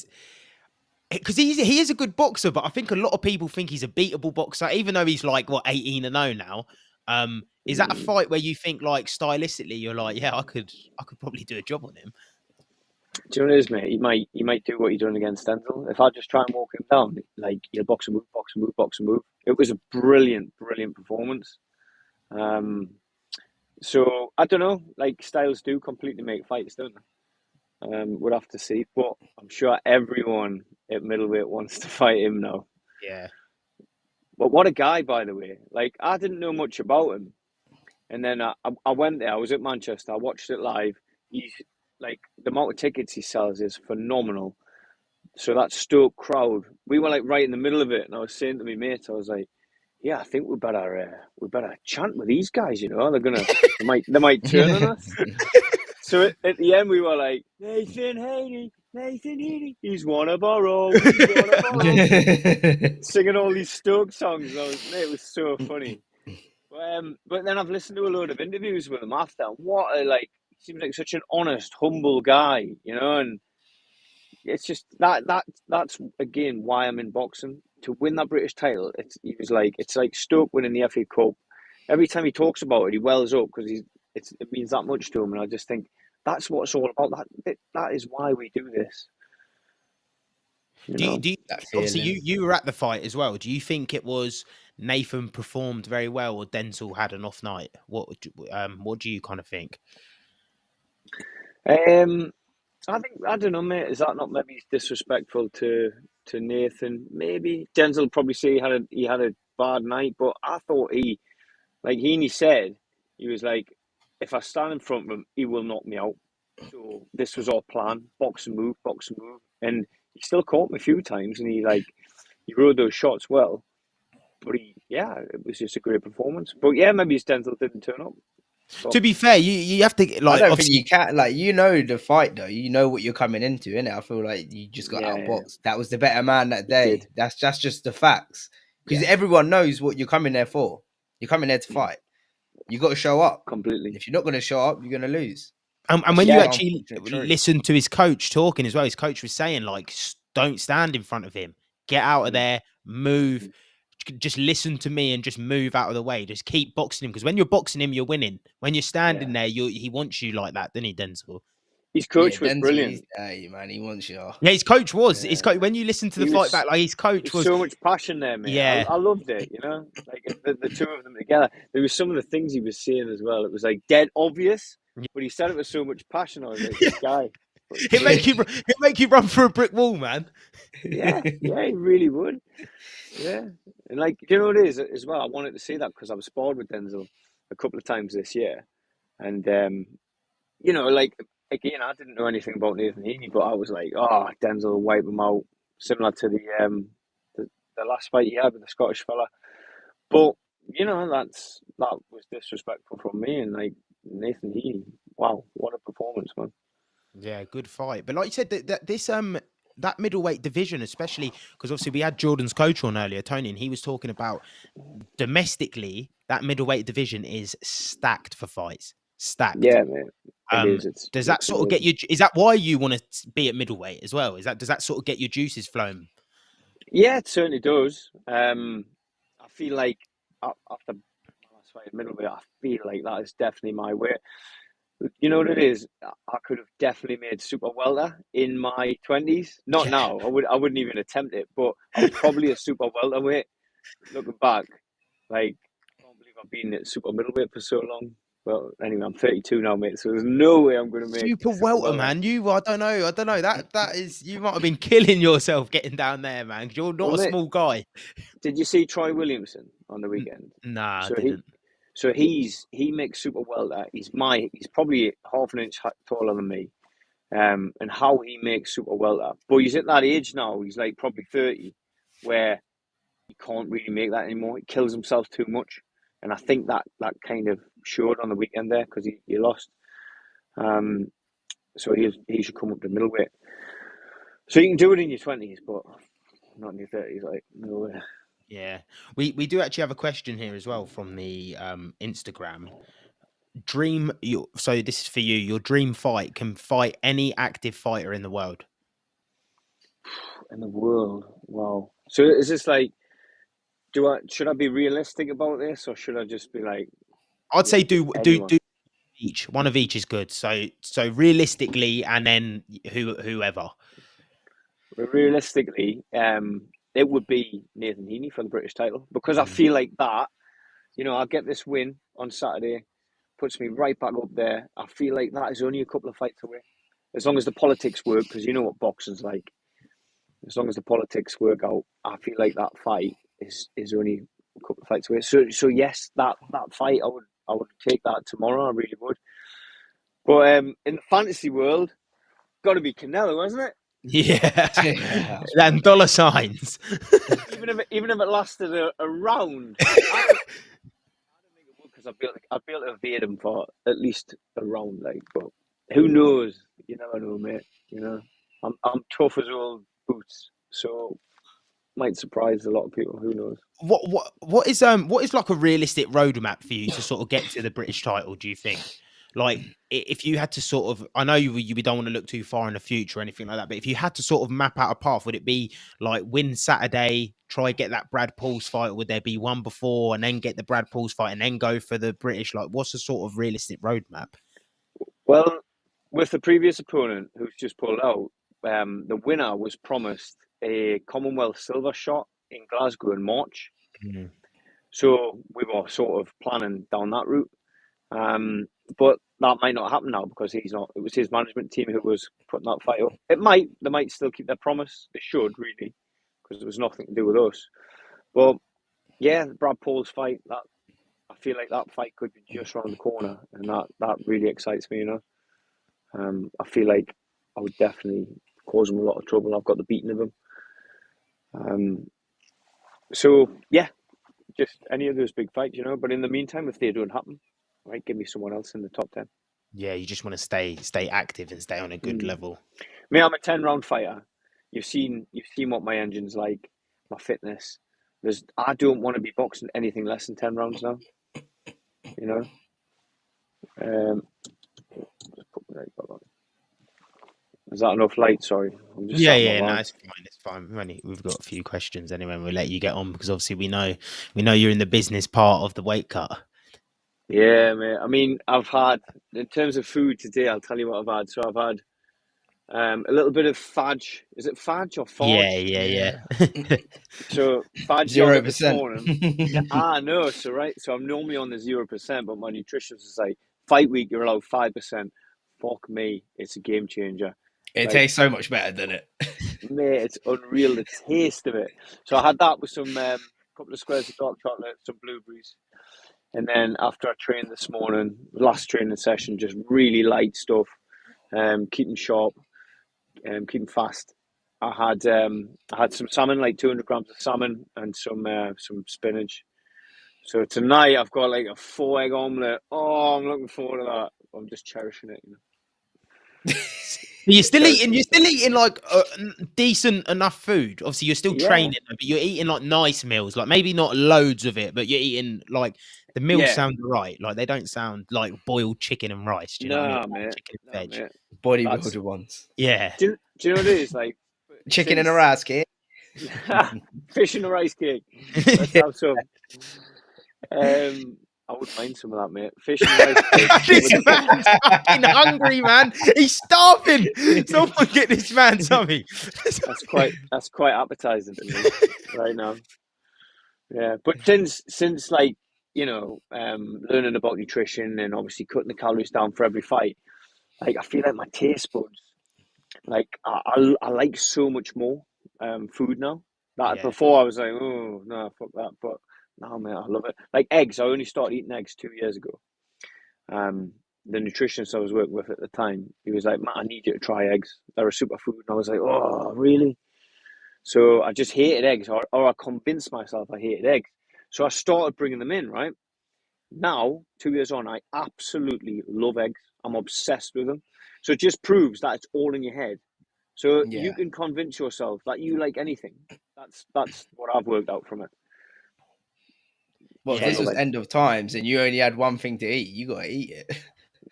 is a good boxer, but I think a lot of people think he's a beatable boxer, even though he's like 18-0 now. Is that a fight where you think like stylistically you're like, yeah, I could probably do a job on him? Do you know what it is, mate? He might do what he done against Denzel. If I just try and walk him down, like he'll box and move, box and move, box and move. It was a brilliant performance. So I don't know. Like styles do completely make fights, don't they? We'll have to see, but I'm sure everyone at middleweight wants to fight him now. Yeah. But what a guy, by the way. Like I didn't know much about him, and then I went there. I was at Manchester. I watched it live. He's like the amount of tickets he sells is phenomenal. So that Stoke crowd, we were like right in the middle of it, and I was saying to my mate, I was like, "Yeah, I think we better chant with these guys. You know, they might turn on us." So at the end, we were like, Nathan Heaney, he's one of our own. Singing all these Stoke songs. It was so funny. But then I've listened to a load of interviews with him after. He seems like such an honest, humble guy, you know, and it's just that's again why I'm in boxing. To win that British title, it's like Stoke winning the FA Cup. Every time he talks about it, he wells up because it means that much to him, and I just think that's what it's all about. That is why we do this. Do you obviously you were at the fight as well. Do you think it was Nathan performed very well or Denzel had an off night? What do you kind of think? I don't know, mate. Is that not maybe disrespectful to Nathan? Maybe Denzel will probably say he had a bad night, but I thought he said he was like, if I stand in front of him, he will knock me out. So this was our plan: box and move, and he still caught me a few times, and he rode those shots well. But it was just a great performance. But yeah, maybe Denzel didn't turn up. To be fair, you have to like. I don't think you can the fight though. You know what you're coming into, innit? I feel like you just got outboxed. That was the better man that day. That's just the facts. Because everyone knows what you're coming there for. You're coming there to fight. You got to show up completely. If you're not going to show up, you're going to lose. And when you actually listen to his coach talking as well, his coach was saying like, don't stand in front of him. Get out of there. Move. Just listen to me and just move out of the way. Just keep boxing him because when you're boxing him, you're winning. When you're standing there, he wants you like that, doesn't he, Denzel? His coach was brilliant. Hey man, he wants you. Yeah, his coach was. His coach. When you listen to the fight back, like his coach was so much passion there, man. Yeah, I loved it. You know, like the two of them together. There was some of the things he was saying as well. It was like dead obvious, but he said it with so much passion. I was like, this guy. He'll make you run through a brick wall, man. Yeah, he really would. Yeah, and like, you know what it is as well? I wanted to see that because I've sparred with Denzel a couple of times this year, and you know, like again, I didn't know anything about Nathan Heaney, but I was like, oh, Denzel will wipe him out, similar to the last fight he had with the Scottish fella. But that was disrespectful from me. And like Nathan Heaney, wow, what a performance, man. Yeah, good fight. But like you said, that middleweight division, especially because obviously we had Jordan's coach on earlier, Tony, and he was talking about domestically that middleweight division is stacked for fights, stacked. Yeah, mate, it is. Does that It's sort of get amazing. you? Is that why you want to be at middleweight as well? Does that sort of get your juices flowing? Yeah, it certainly does. I feel like after my last fight at middleweight, I feel like that is definitely my way. You know what it is? I could have definitely made super welter in my 20s. Not Yeah. now. I wouldn't even attempt it. But I was probably a super welterweight. Looking back, like I can't believe I've been at super middleweight for so long. Well, anyway, I'm 32 now, mate. So there's no way I'm going to make Super super welter, welter. man. I don't know. That is, you might have been killing yourself getting down there, man. 'Cause you're not Well, a mate, small guy. did you see Troy Williamson on the weekend? Nah, I So he, didn't. so he makes super welter. He's probably half an inch taller than me. And how he makes super welter. But he's at that age now. He's like probably 30, where he can't really make that anymore. He kills himself too much, and I think that kind of showed on the weekend there because he lost. So he should come up to middleweight. So you can do it in your 20s, but not in your 30s. Like no way. Yeah, we do actually have a question here as well from the Instagram. So this is for you. Your dream fight can fight any active fighter in the world. In the world, wow. So is this like, should I be realistic about this, or should I just be like, I'd yeah, say just anyone? do each. One of each is good. So realistically, and then whoever. Realistically, it would be Nathan Heaney for the British title because I Mm. feel like that. I'll get this win on Saturday, puts me right back up there. I feel like that is only a couple of fights away, as long as the politics work. Because you know what boxing's like. As long as the politics work out, I feel like that fight is only a couple of fights away. So yes, that fight I would take that tomorrow. I really would. But in the fantasy world, got to be Canelo, hasn't it? Yeah, Yeah, and dollar signs. Even if it lasted a round, I don't think it would because I'd be able to evade him for at least a round. Like, but who knows? You never know, mate. I'm tough as old boots, so might surprise a lot of people. Who knows? What is like a realistic roadmap for you to sort of get to the British title? Do you think? Like, if you had to sort of, I know you don't want to look too far in the future or anything like that, but if you had to sort of map out a path, would it be like win Saturday, try get that Brad Pauls fight? Or would there be one before and then get the Brad Pauls fight and then go for the British? Like, what's the sort of realistic roadmap? Well, with the previous opponent who's just pulled out, the winner was promised a Commonwealth silver shot in Glasgow in March. Mm. So we were sort of planning down that route. But that might not happen now because he's not. It was his management team who was putting that fight up. They might still keep their promise. They should really, because it was nothing to do with us. But yeah, Brad Paul's fight. That I feel like that fight could be just around the corner, and that really excites me. I feel like I would definitely cause him a lot of trouble. I've got the beating of him. So yeah, just any of those big fights, But in the meantime, if they don't happen, right, give me someone else in the top 10. Yeah, you just want to stay active and stay on a good level. Me, I'm a 10-round fighter. You've seen what my engine's like, my fitness. I don't want to be boxing anything less than 10 rounds now. Just put my right back on. Is that enough light? Sorry, I'm just sat in my van. No, it's fine. We've got a few questions anyway, and we'll let you get on because obviously we know you're in the business part of the weight cut. Yeah, mate. I mean, I've had, in terms of food today, I'll tell you what I've had. So I've had a little bit of fudge. Is it fudge or fudge? Yeah. So fudge 0%. yogurt this morning. No. So I'm normally on the 0%, but my nutritionist is like, fight week, you're allowed 5%. Fuck me, it's a game changer. It tastes so much better, doesn't it? Mate, it's unreal, the taste of it. So I had that with some couple of squares of dark chocolate, some blueberries. And then after I trained this morning, last training session, just really light stuff, keeping sharp, keeping fast. I had some salmon, like 200 grams of salmon and some spinach. So tonight I've got like a 4-egg omelette. Oh, I'm looking forward to that. I'm just cherishing it. You're still Cherishing eating. You're it. still eating like decent enough food. Obviously, you're still Yeah. training, but you're eating like nice meals. Like maybe not loads of it, but you're eating like the meals Yeah. sound right. Like they don't sound like boiled chicken and rice. Do you know what I mean? Nah, mate. Chicken and Nah, veg. mate. Bodybuilder ones. Yeah. Do you know what it is? Like Chicken and a rice cake. fish and a rice cake. Let's have some. I wouldn't mind some of that, mate. Fish and rice cake. This man's fucking hungry, man. He's starving. Someone get this man something. That's quite appetizing to me right now. Yeah, but since like learning about nutrition and obviously cutting the calories down for every fight, like I feel like my taste buds, like I like so much more food now. That Yeah. before I was like, oh no, fuck that, but now, man, I love it. Like eggs, I only started eating eggs 2 years ago. The nutritionist I was working with at the time, he was like, "Matt, I need you to try eggs. They're a superfood." And I was like, "Oh, really?" So I just hated eggs, or I convinced myself I hated eggs. So I started bringing them in, right? Now, 2 years on, I absolutely love eggs. I'm obsessed with them. So it just proves that it's all in your head. So Yeah. you can convince yourself that you like anything. That's what I've worked out from it. Well, Yeah. this was end of times, and you only had one thing to eat. You got to eat it.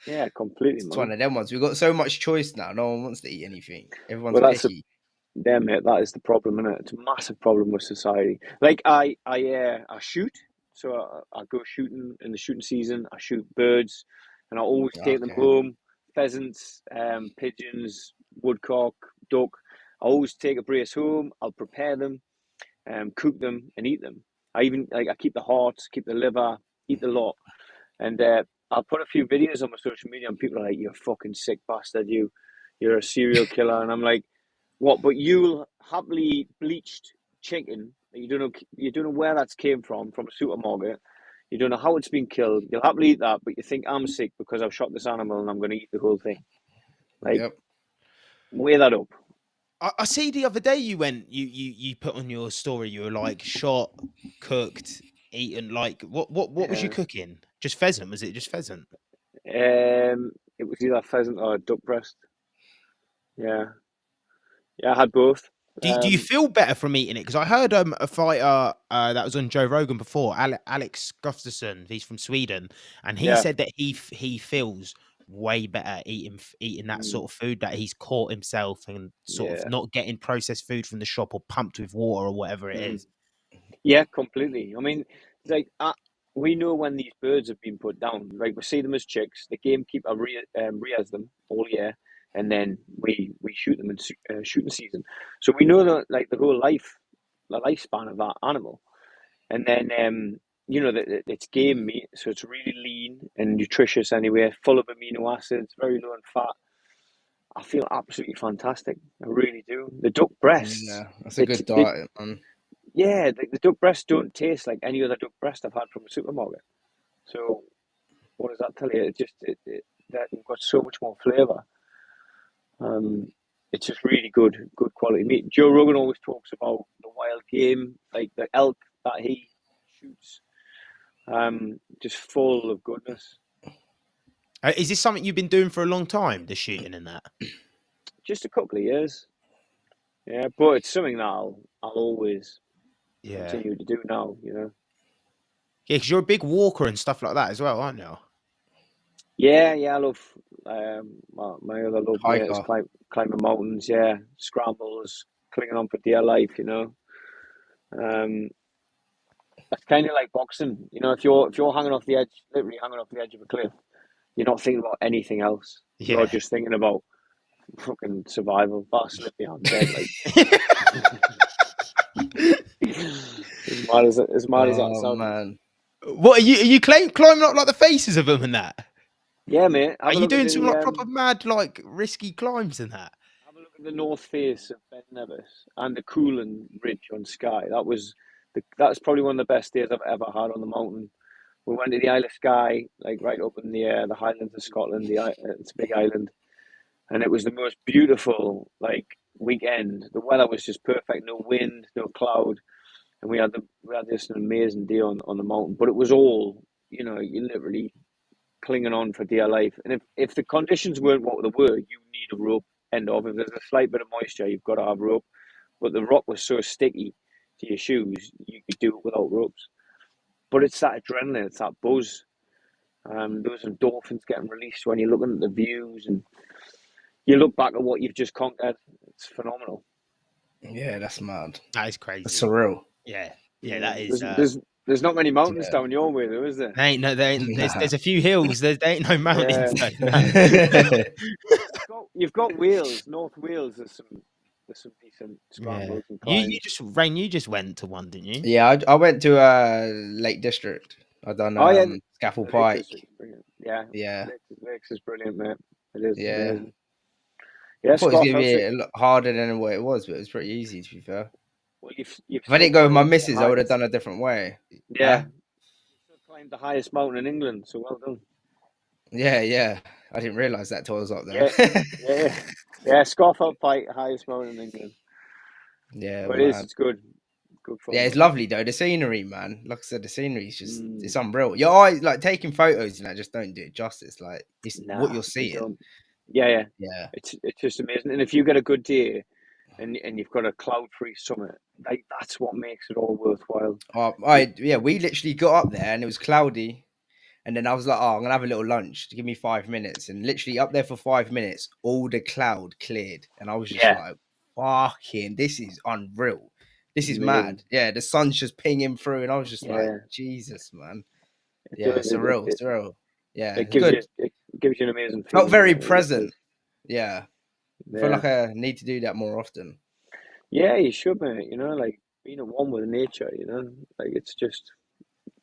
Yeah, completely, It's man. one of them ones. We've got so much choice now. No one wants to eat anything. Everyone's Well, that's picky. Yeah, mate, that is the problem, isn't it? It's a massive problem with society. Like I shoot, so I go shooting in the shooting season. I shoot birds, and I always take them Okay. home. Pheasants, pigeons, woodcock, duck. I always take a brace home. I'll prepare them, cook them, and eat them. I keep the hearts, keep the liver, eat the lot, and I'll put a few videos on my social media, and people are like, "You're a fucking sick bastard, you're a serial killer," and I'm like, what? But you'll happily bleached chicken. You don't know where that's came from a supermarket. You don't know how it's been killed. You'll happily eat that, but you think I'm sick because I've shot this animal and I'm going to eat the whole thing. Like, Yep. weigh that up. I see the other day you went. You put on your story. You were like shot, cooked, eaten. Like what was you Yeah. cooking? Just pheasant? Was it just pheasant? It was either pheasant or duck breast. Yeah, I had both. Do you feel better from eating it? Because I heard a fighter that was on Joe Rogan before, Alex Gustafsson. He's from Sweden, and he Yeah. said that he feels way better eating that sort of food, that he's caught himself and sort of not getting processed food from the shop or pumped with water or whatever it is. Yeah, completely. I mean, like we know when these birds have been put down. Like we see them as chicks. The gamekeeper rears them all year, and then we shoot them in shooting season. So we know that like the lifespan of that animal, and then that it's game meat, so it's really lean and nutritious anyway, full of amino acids, very low in fat. I feel absolutely fantastic. I really do. The duck breasts. Yeah, that's a good diet, man. Yeah, the duck breasts don't taste like any other duck breast I've had from a supermarket. So, what does that tell you? That you've got so much more flavour. It's just really good quality meat. Joe Rogan always talks about the wild game, like the elk that he shoots, just full of goodness. Is this something you've been doing for a long time, the shooting and that? Just a couple of years. Yeah, but it's something that I'll always continue to do now, Yeah, because you're a big walker and stuff like that as well, aren't you? Yeah, I love my other love, mate, is climbing mountains. Yeah, scrambles, clinging on for dear life. That's kind of like boxing. If you're hanging off the edge, literally hanging off the edge of a cliff, you're not thinking about anything else. Yeah. You're just thinking about fucking survival. If I slip me, I'm dead. Like as mad as that sounds. Man. What are you climbing up like the faces of them and that? Yeah, mate. Are you doing some like proper mad, like risky climbs and that? Have a look at the north face of Ben Nevis and the Coolan Ridge on Skye. That's probably one of the best days I've ever had on the mountain. We went to the Isle of Skye, like right up in the Highlands of Scotland. It's a big island, and it was the most beautiful like weekend. The weather was just perfect, no wind, no cloud, and we had this amazing day on the mountain. But it was all, you know, you literally clinging on for dear life. And if the conditions weren't what they were, you need a rope end off. If there's a slight bit of moisture, you've got to have rope. But the rock was so sticky to your shoes, you could do it without ropes. But it's that adrenaline, it's that buzz. Those endorphins getting released when you're looking at the views and you look back at what you've just conquered. It's phenomenal. Yeah, that's mad. That is crazy. That's surreal. Yeah, that is. There's not many mountains down your way, though, is there? There ain't no. There's a few hills. There ain't no mountains. Yeah. You've got Wales, North Wales. There's some decent scrambles and climbs. You just went to one, didn't you? Yeah, I went to Lake District. I done Scaffold Pike. Yeah. Lakes is brilliant, mate. It is. Yeah. Amazing. Yeah, I thought it was going to be a lot harder than what it was, but it was pretty easy, to be fair. Well, if I didn't go with my missus, I would have done a different way. Yeah. You climbed the highest mountain in England, so well done. Yeah. I didn't realise that till I was up there. Yeah. Scaffold Pike, highest mountain in England. Yeah, but it's good. Good fun. Yeah, it's lovely though. The scenery, man. Like I said, the scenery is just it's unreal. Your eyes, like taking photos, just don't do it justice. Like it's what you're seeing. Yeah. It's just amazing. And if you get a good day, and you've got a cloud-free summit, like that's what makes it all worthwhile. We literally got up there and it was cloudy, and then I was like, I'm gonna have a little lunch. Give me 5 minutes, and literally up there for 5 minutes, all the cloud cleared, and I was just like, fucking, this is unreal. This is mad. Yeah, the sun's just pinging through, and I was just like, Jesus, man. It's surreal. Yeah, it gives you an amazing feeling. Felt very present. Yeah. I feel like I need to do that more often. Yeah, you should, mate. Like being at one with nature. Like it's just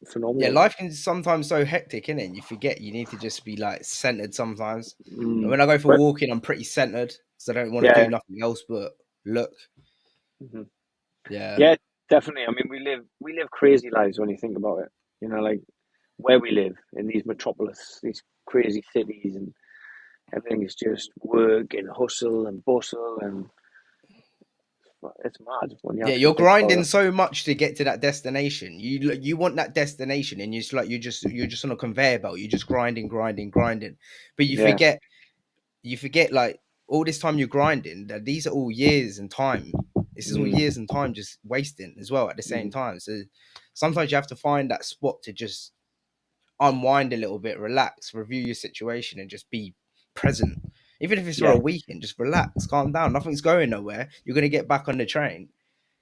phenomenal. Yeah, life can sometimes so hectic, innit? You forget you need to just be like centered sometimes. And when I go for walking, I'm pretty centered, so I don't want to do nothing else but look. Mm-hmm. Yeah, definitely. I mean, we live crazy lives when you think about it. Like where we live in these metropolis, these crazy cities, and everything is just work and hustle and bustle, and it's mad. You're grinding so much to get to that destination. You want that destination, and you're just on a conveyor belt. You're just grinding, but you forget like all this time you're grinding. That these are all years and time. This is all years and time just wasting as well at the same time. So sometimes you have to find that spot to just unwind a little bit, relax, review your situation, and just be present. Even if it's for a weekend, just relax, calm down. Nothing's going nowhere. You're going to get back on the train.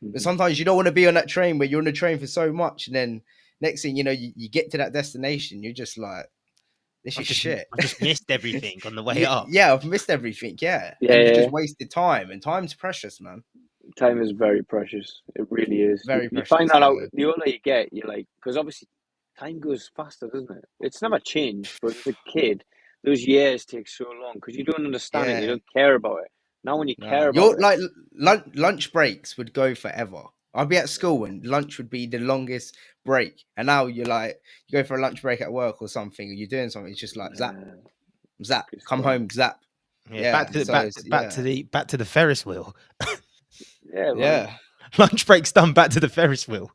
But sometimes you don't want to be on that train where you're on the train for so much. And then next thing you know, you get to that destination. You're just like, this is shit. I just missed everything on the way up. Yeah, I've missed everything. Yeah. And you just wasted time. And time's precious, man. Time is very precious. It really is. Very precious. You find that out the older you get. You're like, because obviously time goes faster, doesn't it? It's never changed. But as a kid, those years take so long because you don't understand it. You don't care about it. Now when you care about it. Like lunch breaks would go forever. I'd be at school and lunch would be the longest break. And now you're like, you go for a lunch break at work or something, or you're doing something. It's just like zap, come home, zap. Yeah, back to the Ferris wheel. Yeah. Lunch break's done. Back to the Ferris wheel.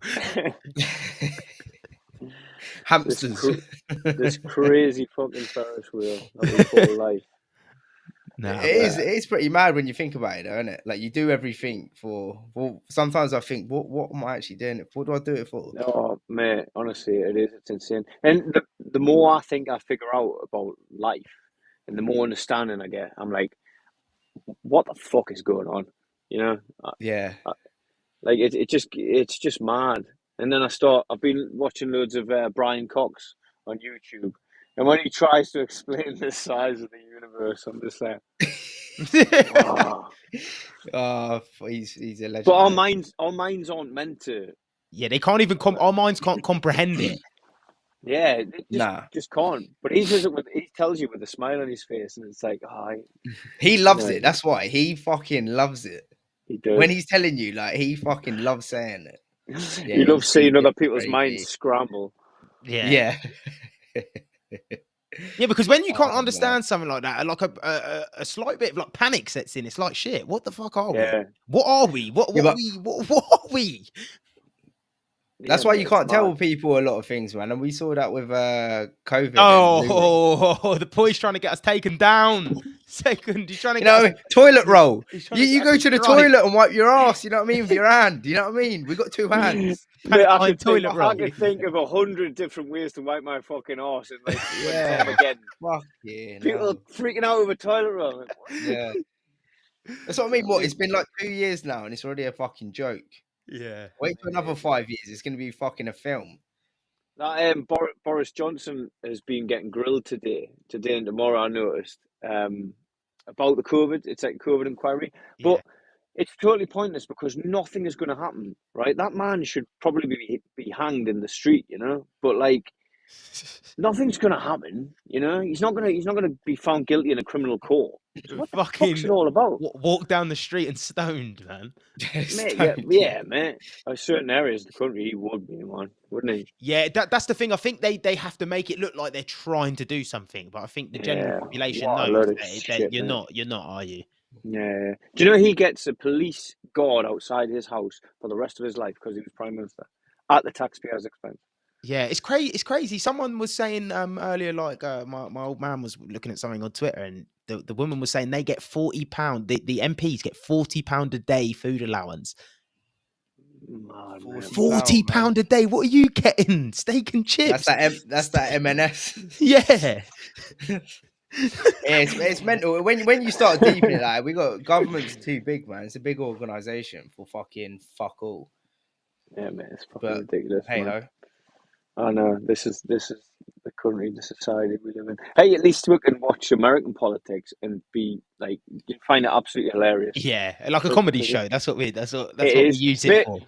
Hamsters. This crazy fucking Ferris wheel that we call life. It is pretty mad when you think about it, though, isn't it? Like you do everything for. Well, sometimes I think, what am I actually doing it for? What do I do it for? Oh, mate, honestly, it is. It's insane. And the more I think I figure out about life, and the more understanding I get, I'm like, what the fuck is going on? Like it's just mad. And then I've been watching loads of Brian Cox on YouTube, and when he tries to explain the size of the universe, I'm just like, he's a legend. But our minds aren't meant to. Yeah, they can't even our minds can't comprehend it. Yeah, just can't. But he tells you with a smile on his face, and it's like, he loves it. That's why he fucking loves it. He does. When he's telling you, like, he fucking loves saying it. Yeah, he loves seeing other people's minds scramble. Yeah. Yeah, because when you can't understand something like that, like a slight bit of like panic sets in. It's like, shit, what the fuck are we? What are we? What are we? That's Yeah, why mate, you it's can't tell mad. people a lot of things, man. And we saw that with COVID and Louis. Oh, the boy's trying to get us taken down. Second, he's trying to You get us. know, toilet roll. He's trying to You get us go to to the strike. toilet and wipe your ass. You know what I mean? With your hand. You know what I mean? We got 2 hands. Mate, Pantomime toilet I roll. could think of 100 different ways to wipe my fucking arse, and like when it's Yeah. Armageddon, Fuck yeah. people No. freaking out over toilet roll. Like, what? Yeah. That's what I mean. What? It's been like 2 years now, and it's already a fucking joke. Yeah. Wait for another 5 years. It's gonna be fucking a film. That Boris Johnson has been getting grilled today and tomorrow. I noticed about the COVID. It's like COVID inquiry, Yeah. but it's totally pointless because nothing is going to happen. Right? That man should probably be hanged in the street, you know. But like, nothing's going to happen. You know, he's not gonna be found guilty in a criminal court. So what the fuck's Fucking it all about? walk down the street and stoned, man. Mate, yeah, mate. In certain areas of the country, he would be, man, wouldn't he? Yeah, that's the thing. I think they have to make it look like they're trying to do something, but I think the general Yeah, population what a knows load of that shit, mate. you're not, are you? Yeah. Do you know he gets a police guard outside his house for the rest of his life because he was prime minister at the taxpayer's expense? Yeah, it's crazy. It's crazy. Someone was saying earlier, like my old man was looking at something on Twitter, and the woman was saying they get £40. The MPs get £40 a day food allowance. Man, £40 a day. What are you getting? Steak and chips. That's that M&S. Yeah. Yeah, it's mental. When you start deep in it, like we got government's too big, man. It's a big organization for fucking fuck all. Yeah, man, it's fucking But ridiculous, hey man. ho. I know this is the country, the society we live in. Hey, at least we can watch American politics and be like, you find it absolutely hilarious. Yeah, like a comedy Because show. That's what we it we is. use it Mate, for.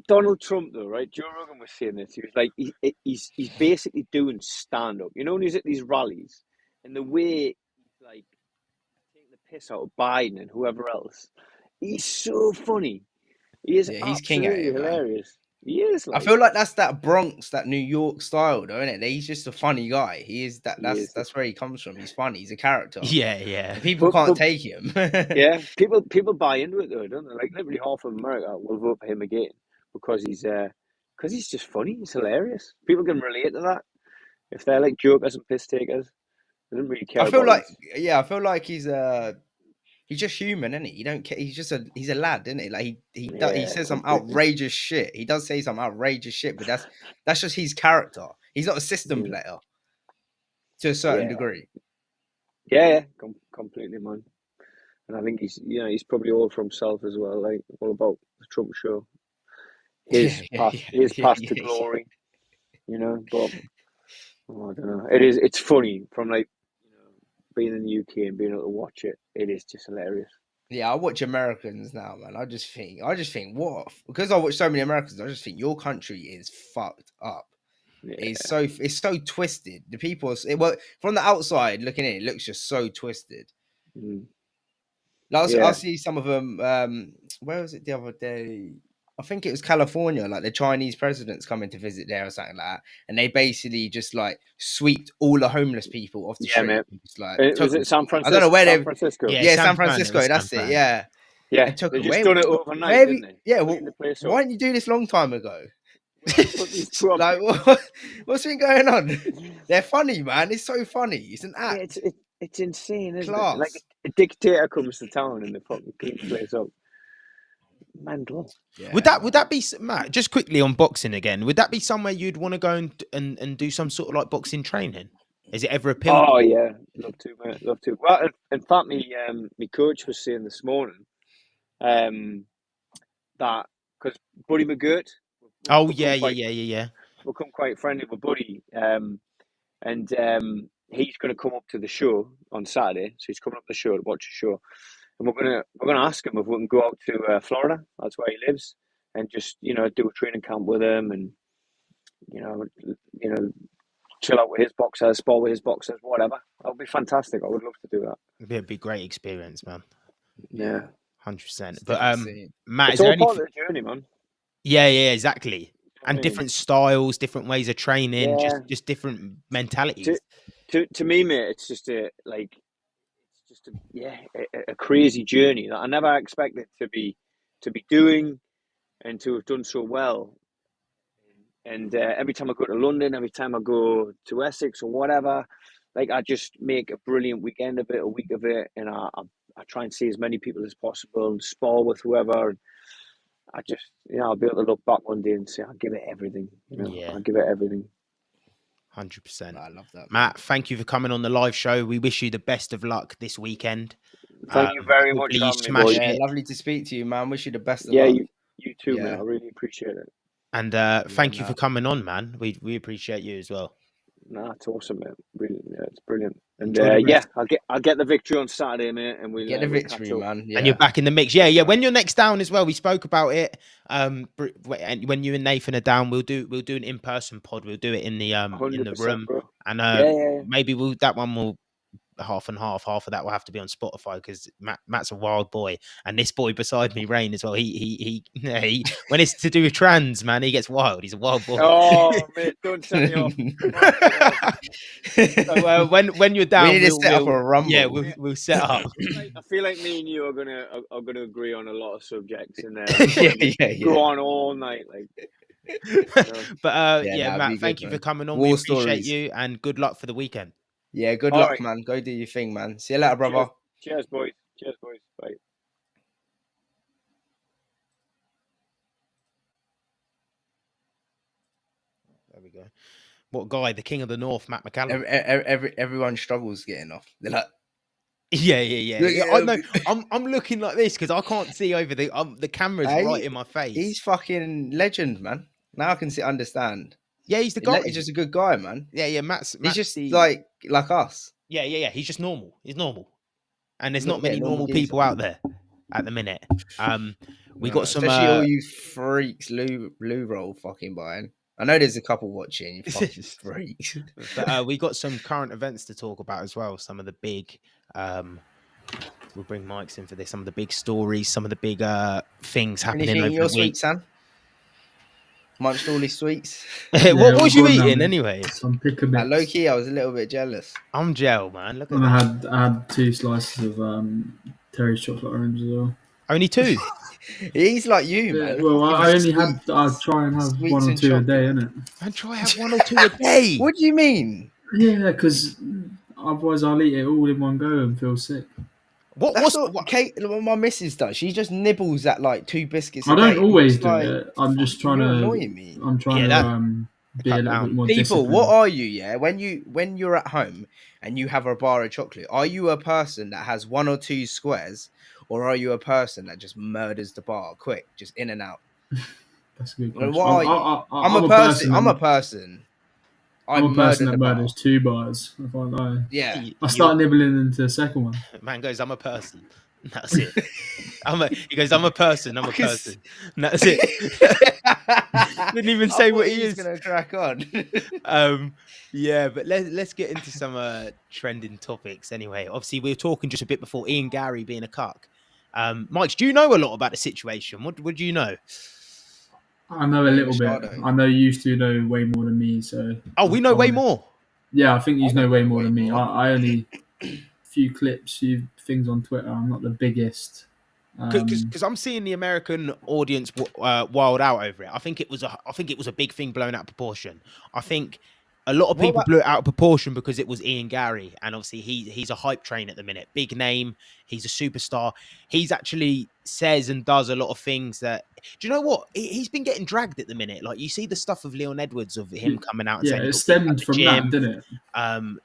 Donald Trump, though, right? Joe Rogan was saying this. He was like, he's basically doing stand up. You know, when he's at these rallies, and the way he's like taking the piss out of Biden and whoever else, he's so funny. He is Yeah, he's king at absolutely it, man. hilarious. He is. I feel like that's that Bronx, that New York style, though, isn't it? He's just a funny guy. He is that. That's where he comes from. He's funny. He's a character. Yeah, yeah. And people can't take him. Yeah, people buy into it though, don't they? Like literally half of America will vote for him again because he's just funny. He's hilarious. People can relate to that if they're like jokers and piss takers. They don't really care. I feel about I feel like he's just human, isn't he? You don't care. He's a lad, isn't he? Like he says some outrageous shit. He does say some outrageous shit, but that's just his character. He's not a system player to a certain degree. Yeah, completely, man. And I think he's probably all for himself as well, like all about the Trump show. His path to glory, you know. But I don't know. It's funny from like being in the UK and being able to watch it. It is just hilarious. Yeah, I watch Americans now, man. I just think what, because I watch so many Americans, I just think your country is fucked up. Yeah. It's so twisted. The people, from the outside looking in, it looks just so twisted. Like, I'll see some of them. Where was it the other day? I think it was California. Like the Chinese president's coming to visit there or something like that, and they basically just like sweeped all the homeless people off the street. Man. Just, like, was it San Francisco? I don't know where San Francisco. Yeah, San Francisco. That's it. Yeah. Yeah, they just done it overnight, didn't they? Yeah, why didn't you do this long time ago? Like, what's been going on? They're funny, man. It's so funny. It's an act. Yeah, it's insane, isn't it? Like a dictator comes to town and they fucking clean the place up. Mental. Yeah, would that be, Matt? Just quickly on boxing again. Would that be somewhere you'd want to go and do some sort of like boxing training? Is it ever appealing? Oh yeah, love to, mate. Love to. Well, in fact, my coach was saying this morning, that because Buddy McGirt. Oh yeah. Become quite friendly with Buddy, and he's going to come up to the show on Saturday. So he's coming up to the show to watch the show, and we're gonna ask him if we can go out to Florida. That's where he lives, and just do a training camp with him, and chill out with his boxers, spar with his boxers, whatever. That would be fantastic. I would love to do that. It'd be a great experience, man. Yeah, 100%. But Matt, it's all part of the journey, man. Yeah, exactly. And different styles, different ways of training, just different mentalities. To me, mate, it's just a crazy journey that I never expected to be doing and to have done so well And every time I go to London, every time I go to Essex or whatever, like I just make a brilliant weekend of it, a week of it, and I try and see as many people as possible and spar with whoever. And I just, I'll be able to look back one day and say, I'll give it everything. Yeah. I'll give it everything. 100%. I love that, Matt, thank you for coming on the live show. We wish you the best of luck this weekend. Thank you very much Hopefully for you having me, smash boys. Yeah, it. lovely to speak to you, man. Wish you the best of Yeah, luck. you too, Yeah. man. I really appreciate it. And thank you for coming on, man. We appreciate you as well. Nah, it's awesome, man. Really, yeah, it's brilliant. And Enjoy the yeah, rest. I'll get the victory on Saturday, mate, and we'll Get the we'll victory, catch up. man. Yeah. And you're back in the mix. Yeah, yeah. When you're next down as well, we spoke about it. And when you and Nathan are down, we'll do an in-person pod. We'll do it in the 100%, room. bro. And Yeah. maybe that one will half and half. Half of that will have to be on Spotify because Matt's a wild boy, and this boy beside me, Rain, as well. He when it's to do with trans, man, he gets wild. He's a wild boy. Oh, mate, don't set me off. So, when you're down, we need to set up a rumble. Yeah, we'll set up. I feel like me and you are gonna agree on a lot of subjects, and yeah. go on all night, like. But Yeah, Matt, be thank good, you man. for coming on. War We appreciate stories. you, and good luck for the weekend. Yeah, good All luck, right. man. Go do your thing, man. See you later, brother. Cheers, boys. Bye. There we go. What guy? The king of the north, Matt McCallum. Everyone struggles getting off. They're like, yeah. I know. I'm looking like this because I can't see over the camera's right in my face. He's fucking legend, man. Now I can understand. Yeah, he's the guy. He's just a good guy, man. Yeah. Matt's he's just like us. Yeah. He's just normal. He's normal, and there's not Yeah, many normal people out there at the minute. We got some, especially all you freaks, Lou roll fucking buying. I know there's a couple watching, you fucking freaks. But we got some current events to talk about as well. Some of the big, we'll bring mics in for this. Some of the big stories, some of the big things happening Anything over in your the week. sweet, Sam? Munched all these sweets. What was you eating anyway? Some pick a bit. Low key, I was a little bit jealous. I'm gel, man. Look at And that. I had 2 slices of Terry's chocolate orange as well. Only 2. He's like you, man. Yeah, well, I try and have 1 or 2 a day, innit? And try have 1 or 2 a day. What do you mean? Yeah, because otherwise I'll eat it all in one go and feel sick. That's what Kate, my missus does. She just nibbles at like 2 biscuits. I don't always do like, it. I'm just trying to. Annoying me. I'm trying to be a little bit more People, disciplined. what are you? Yeah, when you're at home and you have a bar of chocolate, are you a person that has 1 or 2 squares, or are you a person that just murders the bar quick, just in and out? That's a good question. What are you? I'm a person. I'm a person that murders 2 bars. If I lie. Yeah, I start nibbling into the second one. Man goes, I'm a person. That's it. He goes, I'm a person. I'm a person. And that's it. Didn't even say what he is. Gonna crack on. Yeah, but let's get into some trending topics anyway. Obviously, we were talking just a bit before Ian Gary being a cuck. Mike, do you know a lot about the situation? What do you know? I know a little bit. I know you used to know way more than me. So we know way more. Yeah, I think you know way more than me. I only few clips, few things on Twitter. I'm not the biggest. Because I'm seeing the American audience wild out over it. I think it was a big thing blown out of proportion. I think a lot of people blew it out of proportion because it was Ian Gary, and obviously he's a hype train at the minute. Big name, he's a superstar. He's actually says and does a lot of things that. Do you know what? He's been getting dragged at the minute. Like you see the stuff of Leon Edwards of him coming out and saying it stemmed from that, didn't it?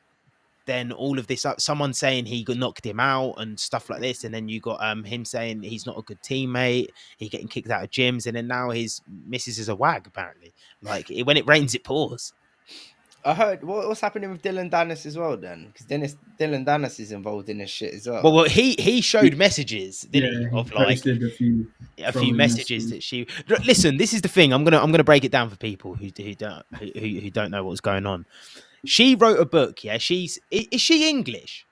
Then all of this, someone saying he knocked him out and stuff like this, and then you got him saying he's not a good teammate, he getting kicked out of gyms, and then now his missus is a wag apparently. Like when it rains, it pours. I heard what's happening with Dylan Dennis as well then, because Dylan Dennis is involved in this shit as well. Well, he showed messages, didn't he, of like a few messages that she. Listen, this is the thing. I'm gonna break it down for people who don't know what's going on. She wrote a book. Yeah, is she English?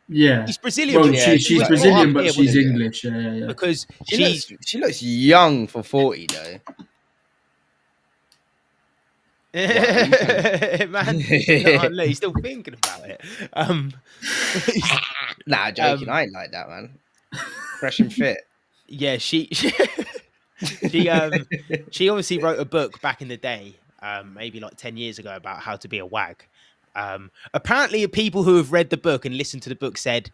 Yeah, she's Brazilian. Well, she's Brazilian, but she's English. Yeah. Because she looks young for 40 though. Man, he's still thinking about it. Nah, joking. I ain't like that, man. Fresh and fit. Yeah, she obviously wrote a book back in the day. maybe like 10 years ago about how to be a wag. Apparently, people who have read the book and listened to the book said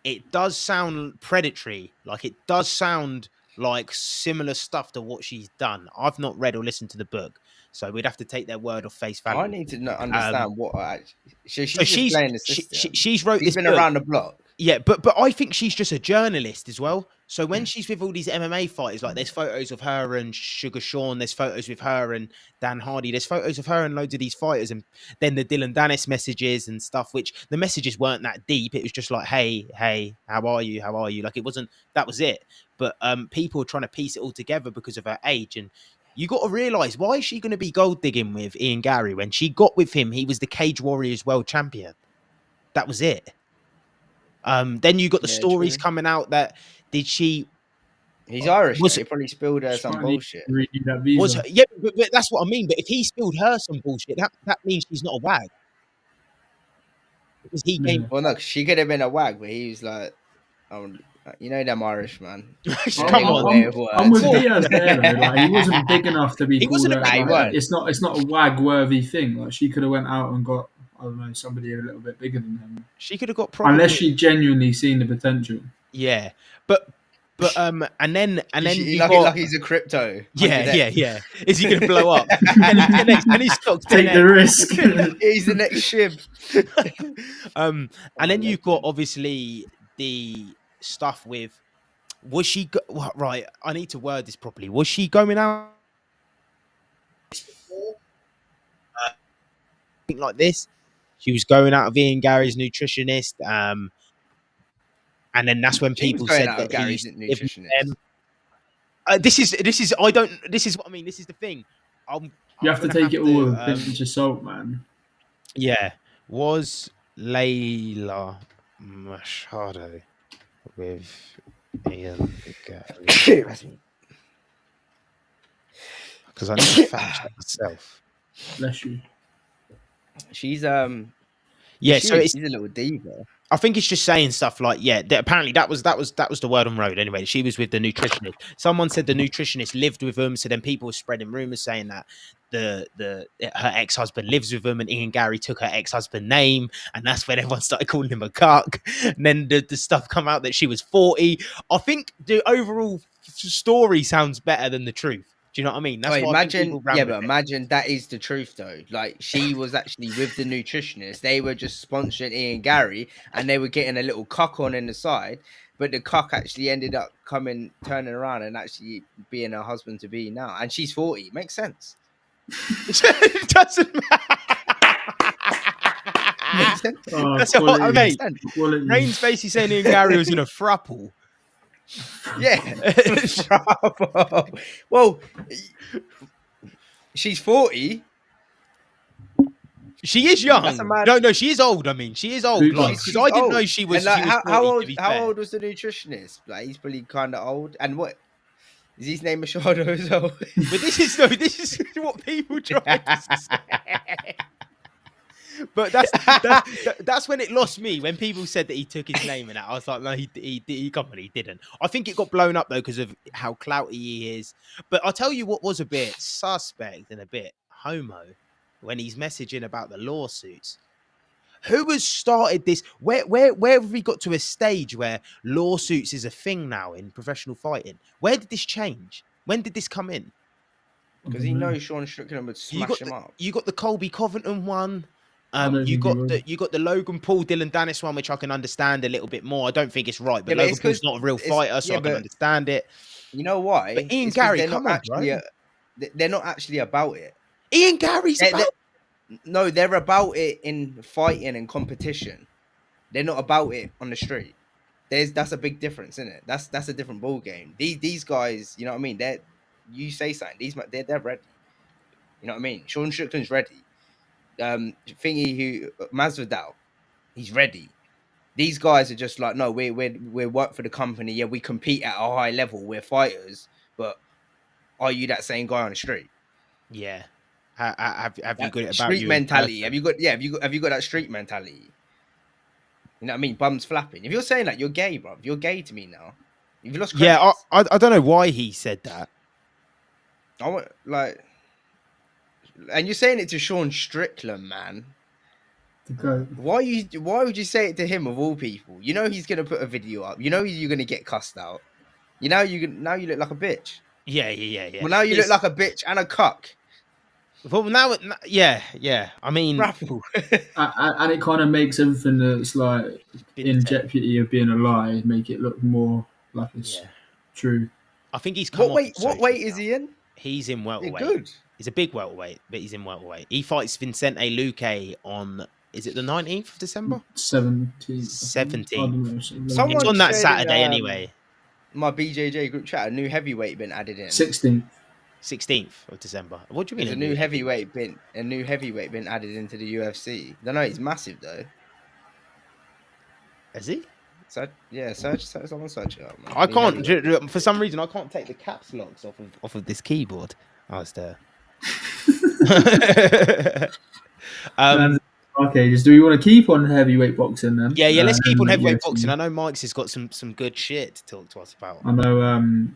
it does sound predatory. Like it does sound like similar stuff to what she's done. I've not read or listened to the book, so we'd have to take their word off face value. I need to understand what. She's So just playing the system. she's wrote She's this been book. around the block. Yeah, but I think she's just a journalist as well. So when she's with all these MMA fighters, like there's photos of her and Sugar Sean, there's photos with her and Dan Hardy, there's photos of her and loads of these fighters, and then the Dylan Dennis messages and stuff, which the messages weren't that deep. It was just like, hey, how are you? How are you? Like it wasn't, that was it. But people are trying to piece it all together because of her age. And you got to realize, why is she going to be gold digging with Ian Gary? When she got with him, he was the Cage Warriors world champion. That was it. Then you got the stories coming out that he's Irish. He probably spilled her some bullshit. Yeah, but that's what I mean. But if he spilled her some bullshit, that means she's not a wag. Because he came. Well, no, she could have been a wag, but he was like, you know, them Irish, man. Come on, I'm with Diaz there though. Like, he wasn't big enough to be. He wasn't. It's not a wag-worthy thing. Like she could have went out and got, I don't know, somebody a little bit bigger than him. She could have got unless she genuinely seen the potential. Yeah, but and then you Lucky's a crypto. Yeah. Is he gonna blow up? and he's stocked. Take the risk. He's the next Shib. And then you've got obviously the stuff with. Was she right? I need to word this properly. Was she going out like this? She was going out of Ian Gary's nutritionist. And then that's when people said that Gary's nutritionist. This is what I mean. This is the thing. You have to take it all with a pinch of salt, man. Yeah. Was Layla Machado with Ian Gary? Because I need to fact check myself. Bless you. She's she's a little diva. I think it's just saying stuff like, apparently that was the word on road anyway. She was with the nutritionist. Someone said the nutritionist lived with them, so then people were spreading rumors saying that her ex-husband lives with them, and Ian Gary took her ex-husband's name, and that's when everyone started calling him a cuck. And then the stuff come out that she was 40. I think the overall story sounds better than the truth. Do you know what I mean? That's imagine that is the truth though. Like she was actually with the nutritionist. They were just sponsoring Ian Gary, and they were getting a little cock on in the side. But the cock actually ended up turning around, and actually being her husband to be now. And she's 40. Makes sense. It doesn't matter. That's what I mean. Rain's basically saying Ian Gary was in a throuple. Yeah. Well, she's 40. She is young. No, she is old. I mean, she is old. Because I didn't know she was. Like, she was 40, how old was the nutritionist? Like, he's probably kind of old. And what is his name? Machado as well. But this is what people try to say. But that's when it lost me, when people said that he took his name and that. I was like, no, he didn't. I think it got blown up though because of how clouty he is. But I'll tell you what was a bit suspect and a bit homo when he's messaging about the lawsuits. Who has started this? Where have we got to a stage where lawsuits is a thing now in professional fighting? Where did this change? When did this come in? Because he knows Sean Strickland would smash him up. You got the Colby Covington one. You got the Logan Paul Dylan Dennis one, which I can understand a little bit more. I don't think it's right, but Logan Paul's not a real fighter, so I can understand it. You know why? But Ian Gary, come on, bro. They're not actually about it. Ian Gary's no, they're about it in fighting and competition. They're not about it on the street. That's a big difference, isn't it? That's a different ball game. These guys, you know what I mean? You say something, they're ready. You know what I mean? Sean Strickland's ready. Masvidal, he's ready. These guys are just like, no, we work for the company. Yeah, we compete at a high level. We're fighters, but are you that same guy on the street? Yeah. Have you got it about street mentality? Have you got that street mentality? You know what I mean? Bums flapping. If you're saying that, you're gay, bro. You're gay to me now. You've lost credits. Yeah, I don't know why he said that. I want, like, And you're saying it to Sean Strickland, man. To go. Why would you say it to him of all people? You know he's gonna put a video up. You know you're gonna get cussed out. Now you look like a bitch. Yeah. Well, now you look like a bitch and a cuck. Well, yeah. I mean, Grapple. And it kind of makes everything that's like in Vinted. jeopardy of being a lie make it look more like it's true. I think he's come What off. weight? What weight is he in? He's in You're welterweight. good. He's a big welterweight, but he's in welterweight. He fights Vicente Luque on, is it the 19th of December? 17th. 17th. Someone It's on that shared Saturday in, anyway. My BJJ group chat, a new heavyweight been added in. 16th. 16th of December. What do you mean? There's a new heavyweight been added into the UFC. I know he's massive though. Is he? So yeah, someone search it up, man. I New can't. heavyweight. For some reason, I can't take the caps locks off of this keyboard. I was there. Okay, do we want to keep on heavyweight boxing then? Yeah. Let's keep on heavyweight UFC. boxing. I know Mike's has got some good shit to talk to us about. I know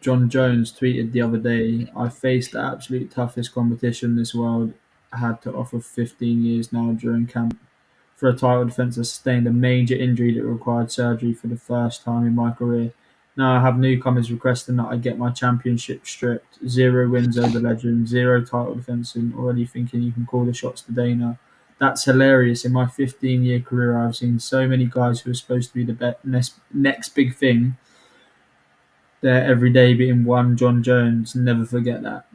John Jones tweeted the other day, I faced the absolute toughest competition this world had to offer 15 years now during camp. For a title defence, I sustained a major injury that required surgery for the first time in my career. Now I have newcomers requesting that I get my championship stripped. 0 wins over legend, 0 title defence, and already thinking you can call the shots today now. That's hilarious. In my 15-year career, I've seen so many guys who are supposed to be the next big thing. They're every day beating one John Jones. Never forget that.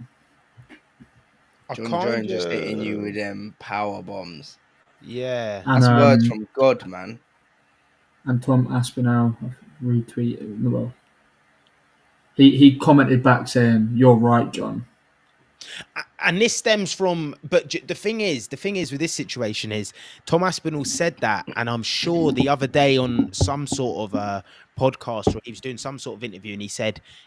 John Jones just hitting you with them power bombs. Yeah. And, That's words from God, man. And Tom Aspinall retweeted. Well, he commented back saying, "You're right, John." And this stems from, but the thing is with this situation is Tom Aspinall said that, and I'm sure the other day on some sort of podcast, or he was doing some sort of interview, and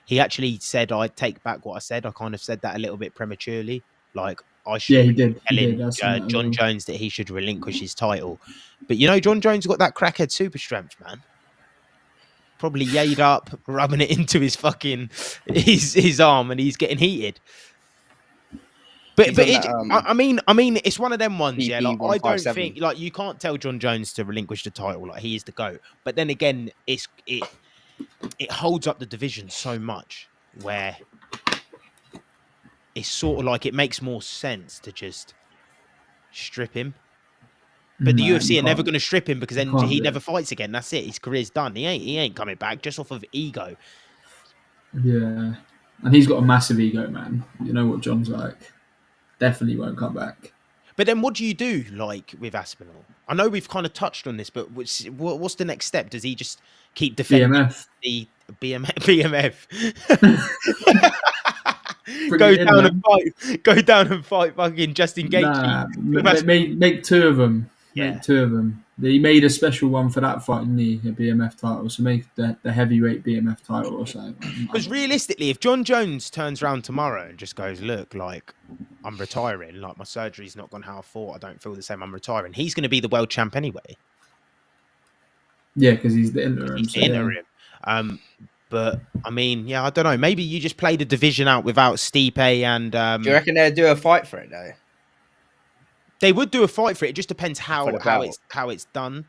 he actually said, "I take back what I said. I kind of said that a little bit prematurely. Like I should." Yeah, he did. Telling John Jones that he should relinquish his title, but John Jones got that crackhead super strength, man. Probably yayed up, rubbing it into his fucking his arm, and he's getting heated. But I mean, it's one of them ones, yeah. Like, I don't think you can't tell John Jones to relinquish the title. Like, he is the GOAT. But then again, it holds up the division so much where it's sort of like it makes more sense to just strip him. But the UFC are never going to strip him because then he never fights again. That's it. His career's done. He ain't coming back just off of ego. Yeah, and he's got a massive ego, man. You know what John's like. Definitely won't come back. But then what do you do, like, with Aspinall? I know we've kind of touched on this, but what's the next step? Does he just keep defending the BMF? Go down and fight fucking Justin Gaethje. Make 2 of them. Yeah. Make 2 of them. He made a special one for that fight in the BMF title, so make the heavyweight BMF title or something. Because realistically, if John Jones turns around tomorrow and just goes, look, like, I'm retiring, like, my surgery's not gone how I thought, I don't feel the same, I'm retiring, he's going to be the world champ anyway. Yeah, because he's the interim. Yeah. But, I mean, yeah, I don't know. Maybe you just play the division out without Stipe and... do you reckon they'd do a fight for it, though? They would do a fight for it. It just depends how it's done.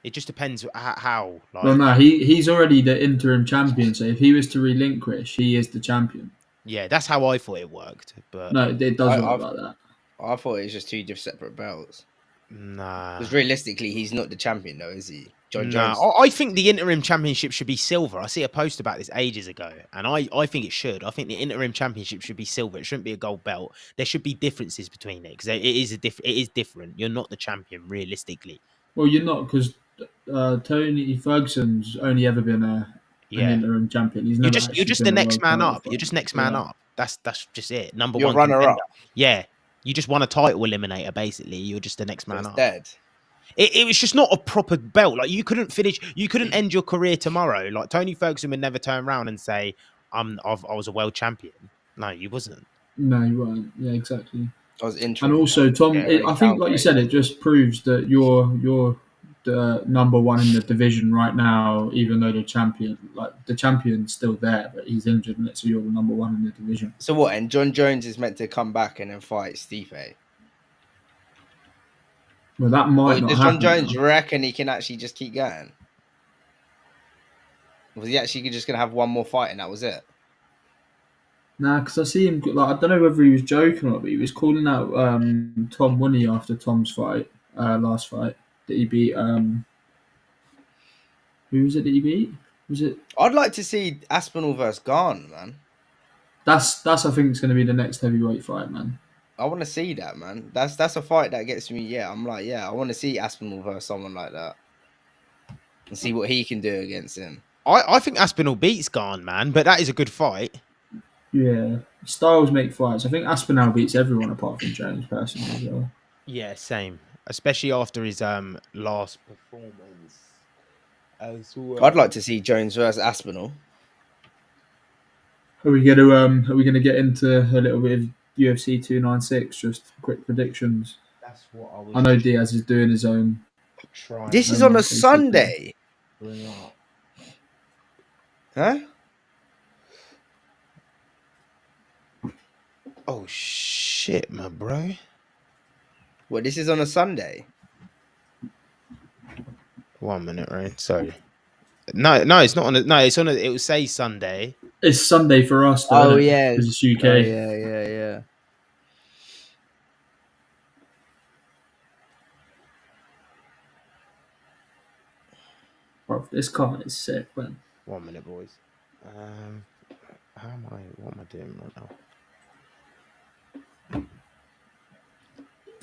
It just depends how. Like... Well, no, he's already the interim champion. So if he was to relinquish, he is the champion. Yeah, that's how I thought it worked. But no, it doesn't work like that. I thought it was just 2 separate belts. Nah. Because realistically, he's not the champion, though, is he? John Jones. I think the interim championship should be silver. I see a post about this ages ago, and I think it should. I think the interim championship should be silver. It shouldn't be a gold belt. There should be differences between it because it is different. You're not the champion realistically. Well, you're not because Tony Ferguson's only ever been an interim champion. He's you're just the next man up. You're just next man up. That's just it. Number you're one runner contender. up. Yeah, you just won a title eliminator. Basically, you're just the next man up. Dead. It was just not a proper belt. Like you couldn't end your career tomorrow. Like Tony Ferguson would never turn around and say, I was a world champion. No, you wasn't. No, you weren't. Yeah, exactly. I was interested. And also, Tom, I think, like you said, it just proves that you're the number one in the division right now, even though the champion's still there, but he's injured, and so you're the number one in the division. So what? And John Jones is meant to come back and then fight Stipe. Well, that might Or not does John happen. Jones now. reckon he can actually just keep going? Was he actually just gonna have one more fight and that was it? Nah, because I see him. Like, I don't know whether he was joking or not, but he was calling out Tom Winnie after Tom's fight, last fight that he beat. Who was it that he beat? Was it? I'd like to see Aspinall versus Garn, man. That's I think it's going to be the next heavyweight fight, man. I want to see that, man. That's a fight that gets me. Yeah, I'm like, yeah, I want to see Aspinall versus someone like that and see what he can do against him. I think Aspinall beats Garn, man, but that is a good fight. Yeah, styles make fights. I think Aspinall beats everyone apart from Jones personally as well. Yeah, same. Especially after his last performance. I'd like to see Jones versus Aspinall. Are we gonna get into a little bit of UFC 296? Just quick predictions. That's what I know Diaz is doing his own. This is on a Sunday. Huh? Oh shit, my bro. Well, this is on a Sunday. 1 minute, right? Sorry. No, it's not on. It's on. It will say Sunday. It's Sunday for us, though. Oh yeah, because it's UK. Oh, yeah. Bro, this card is sick, man. 1 minute, boys. What am I doing right now?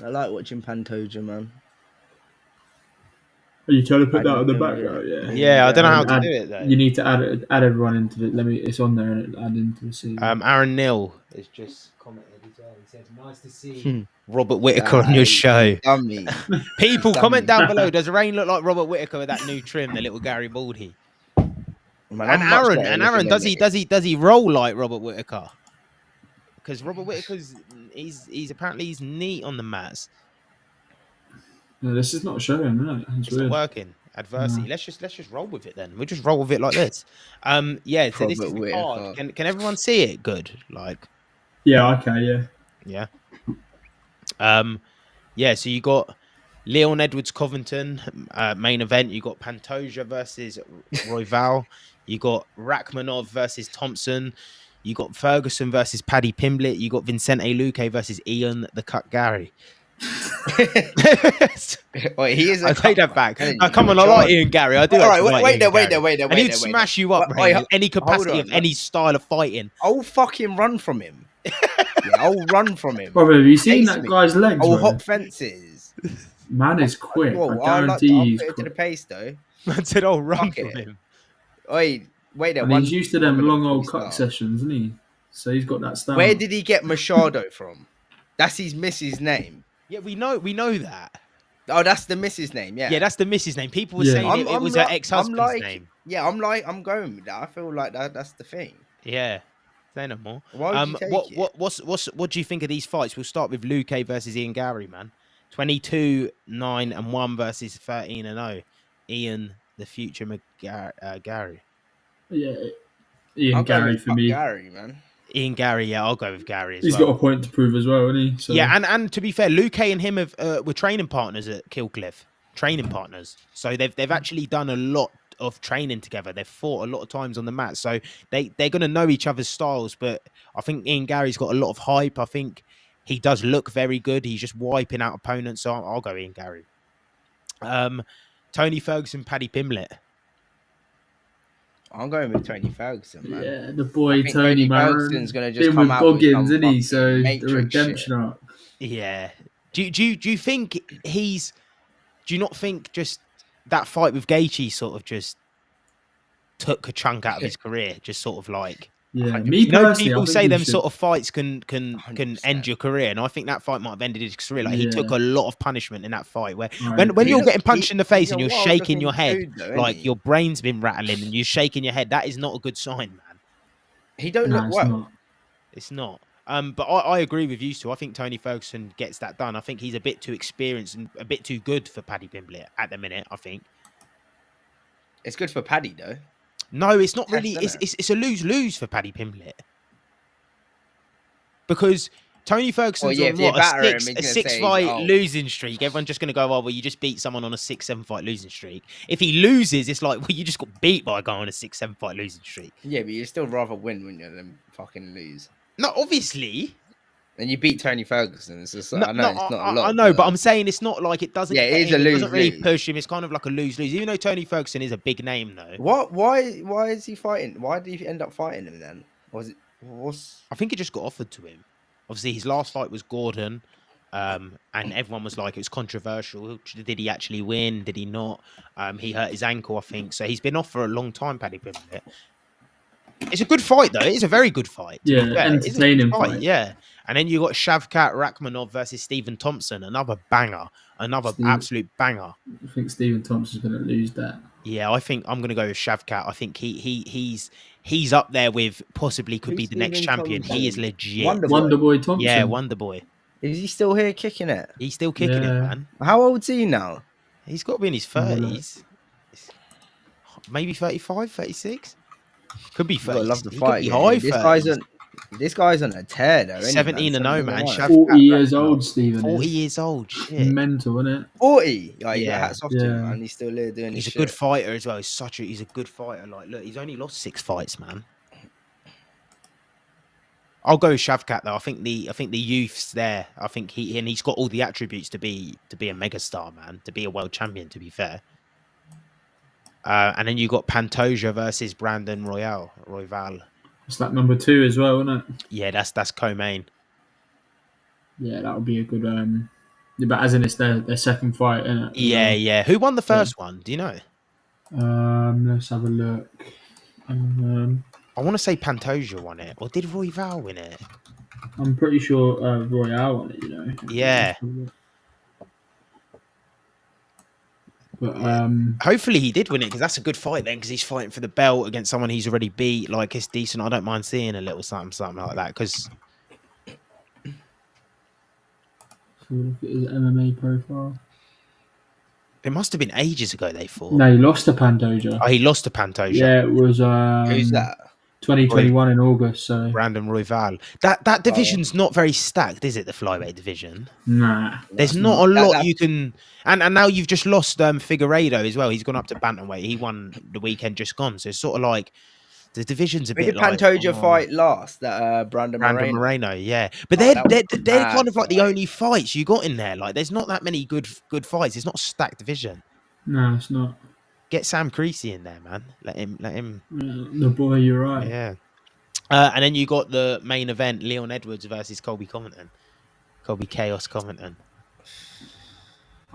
I like watching Pantoja, man. Are you trying to put that on the background? Yeah, I don't know how to do it though. You need to add everyone into it. It's on there and add into the scene. Aaron Neal has just commented as well. He said, "Nice to see Robert Whittaker on your show." Dummy. People, comment down below. Does Rain look like Robert Whittaker with that new trim, the little Gary Baldy? Man, And Aaron, does he roll like Robert Whittaker? Because Robert Whittaker's he's apparently neat on the mats. No, this is not showing, is it? It's not working. Adversity. No. Let's just roll with it then. We'll just roll with it like this. Yeah. So this is the card. Can everyone see it? Good. Like. Yeah. Okay. Yeah. Yeah. Yeah. So you got Leon Edwards Covington main event. You got Pantoja versus Royval. You got Rachmanov versus Thompson. You got Ferguson versus Paddy Pimblett. You got Vincente Luque versus Ian the Cut Gary. Wait, he is. I take that back. No, come on, I like Ian Gary. I do. All right, wait there. And he'd smash you up, bro. In any capacity of any style of fighting. I'll fucking run from him. I'll run from him. Bro, have you seen that guy's legs? I'll hop fences. Man is quick. Whoa, I guarantee he's quick. quick. To the pace though. Man said, "I'll run from him." Wait there. And he's used to them long old cut sessions, isn't he? So he's got that style. Where did he get Machado from? That's his missus' name. Yeah, we know that. Oh, that's the missus' name. Yeah, that's the missus' name. People were saying it was her ex-husband's name. Yeah, I'm going with that. I feel like that's the thing. Yeah, say no more. Why would you take it? What do you think of these fights? We'll start with Luque versus Ian Gary, man. 22-9-1 versus 13-0. Ian, the future Gary. Yeah, Ian Gary for me. Gary, man. Ian Gary, yeah, I'll go with Gary as He's got a point to prove as well, hasn't he? So. Yeah, and to be fair, Luque and him were training partners at Killcliff. Training partners. So they've actually done a lot of training together. They've fought a lot of times on the mat. So they're going to know each other's styles. But I think Ian Gary's got a lot of hype. I think he does look very good. He's just wiping out opponents. So I'll go Ian Gary. Tony Ferguson, Paddy Pimblett. I'm going with Tony Ferguson, man. Yeah, the boy Tony Ferguson's going to just been come with out Goggins, with isn't he? So the redemption arc. Yeah. Do you think he's? Do you not think just that fight with Gaethje sort of just took a chunk out of his career? Just sort of like. Yeah, me personally, people say them sort of fights can end your career, and I think that fight might have ended his career. Like he took a lot of punishment in that fight. Where when you're getting punched in the face and you're shaking your head, like your brain's been rattling and you're shaking your head, that is not a good sign, man. He don't look well. It's not. But I agree with you two. I think Tony Ferguson gets that done. I think he's a bit too experienced and a bit too good for Paddy Pimblett at the minute. I think. It's good for Paddy though. No, it's not Test, really. innit? It's a lose for Paddy Pimblett because Tony Well, Ferguson's yeah, on if you what batter him, a he's gonna six say he's fight old. losing streak. Everyone's just gonna go, oh well, you just beat someone on a 6-7 fight losing streak. If he loses, it's like, well, you just got beat by a guy on a 6-7 fight losing streak. Yeah, but you'd still rather win when you're than fucking lose. No, obviously. And you beat Tony Ferguson. It's just, No, I know it's not a lot. I know, but I'm saying it's not like it doesn't. Yeah, it get is a him, it doesn't really lose-lose. push him. It's kind of like a lose-lose. Even though Tony Ferguson is a big name, though. What? Why is he fighting? Why did he end up fighting him then? Was it? What's? I think it just got offered to him. Obviously, his last fight was Gordon, and everyone was like, it was controversial. Did he actually win? Did he not? He hurt his ankle, I think. So he's been off for a long time, Paddy Pimblett. It's a good fight, though. It's a very good fight. Yeah, entertaining fight. Yeah. And then you got Shavkat Rakhmonov versus Stephen Thompson, another banger, absolute banger. I think Stephen Thompson's going to lose that. Yeah, I think I'm going to go with Shavkat. I think he's up there with possibly could be the next champion. Thompson? He is legit. Wonderboy Thompson. Yeah, Wonderboy. Is he still here kicking it? He's still kicking it, man. How old's he now? He's got to be in his 30s. Maybe 35, 36? Could be 30. Love the He fight. could be high This guy's on a tear though. 17-0, man. 40 years old, Stephen. 40 years old. Shit. Mental, isn't it? 40. Like, Yeah. hats off to him, man. He's still there doing his He's a shit. good fighter as well. He's a good fighter. Like, look, he's only lost 6 fights, man. I'll go with Shavkat though. I think the youth's there. I think he's got all the attributes to be a megastar, man. To be a world champion. To be fair. And then you got Pantoja versus Brandon Royval. It's like number 2 as well, isn't it? Yeah, that's co-main. Yeah, that would be a good. But as in, it's their second fight, isn't it? Yeah. Who won the first one? Do you know? Let's have a look. I want to say Pantoja won it, or did Royval win it? I'm pretty sure Royale won it. You know. Yeah. But hopefully he did win it because that's a good fight then because he's fighting for the belt against someone he's already beat. Like it's decent. I don't mind seeing a little something like that because. Look at his MMA profile. It must have been ages ago they fought. No, he lost to Pantoja. Oh, he lost to Pantoja. Yeah, it was. Who's that? 2021 in August. So Brandon Royval. That division's not very stacked, is it? The flyweight division. Nah, there's not a lot you can. And now you've just lost Figueiredo as well. He's gone up to bantamweight. He won the weekend just gone. So it's sort of like the division's a bit. Who did Pantoja fight last? That Brandon Moreno. Yeah, but they're kind of like the only fights you got in there. Like, there's not that many good fights. It's not a stacked division. No, it's not. Get Sam Creasy in there, man. Let him. The boy, you're right. Yeah. And then you got the main event: Leon Edwards versus Colby Chaos Covington.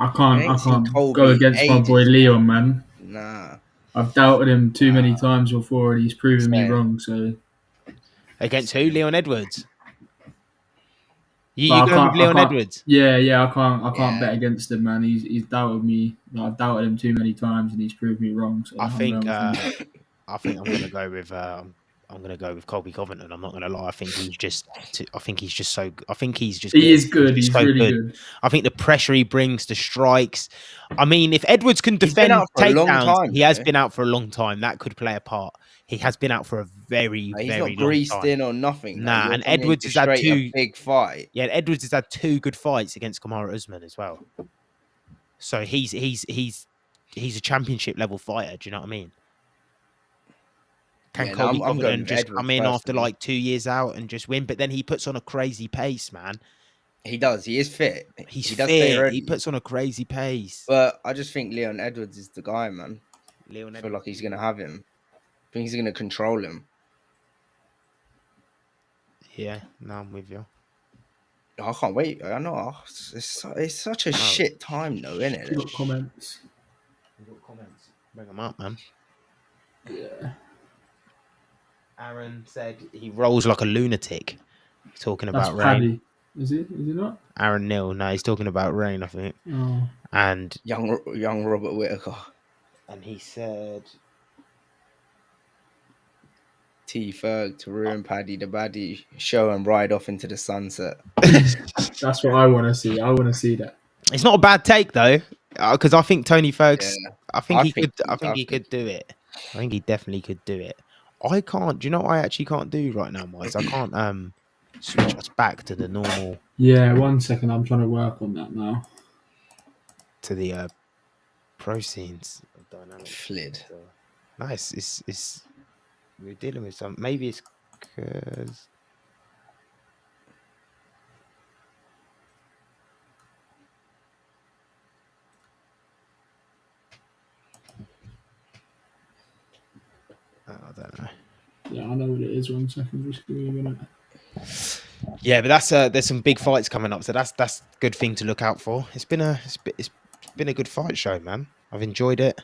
I can't go against my boy Leon, man. Nah. I've doubted him too many times before, and he's proven me wrong. So, against who? Leon Edwards. You go with Leon Edwards? Yeah. I can't bet against him, man. He's doubted me. I've doubted him too many times, and he's proved me wrong. So I think I'm gonna go with. I'm going to go with Colby Covington. I'm not going to lie. I think he's just so. I think he's just. He is good. He's so really good. I think the pressure he brings, the strikes. I mean, if Edwards can defend takedowns, he has been out for a long time. That could play a part. He has been out for a very, very long time. He's not greased in or nothing. Nah, and Edwards has had 2 big fight. Yeah, Edwards has had 2 good fights against Kamaru Usman as well. So he's a championship level fighter. Do you know what I mean? Can Colby Covington just come in after like 2 years out and just win? But then he puts on a crazy pace, man. He does. He is fit. He's fit. He puts on a crazy pace. But I just think Leon Edwards is the guy, man. I feel like he's going to have him. I think he's going to control him. Yeah, no, I'm with you. I can't wait. I know. It's such a shit time, though, isn't it? We've got comments. Bring them up, man. Yeah. Aaron said he rolls like a lunatic. Talking about rain. Paddy. Is he not? Aaron Neal. No, he's talking about rain, I think. Oh. And young Robert Whittaker. And he said T Ferg to ruin Paddy the Baddy, show and ride off into the sunset. That's what I want to see. I want to see that. It's not a bad take though, because I think Tony Fergs. Yeah. I think I he think could. I think he could do it. I think he definitely could do it. I can't. Do you know what I actually can't do right now, Miles? I can't switch us back to the normal Yeah, 1 second. I'm trying to work on that now. to the pro scenes of dynamics. Flid. Nice. It's we're dealing with some. Maybe it's because. I don't know. Yeah, I know what it is. 1 second. Just give me a minute. Yeah, but that's there's some big fights coming up, so that's a good thing to look out for. It's been a good fight show, man. I've enjoyed it.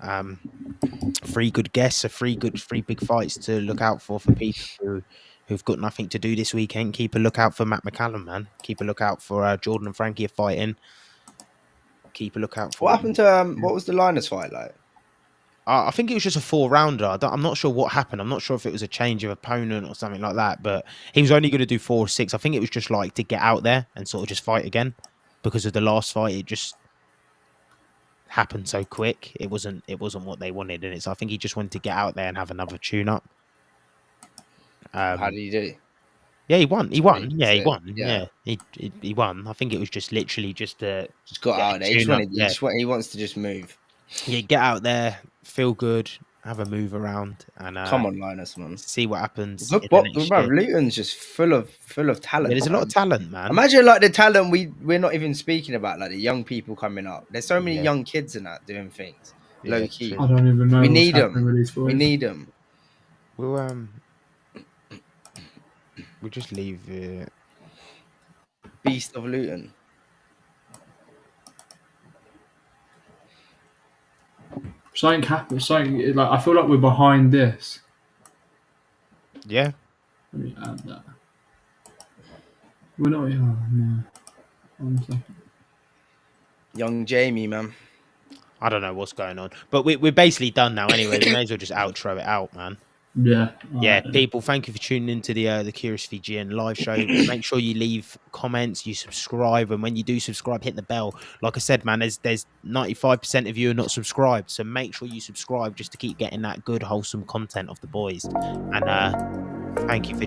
3 good guests, three big fights to look out for people who've got nothing to do this weekend. Keep a lookout for Matt McCallum, man. Keep a lookout for Jordan and Frankie are fighting. Keep a lookout for What happened to what was the Linus fight like? I think it was just a 4-rounder. I'm not sure what happened. I'm not sure if it was a change of opponent or something like that. But he was only going to do 4 or 6. I think it was just like to get out there and sort of just fight again because of the last fight. It just happened so quick. It wasn't what they wanted in it. So I think he just wanted to get out there and have another tune-up. How did he do? Yeah, he won. He won. Yeah, he it. won. Yeah. Yeah, he won. I think it was just literally just got yeah, out there. He, tune-up, he wants to just move. Yeah, get out there, feel good, have a move around, and Come on, Linus, man. see what happens. Good bro, Luton's just full of talent. Yeah, there's a lot of talent, man. Imagine like the talent we're not even speaking about, like the young people coming up. There's so many young kids in that doing things. Yeah, Low key. true. I don't even know. We what's need happening them. with these boys. We need them. We'll just leave it. Beast of Luton. Something happened. Something like I feel like we're behind this. Yeah, Let me add that. We're not. Oh, no. 1 second. Young Jamie, man. I don't know what's going on, but we're basically done now. Anyway, we may as well just outro it out, man. Yeah. Yeah, Right. people, thank you for tuning into the Curious Fijian live show. Make sure you leave comments, you subscribe, and when you do subscribe, hit the bell. Like I said, man, there's 95% of you are not subscribed, so make sure you subscribe just to keep getting that good, wholesome content of the boys. And thank you for.